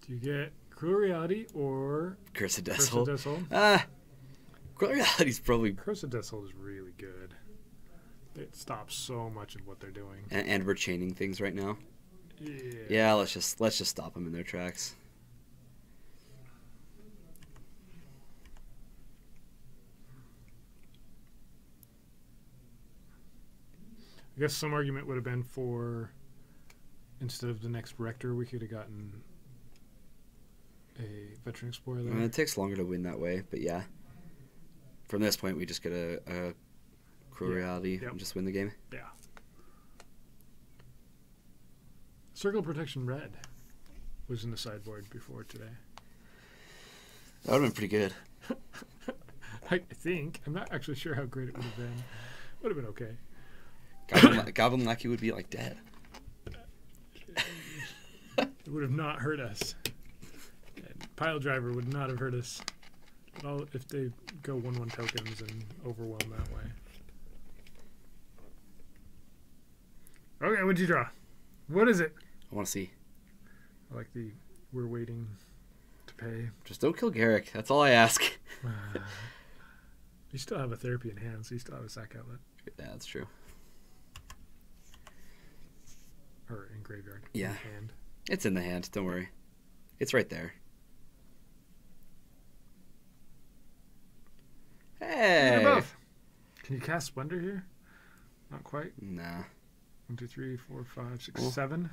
Do you get Cruel Reality or Curse of Curse Deathhold. of Deathhold? Cruel Reality's probably... Curse of Deathhold is really good. It stops so much of what they're doing. And we're chaining things right now. Yeah. Yeah, let's just stop them in their tracks. I guess some argument would have been for, instead of the next Rector, we could have gotten a Veteran Explorer there. It takes longer to win that way, but yeah. From this point, we just get a Cruel Reality and just win the game. Yeah. Circle Protection Red was in the sideboard before today. That would have been pretty good. I think. I'm not actually sure how great it would have been. Would have been okay. Goblin Lackey would be like dead. It would have not hurt us. And Pile Driver would not have hurt us at all if they go 1/1 tokens and overwhelm that way. Okay, what'd you draw? What is it? I want to see. I like the we're waiting to pay. Just don't kill Garruk. That's all I ask. You still have a therapy in hand, so you still have a sack outlet. Yeah, that's true. Or in graveyard. Yeah. In hand. It's in the hand. Don't worry. It's right there. Hey! Above. Can you cast Splendor here? Not quite. Nah. 1, 2, 3, 4, 5, 6, Well, 7.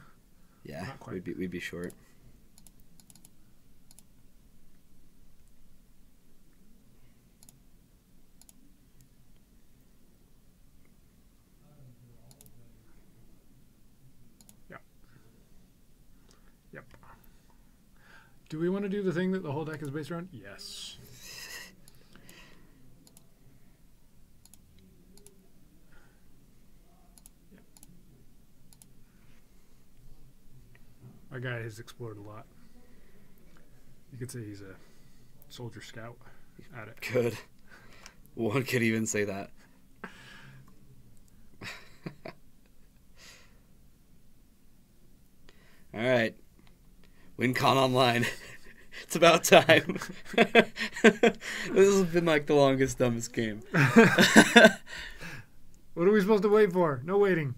Yeah, Not quite. we'd be short. Yep. Do we want to do the thing that the whole deck is based around? Yes. My guy has explored a lot. You could say he's a soldier scout at it. Good. One could even say that. All right. WinCon Online. It's about time. This has been like the longest, dumbest game. What are we supposed to wait for? No waiting.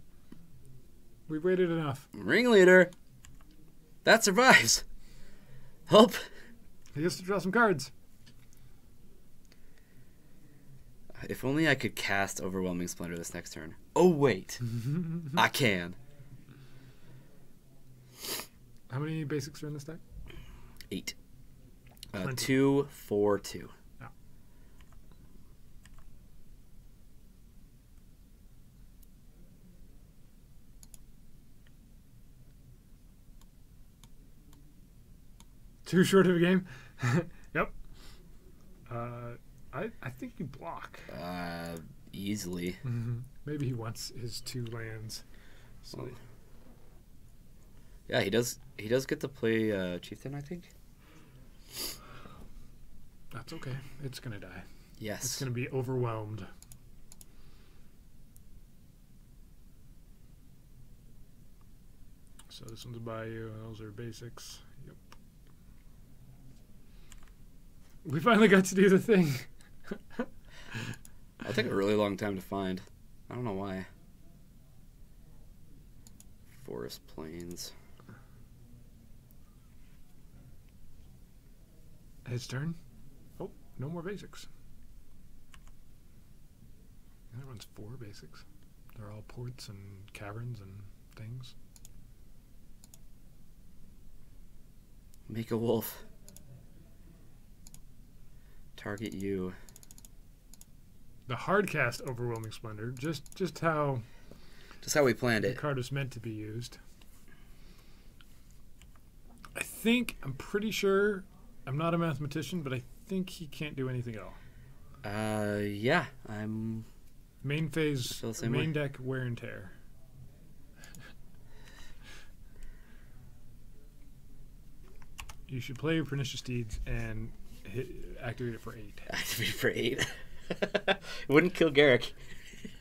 We've waited enough. Ringleader. That survives. Help. He has to draw some cards. If only I could cast Overwhelming Splendor this next turn. Oh, wait. I can. How many basics are in this deck? 8. Plenty. 2, 4, 2. Yeah. Too short of a game? Yep. I think you block. Easily. Maybe he wants his 2 lands. So Well, yeah, he does get to play Chieftain, I think. that's okay. It's going to die. Yes. It's going to be overwhelmed. So this one's Bayou. Those are basics. Yep. We finally got to do the thing. It'll take a really long time to find. I don't know why. Forest Plains. His turn. Oh, no more basics. The other one's 4 basics. They're all ports and caverns and things. Make a wolf. Target you. The hard cast Overwhelming Splendor. Just how Just how we planned the it. card was meant to be used. I'm pretty sure, I'm not a mathematician, but I think he can't do anything at all. Yeah, I'm. Main phase, feel the same main way. deck wear and tear. You should play your Pernicious Deeds and activate it for 8. Activate for 8. It wouldn't kill Garrick.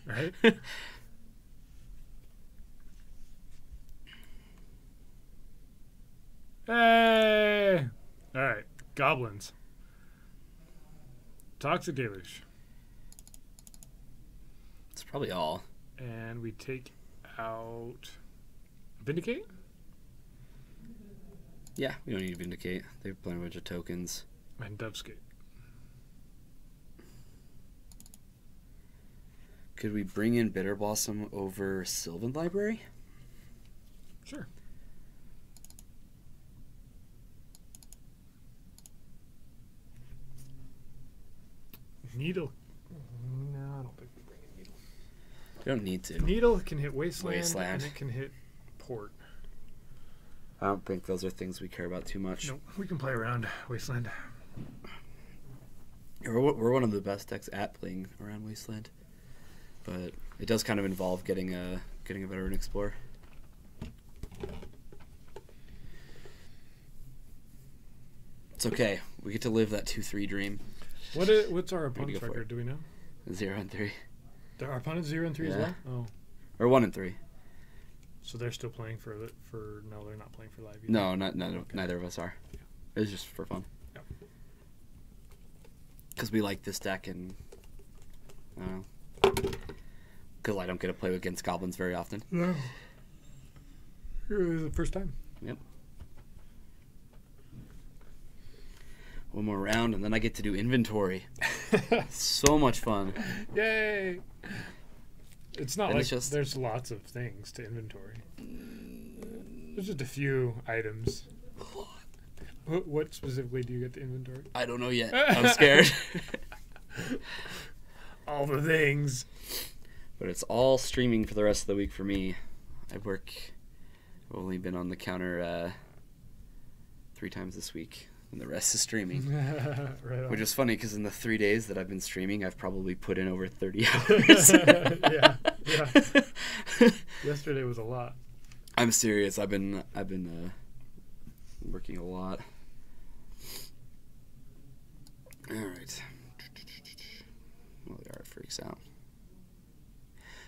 Right? Hey! Alright, goblins. Toxic Deluge. It's probably all. And we take out Vindicate? Yeah, we don't need to Vindicate. They're playing a bunch of tokens. And Dovescape. Could we bring in Bitter Blossom over Sylvan Library? Sure. Needle. No, I don't think we bring in Needle. We don't need to. Needle can hit Wasteland, Wasteland. and it can hit Port. I don't think those are things we care about too much. Nope, we can play around Wasteland. We're one of the best decks at playing around Wasteland, but it does kind of involve getting a veteran explorer. It's okay. We get to live that 2-3 dream. What's our Ready to opponent's go for record? it. Do we know? 0 and 3, Our opponent's 0 and 3 as Yeah. well? Oh. or 1 and 3. So they're still playing for no, they're not playing for live either. No, Okay. neither of us are. Yeah. It's just for fun. Yep. Because we like this deck, and I don't know. Because I don't get to play against goblins very often. No. It was the first time. Yep. One more round, and then I get to do inventory. So much fun. Yay! It's not And like it's just- there's lots of things to inventory. There's just a few items. What specifically do you get to inventory? I don't know yet. I'm scared. All the things. But it's all streaming for the rest of the week for me. I've only been on the counter 3 times this week, and the rest is streaming. Right on. Which is funny because in the 3 days that I've been streaming, I've probably put in over 30 hours. Yeah. Yesterday was a lot. I'm serious. I've been working a lot. All right. Well, the art freaks out.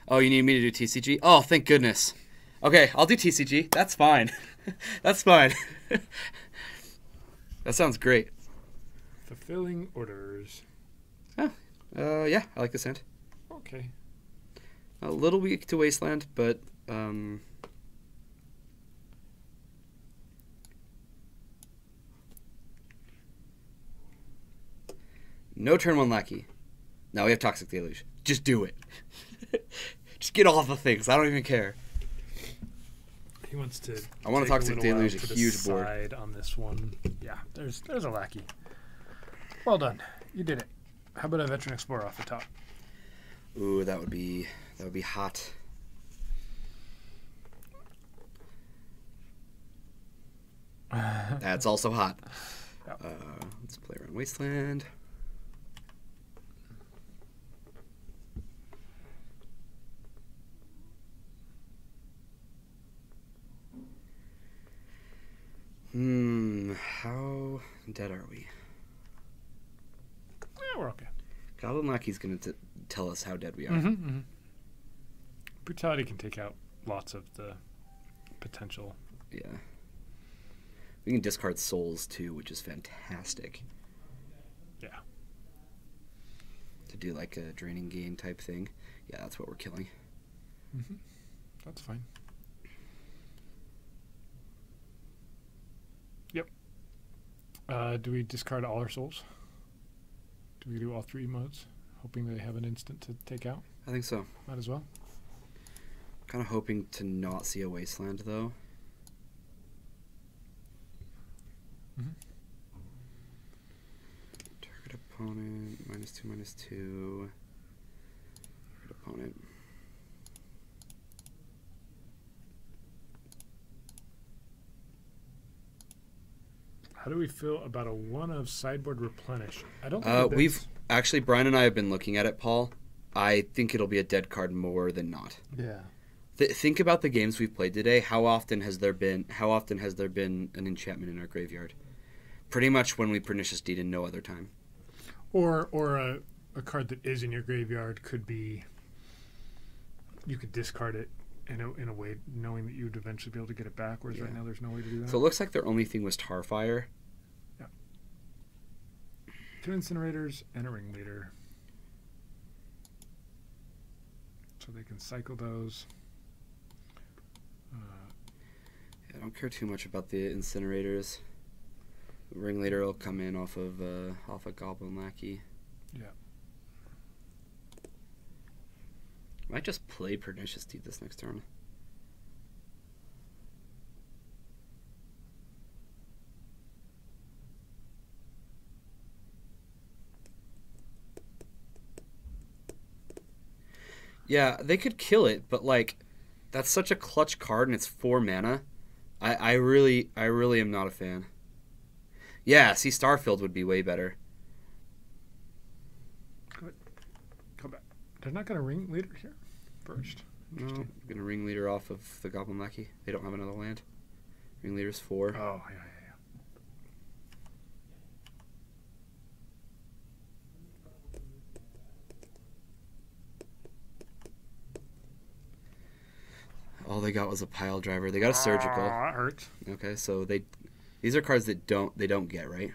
Oh, you need me to do TCG? Oh, thank goodness. Okay, I'll do TCG. That's fine. That's fine. That sounds great. Fulfilling orders. Yeah, I like this hand. Okay. A little weak to Wasteland, but no turn 1 Lackey. Now we have Toxic Deluge. Just do it. Just get all the things. I don't even care. He wants to. I want a take Toxic little Deluge, while a to huge board. decide on this one. Yeah, there's a lackey. Well done. You did it. How about a Veteran Explorer off the top? Ooh, that would be hot. That's also hot. Yep. Let's play around Wasteland. How dead are we? Yeah, we're okay. Goblin Lackey's going to tell us how dead we are. Mm-hmm. Brutality can take out lots of the potential. Yeah. We can discard souls too, which is fantastic. Yeah. To do like a draining gain type thing. Yeah, that's what we're killing. Mm-hmm. That's fine. Yep. Do we discard all our souls? Do we do all 3 modes? Hoping they have an instant to take out? I think so. Might as well. Kind of hoping to not see a Wasteland though. Mm-hmm. Target opponent, -2/-2. Target opponent. How do we feel about a 1 of sideboard replenish? I don't think We've actually, Brian and I have been looking at it, Paul. I think it'll be a dead card more than not. Yeah. Think about the games we've played today. How often has there been an enchantment in our graveyard? Pretty much when we Pernicious Deed and no other time. Or a card that is in your graveyard could be. You could discard it in a way, knowing that you would eventually be able to get it back. Whereas right now there's no way to do that. So it looks like their only thing was Tarfire. Yeah. 2 incinerators and a ringleader. So they can cycle those. I don't care too much about the incinerators. Ringleader will come in off of Goblin Lackey. Yeah. Might just play Pernicious Deed this next turn. Yeah, they could kill it, but like, that's such a clutch card and it's 4 mana. I really am not a fan. Yeah, see, Starfield would be way better. Good. Come back. They're not going to ringleader here first. No, I'm gonna Ringleader off of the Goblin Lackey. They don't have another land. Ringleader's 4. Oh, yeah. All they got was a Pile Driver. They got a Surgical. That hurts. Okay, so these are cards that they don't get, right?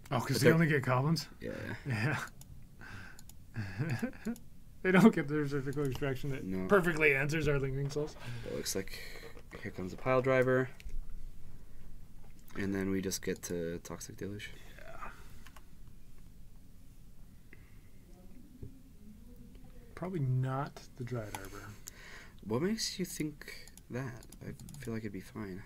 Oh, because they only get goblins? Yeah. Yeah. They don't get their surgical extraction that perfectly answers our Lingering Souls. It looks like Here comes a pile driver. And then we just get to Toxic Deluge. Yeah. Probably not the Dryad Arbor. What makes you think that? I feel like it'd be fine.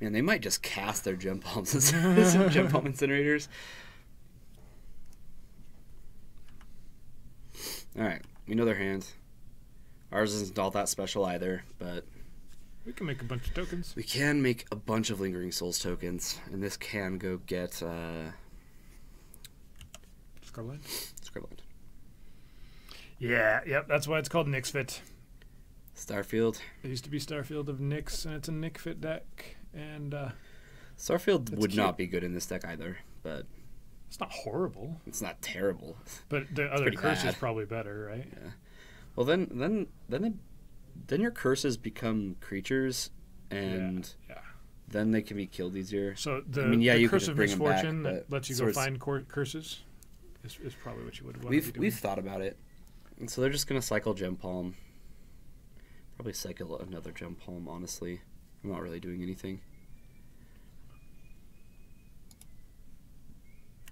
Man, they might just cast their Gem Palms as some Gem Palm Incinerators. Alright, we know their hand. Ours isn't all that special either, but we can make a bunch of tokens. We can make a bunch of Lingering Souls tokens, and this can go get Scrubland. Scrubland. Yeah, yep, that's why it's called Nyx Fit. Starfield. It used to be Starfield of Nyx, and it's a Nyx Fit deck. And Starfield would not be good in this deck either, but it's not horrible. It's not terrible. But the other curse is probably better, right? Yeah. Well, then your curses become creatures, and then they can be killed easier. So the Curse of Misfortune that lets you go find curses is probably what you would want to be doing. We've thought about it, and so they're just gonna cycle Gem Palm. Probably cycle another Gem Palm. Honestly, I'm not really doing anything.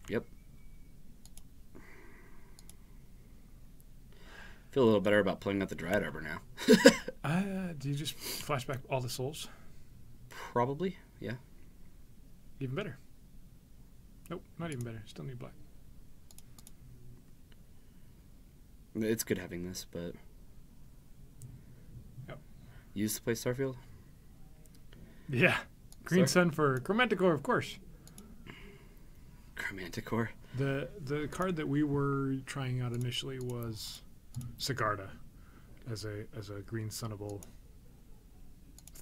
Yep. Feel a little better about playing out the Dryad Arbor now. Do you just flash back all the souls? Probably, yeah. Even better. Nope, not even better. Still need black. It's good having this, but... Yep. You used to play Starfield? Yeah. Green Sun for Chromanticore, of course. Chromanticore? The card that we were trying out initially was Sigarda as a green sunnable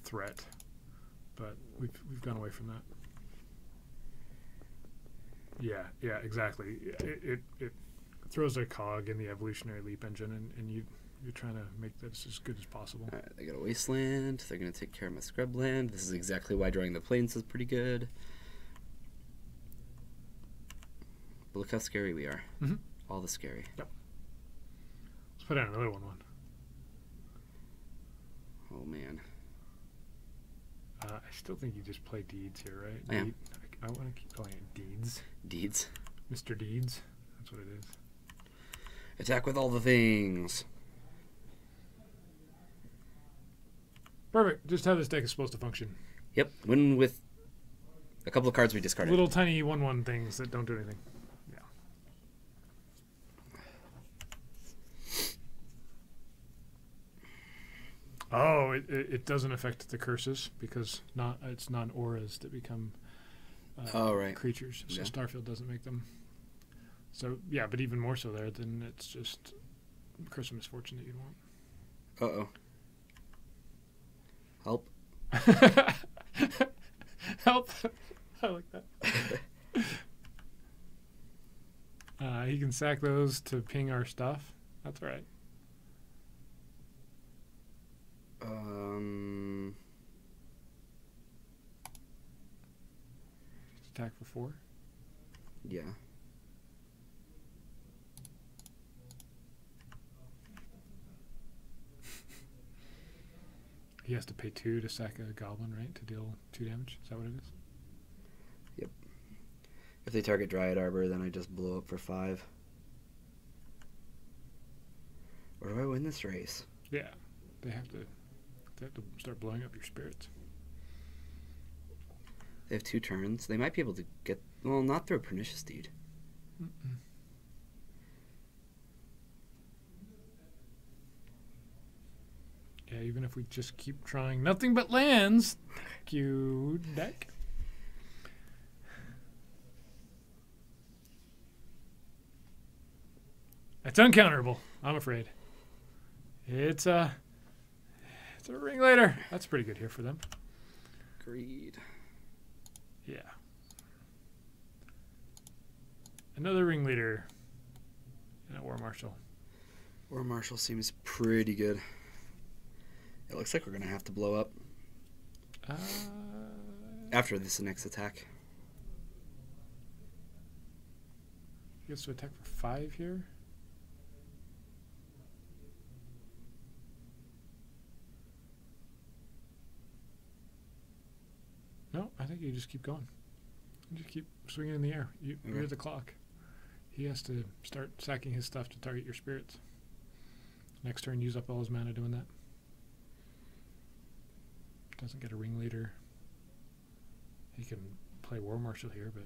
threat, but we've gone away from that. Yeah, exactly. It throws a cog in the evolutionary leap engine, and you're trying to make this as good as possible. All right, they got a wasteland. They're going to take care of my scrubland. This is exactly why drawing the plains is pretty good. But look how scary we are. Mm-hmm. All the scary. Yep. Let's put out another one. Oh, man. I still think you just play Deeds here, right? I am. I want to keep calling it Deeds. Deeds. Mr. Deeds. That's what it is. Attack with all the things. Perfect. Just how this deck is supposed to function. Yep. Win with a couple of cards we discarded. Little tiny 1/1 things that don't do anything. Yeah. Oh, it doesn't affect the curses because it's non-auras that become creatures. So Starfield doesn't make them. So yeah, but even more so there, then it's just Curse of Misfortune that you'd want. Uh-oh. Help. Help. I like that. He can sack those to ping our stuff. That's right. Just attack for 4? Yeah. He has to pay 2 to sack a goblin, right? To deal 2 damage? Is that what it is? Yep. If they target Dryad Arbor, then I just blow up for 5. Or do I win this race? Yeah. They have to start blowing up your spirits. They have 2 turns. They might be able to get... Well, not through a Pernicious Deed. Mm-mm. Yeah, even if we just keep trying nothing but lands, cue deck. It's uncounterable, I'm afraid. It's a Ringleader. That's pretty good here for them. Agreed. Yeah. Another Ringleader and a War Marshal. War Marshal seems pretty good. It looks like we're going to have to blow up. After this next attack. He gets to attack for 5 here. I think you just keep going. You just keep swinging in the air. You're the clock. He has to start sacking his stuff to target your spirits. Next turn, use up all his mana doing that. Doesn't get a ringleader. He can play War Marshal here, but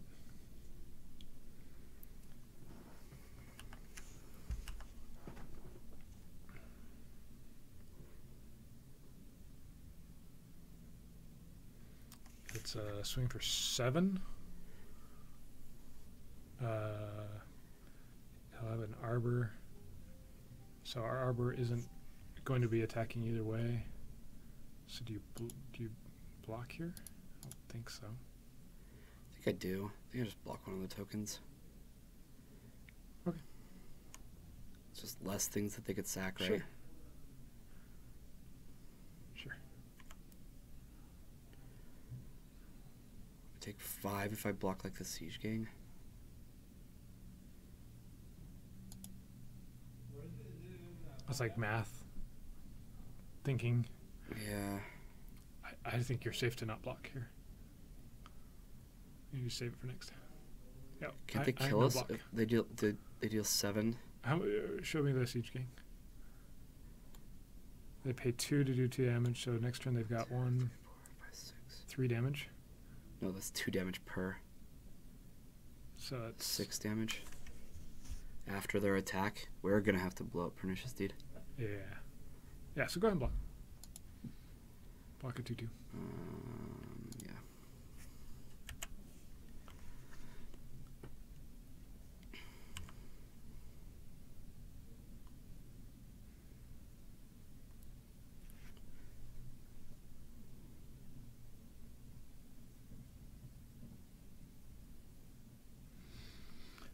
it's a swing for 7. He'll have an Arbor. So our Arbor isn't going to be attacking either way. So do you block here? I don't think so. I think I do. I think I just block one of the tokens. Okay. It's just less things that they could sack, right? Sure. Sure. I take 5 if I block like the Siege Gang. That's like math. Thinking. Yeah. I think you're safe to not block here. You just save it for next time. Yeah. Can't they kill us? If they deal 7. Show me the Siege Gang. They pay 2 to do 2 damage, so next turn they've got 1, 4, 5, 6. 3 damage. No, that's 2 damage per. So that's 6 damage. After their attack, we're gonna have to blow up Pernicious Deed. Yeah. Yeah, so go ahead and block. Block a 2/2. Yeah.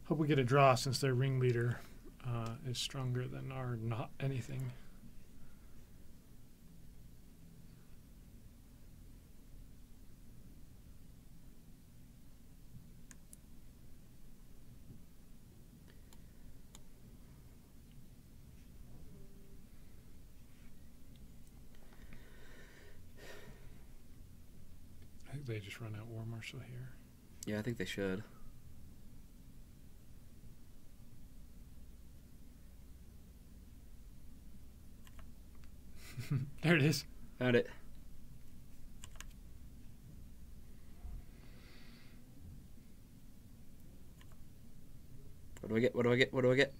Hope we get a draw since their ringleader is stronger than our not anything. I think they just run out War Marshal here. Yeah, I think they should. There it is. Found it. What do I get? What do I get? What do I get?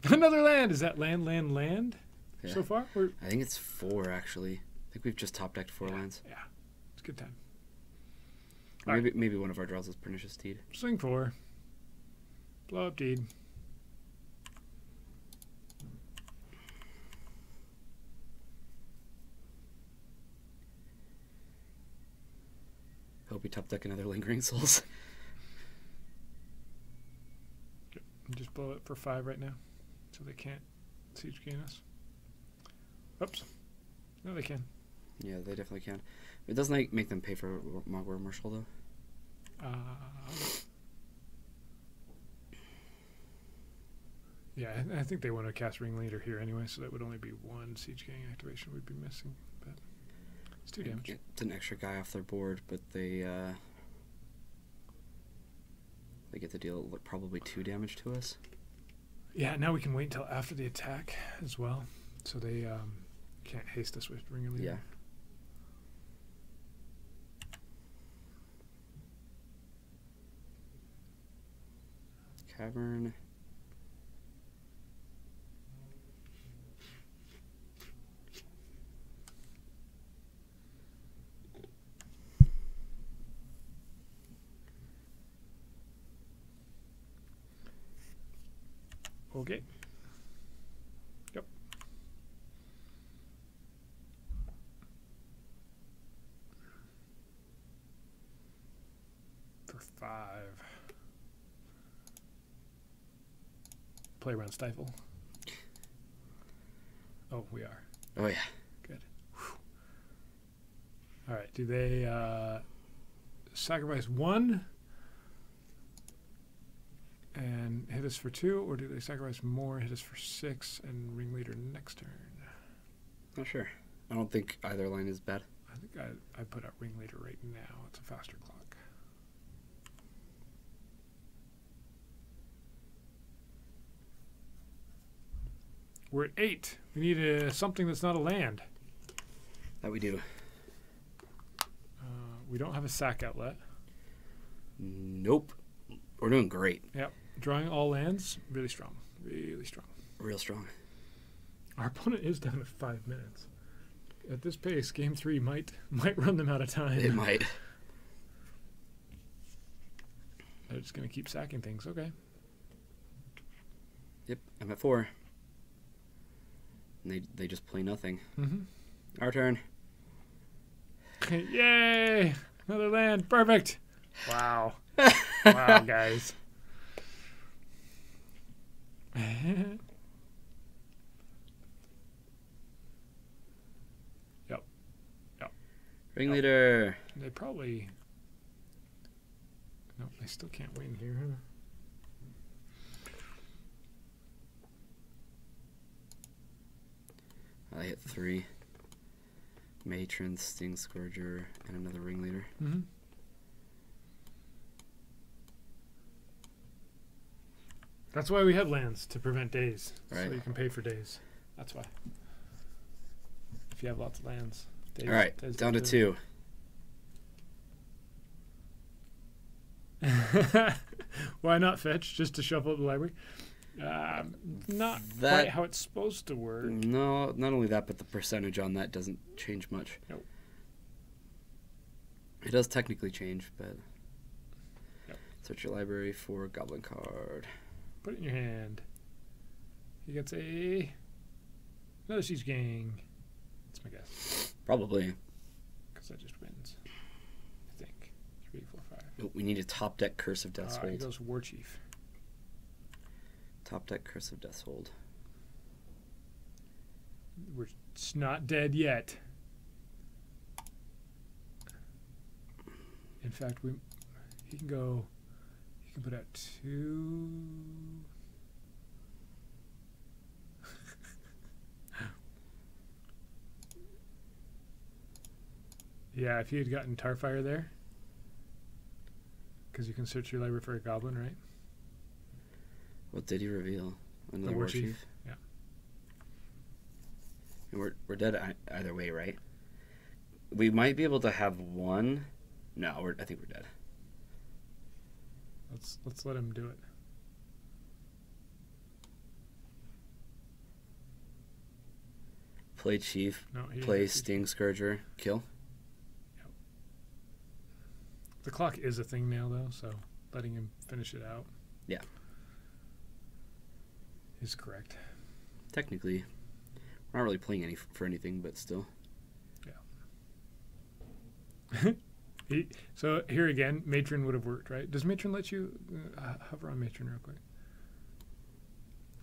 Another land. Is that land Yeah. so far? I think it's 4 actually. I think we've just top decked 4 lands. Yeah, it's a good time. Maybe one of our draws is Pernicious Deed. Swing 4. Blow up Deed. Hope we top deck another Lingering Souls. Just blow it for 5 right now, so they can't Siege Gain us. Oops. No, they can. Yeah, they definitely can. It doesn't like make them pay for War Marshal though. Yeah, I think they want to cast Ringleader here anyway, so that would only be 1 Siege Gang activation we'd be missing. But it's 2 damage. It's an extra guy off their board, but they get to deal probably 2 damage to us. Yeah, now we can wait until after the attack as well, so they can't haste us with Ringleader. Yeah. Cavern. Okay. Yep. For 5. Play around Stifle. Oh, we are. Oh yeah. Good. Whew. All right. Do they sacrifice 1 and hit us for 2, or do they sacrifice more, hit us for 6, and Ringleader next turn? Not sure. I don't think either line is bad. I I think I put out ringleader right now. It's a faster clock. We're at 8. We need something that's not a land. That we do. We don't have a sack outlet. Nope. We're doing great. Yep. Drawing all lands, really strong. Really strong. Real strong. Our opponent is down to 5 minutes. At this pace, game 3 might run them out of time. It might. They're just going to keep sacking things. Okay. Yep, I'm at 4. And they just play nothing. Mm-hmm. Our turn. Yay! Another land. Perfect. Wow. Wow, guys. Yep. Ringleader. They probably... No, they still can't win here, huh? I hit 3. Matron, Sting Scourger, and another Ringleader. Mm-hmm. That's why we have lands, to prevent days. Right. So you can pay for days. That's why. If you have lots of lands. Days, All right, days down to 2. Why not fetch? Just to shuffle up the library? Not quite how it's supposed to work. No, not only that, but the percentage on that doesn't change much. Nope. It does technically change, but... Yep. Search your library for a goblin card. Put it in your hand. He gets another Siege Gang. That's my guess. Probably. Because that just wins. I think. 3, 4, 5. Nope, we need a top deck Curse of Death's He Hold. goes War Chief. Top deck Curse of Death's Hold. It's not dead yet. In fact, he can put out 2. Yeah, if he had gotten Tarfire there, because you can search your library for a goblin, right? What did he reveal? Another War War Chief. Chief? Yeah. And we're dead either way, right? We might be able to have one. No, I think we're dead. Let's let him do it. Play Chief. No, Play Sting Scourger. Kill. Yep. The clock is a thing now, though, so letting him finish it out. Yeah. Is correct. Technically, we're not really playing for anything, but still. Yeah. So here again, Matron would have worked, right? Does Matron let you hover on Matron real quick?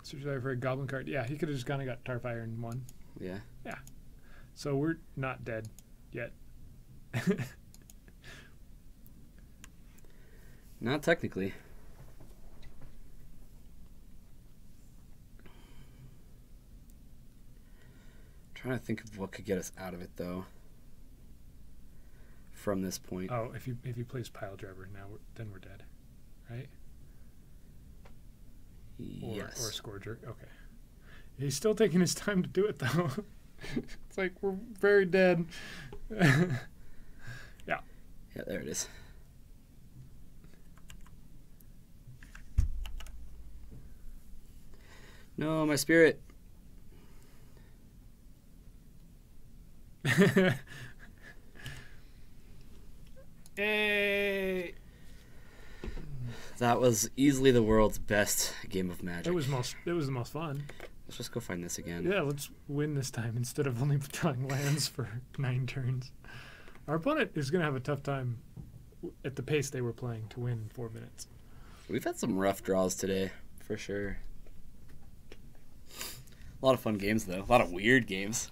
Search for a goblin card. Yeah, he could have just kind of got Tarfire and won. Yeah. Yeah. So we're not dead yet. Not technically. Trying to think of what could get us out of it, though. From this point. Oh, if he plays Pile Driver now, then we're dead, right? Yes. Or Scourger. Okay. He's still taking his time to do it, though. It's like we're very dead. Yeah. Yeah, there it is. No, my spirit. Hey. That was easily the world's best game of Magic. It was the most fun. Let's just go find this again. Yeah, let's win this time instead of only drawing lands for 9 turns. Our opponent is going to have a tough time at the pace they were playing to win in 4 minutes. We've had some rough draws today, for sure. A lot of fun games, though. A lot of weird games.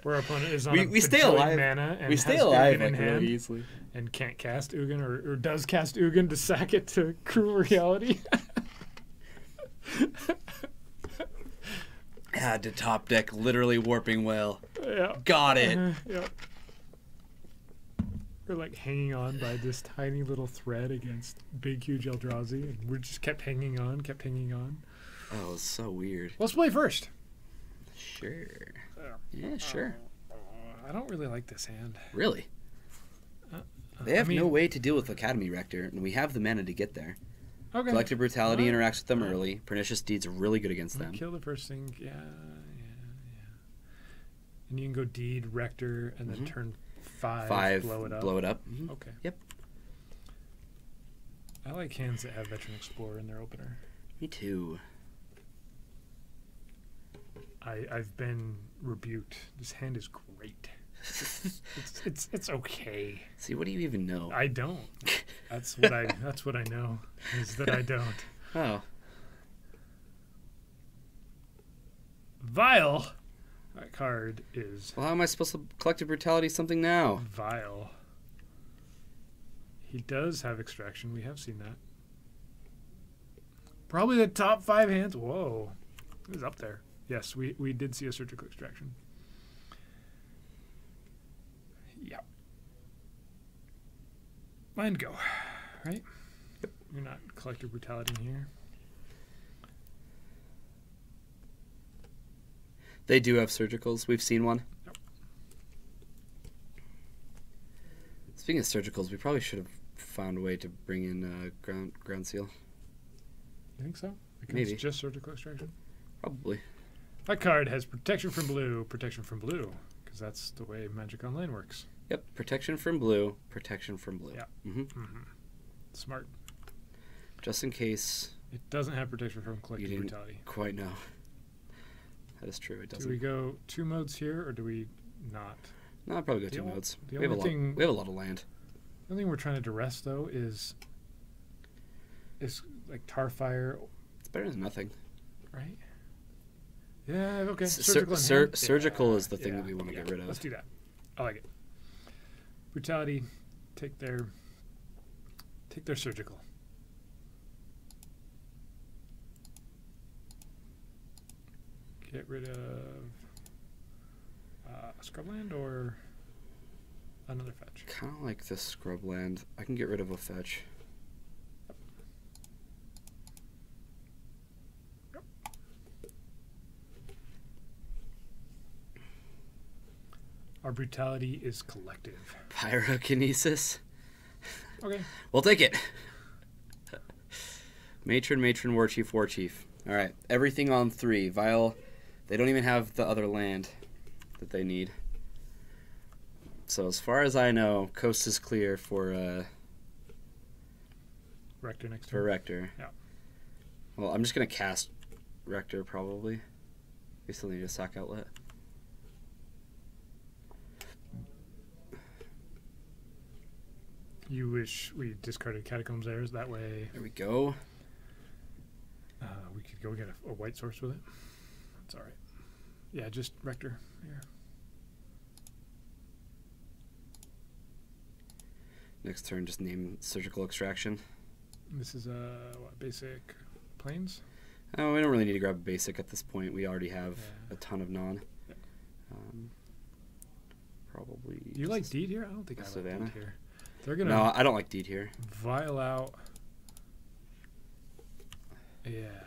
Where our opponent is on we stay alive. Mana and we stay has alive Ugin in like hand really easily. and can't cast Ugin or does cast Ugin to sack it to Cruel Reality. Had to top deck literally Warping Well. Yeah. Got it. Yeah. We're like hanging on by this tiny little thread against big, huge Eldrazi, and we just kept hanging on, kept hanging on. Oh, it's so weird. Let's play first. Sure. Yeah, sure. I don't really like this hand. Really? They have no way to deal with Academy Rector, and we have the mana to get there. Okay. Collective Brutality interacts with them early. Pernicious Deeds are really good against them. Kill the first thing. Yeah. And you can go Deed, Rector, and then turn 5, blow it up. Mm-hmm. Okay. Yep. I like hands that have Veteran Explorer in their opener. Me too. I've been rebuked. This hand is great. it's okay. See, what do you even know? I don't. That's what I know is that I don't. Oh. Vile. That card is. Well, how am I supposed to Collective Brutality something now? Vile. He does have Extraction. We have seen that. Probably the top 5 hands. Whoa. It was up there. Yes, we did see a Surgical Extraction. Yep. Land go, right? Yep. You're not Collective Brutality in here. They do have Surgicals. We've seen one. Yep. Speaking of Surgicals, we probably should have found a way to bring in Ground Seal. You think so? Because Maybe. it's just Surgical Extraction? Probably. That card has protection from blue, because that's the way Magic Online works. Yep, protection from blue, protection from blue. Yeah. Mm-hmm. Mm-hmm. Smart. Just in case It doesn't have protection from you Collective didn't Brutality. quite know. That is true, it doesn't. Do we go 2 modes here, or do we not? No, I'd probably go The 2 only- modes. the We have, only thing- we have a lot of land. The only thing we're trying to duress, though, is like Tarfire, It's better than nothing. right? Yeah, okay. Surgical is the thing that we want to get rid of. Let's do that. I like it. Brutality, take their Surgical. Get rid of Scrubland or another fetch. Kind of like this scrub land. I can get rid of a fetch. Our Brutality is collective. Pyrokinesis. Okay. We'll take it. Matron, War Chief. All right. Everything on 3. Vile. They don't even have the other land that they need. So as far as I know, coast is clear for Rector next for turn. Rector. Yeah. Well, I'm just gonna cast Rector probably. We still need a sack outlet. You wish we discarded Catacombs Airs, that way There we go. we could go get a white source with it. That's alright. Yeah, just Rector here. Next turn, just name Surgical Extraction. This is basic planes? Oh, we don't really need to grab a basic at this point. We already have Yeah. a ton of non. Yeah. Probably. Do you like Deed here? I don't think I Savannah? like Deed here. They're gonna No, I don't like Deed here. Vile out. Yeah.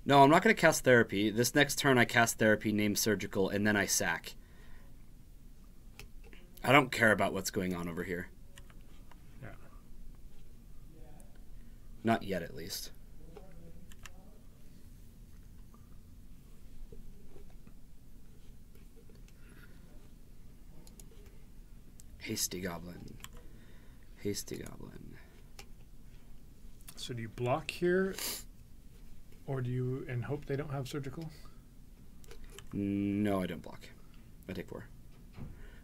No, I'm not going to cast Therapy. This next turn, I cast Therapy, name Surgical, and then I sack. I don't care about what's going on over here. Yeah. Not yet, at least. Hasty Goblin. So do you block here, or do you and hope they don't have Surgical? No, I don't block. I take 4.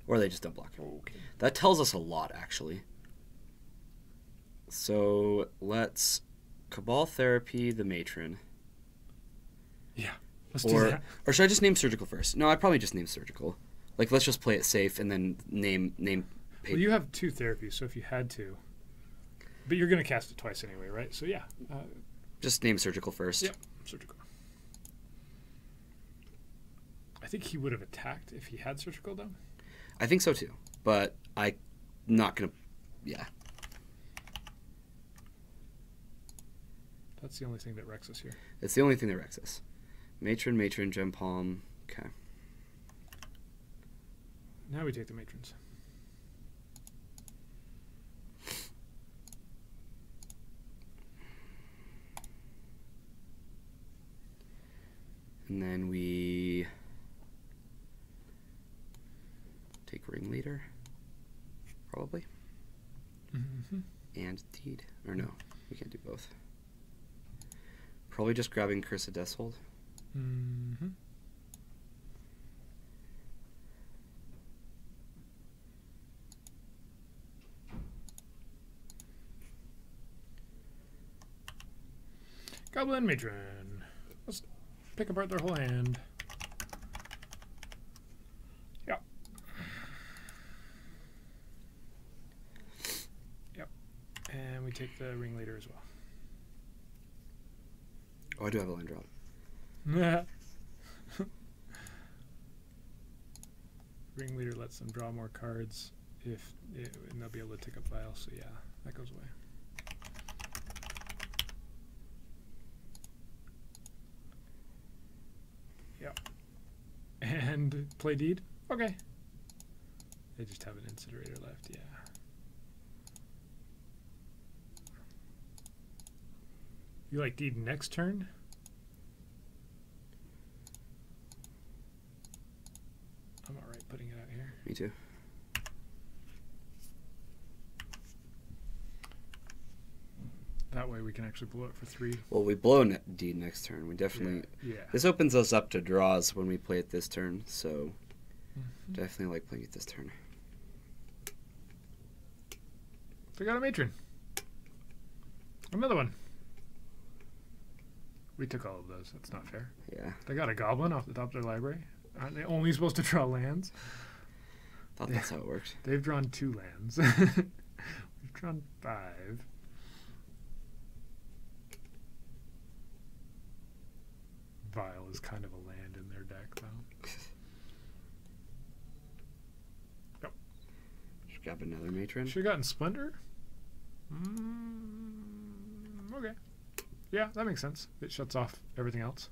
Or they just don't block. Okay. That tells us a lot, actually. So let's Cabal Therapy the Matron. Yeah. Let's do that. Or should I just name Surgical first? No, I'd probably just name Surgical. Like, let's just play it safe and then name. Well, you have 2 therapies, so if you had to, but you're going to cast it twice anyway, right? So yeah. Just name Surgical first. Yep. Surgical. I think he would have attacked if he had Surgical, though. I think so too, but I'm not gonna. Yeah. That's the only thing that wrecks us here. It's the only thing that wrecks us. Matron, Gem Palm. Okay. Now we take the matrons. And then we take Ringleader, probably. Mm-hmm. And Deed. Or no, we can't do both. Probably just grabbing Curse of Deathhold. Mm-hmm. Goblin Matron. Let's pick apart their whole hand. Yep. Yep. And we take the Ringleader as well. Oh, I do have a land drop. Ringleader lets them draw more cards and they'll be able to take up Vial, so yeah, that goes away. Yep. And play Deed? Okay. They just have an Incinerator left, yeah. You like Deed next turn? I'm alright putting it out here. Me too. That way we can actually blow it for 3. Well, we blow Deed next turn. We definitely... Yeah. This opens us up to draws when we play it this turn, so definitely like playing it this turn. They got a Matron. Another one. We took all of those. That's not fair. Yeah. They got a Goblin off the top of their library. Aren't they only supposed to draw lands? Thought that's how it worked. They've drawn 2 lands. We've drawn 5. Vial is kind of a land in their deck, though. Yep. Should grab another Matron. Should have gotten Splendor? Okay. Yeah, that makes sense. It shuts off everything else.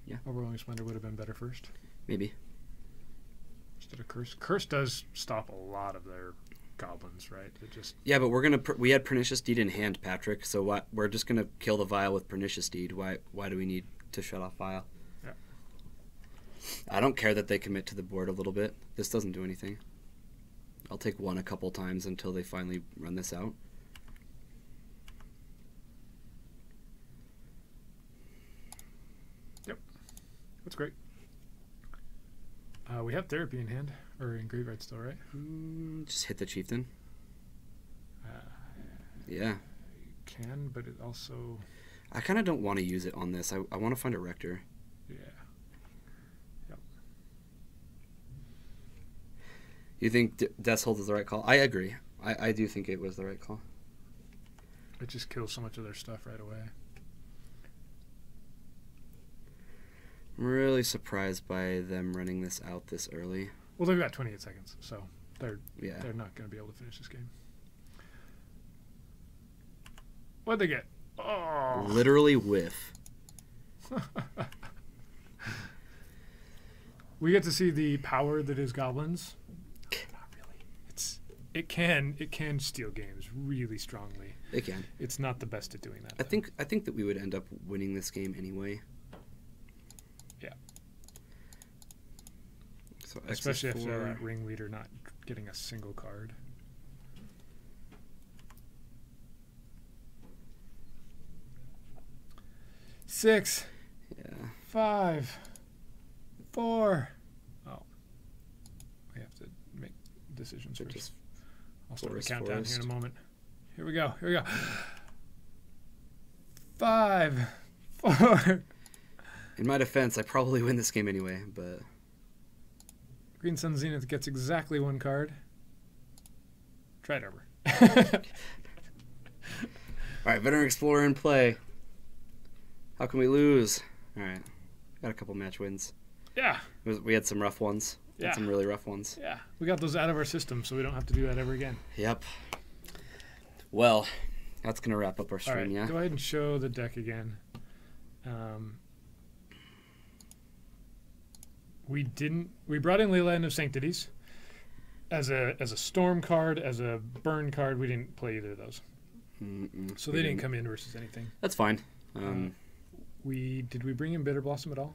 Yeah. Overwhelming Splendor would have been better first. Maybe. Instead of Curse. Curse does stop a lot of their goblins, right? It just... Yeah, but we had Pernicious Deed in hand, Patrick, so we're just going to kill the Vial with Pernicious Deed. Why do we need to shut off Vial? Yeah. I don't care that they commit to the board a little bit. This doesn't do anything. I'll take one a couple times until they finally run this out. Yep. That's great. We have Therapy in hand, or in graveyard still, right? Just hit the Chieftain. Yeah. Can, but it also... I kind of don't want to use it on this. I want to find a Rector. Yeah. Yep. You think Deathhold is the right call? I agree. I do think it was the right call. It just kills so much of their stuff right away. I'm really surprised by them running this out this early. Well, they've got 28 seconds, so they're not going to be able to finish this game. What'd they get? Oh. Literally whiff. We get to see the power that is goblins. Not really. It can steal games really strongly. It can. It's not the best at doing that. I think that we would end up winning this game anyway. Yeah. So especially after that Ringleader not getting a single card. Six. Yeah. 5. 4. Oh. We have to make decisions first. I'll start the countdown here in a moment. Here we go. 5. 4. In my defense, I probably win this game anyway, but... Green Sun Zenith gets exactly 1 card. Try it over. Alright, Veteran Explorer in play. How can we lose? Alright. Got a couple match wins. Yeah. We had some rough ones. Yeah. Had some really rough ones. Yeah, we got those out of our system, so we don't have to do that ever again. Yep. Well, that's going to wrap up our All stream, right, yeah? go ahead and show the deck again. We brought in Leyland of Sanctities as a storm card, as a burn card. We didn't play either of those. So they didn't come in versus anything. That's fine. Did we bring in Bitter Blossom at all?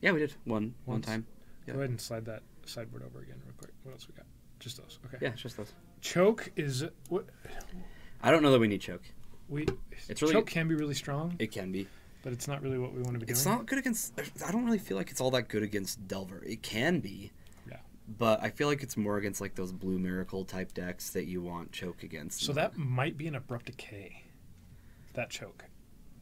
Yeah, we did. One Once. time. Yeah. Go ahead and slide that sideboard over again real quick. What else we got? Just those. Okay. Yeah, it's just those. Choke is what I don't know that we need choke. it's really, Choke can be really strong, It can be. but it's not really what we want to be It's doing. not good against... I don't really feel like it's all that good against Delver. It can be. Yeah. But I feel like it's more against like those Blue Miracle type decks that you want choke against. So that might be an Abrupt Decay. That choke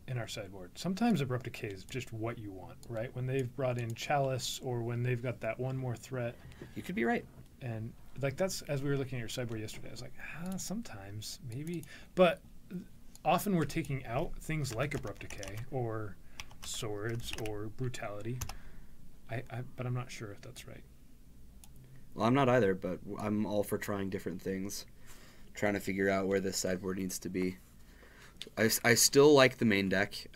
in our sideboard. Sometimes Abrupt Decay is just what you want, right? When they've brought in Chalice or when they've got that one more threat. You could be right. And like that's, as we were looking at your sideboard yesterday, I was like, sometimes maybe. But often we're taking out things like Abrupt Decay or Swords or Brutality. But I'm not sure if that's right. Well, I'm not either, but I'm all for trying different things. Trying to figure out where this sideboard needs to be. I still like the main deck.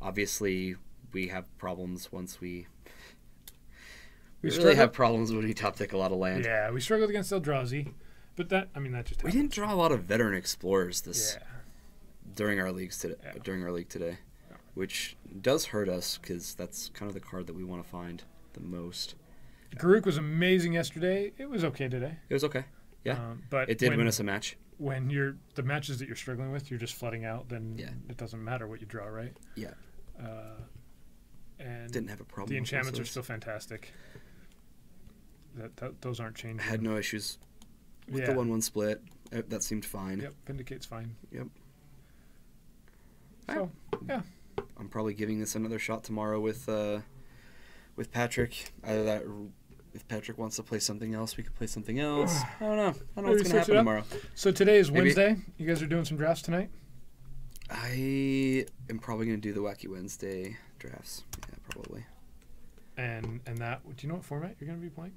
Obviously, we have problems once we really have problems when we top deck a lot of land. Yeah, we struggled against Eldrazi, but that just happens. We didn't draw a lot of veteran explorers during our leagues today. Yeah. During our league today, which does hurt us because that's kind of the card that we want to find the most. Garruk was amazing yesterday. It was okay today. It was okay. Yeah, but it did win us a match. When the matches that you're struggling with, you're just flooding out, then it doesn't matter what you draw, right? Yeah. And didn't have a problem. The with enchantments are those. still fantastic. Those aren't changing. I had no issues with the 1-1 split. That seemed fine. Yep, Vindicate's fine. Yep. So, yeah. I'm probably giving this another shot tomorrow with Patrick. Either that, if Patrick wants to play something else, we could play something else. I don't know. I don't know what's going to happen tomorrow. So today is Wednesday. You guys are doing some drafts tonight? I am probably going to do the Wacky Wednesday drafts. Yeah, probably. And that, do you know what format you're going to be playing?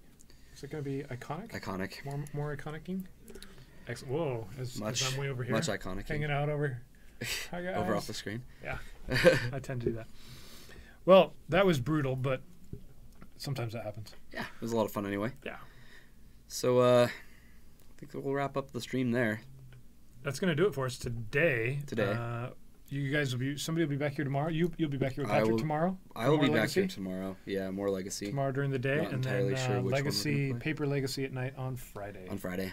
Is it going to be iconic? Iconic. More iconic-ing? Excellent. Whoa, as I'm way over here. Much iconic. Hanging out over. Hi, guys. Over off the screen. Yeah. I tend to do that. Well, that was brutal, but sometimes that happens. Yeah, it was a lot of fun anyway. Yeah. So, I think we'll wrap up the stream there. That's going to do it for us today. You guys somebody will be back here tomorrow. You'll be back here with Patrick tomorrow. I will be back here tomorrow. Yeah, more Legacy. Tomorrow during the day, Not and entirely then sure which Legacy, Paper Legacy at night on Friday. Friday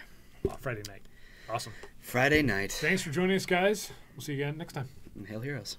Night. Awesome. Friday night. Thanks for joining us, guys. We'll see you again next time. And Hail Heroes.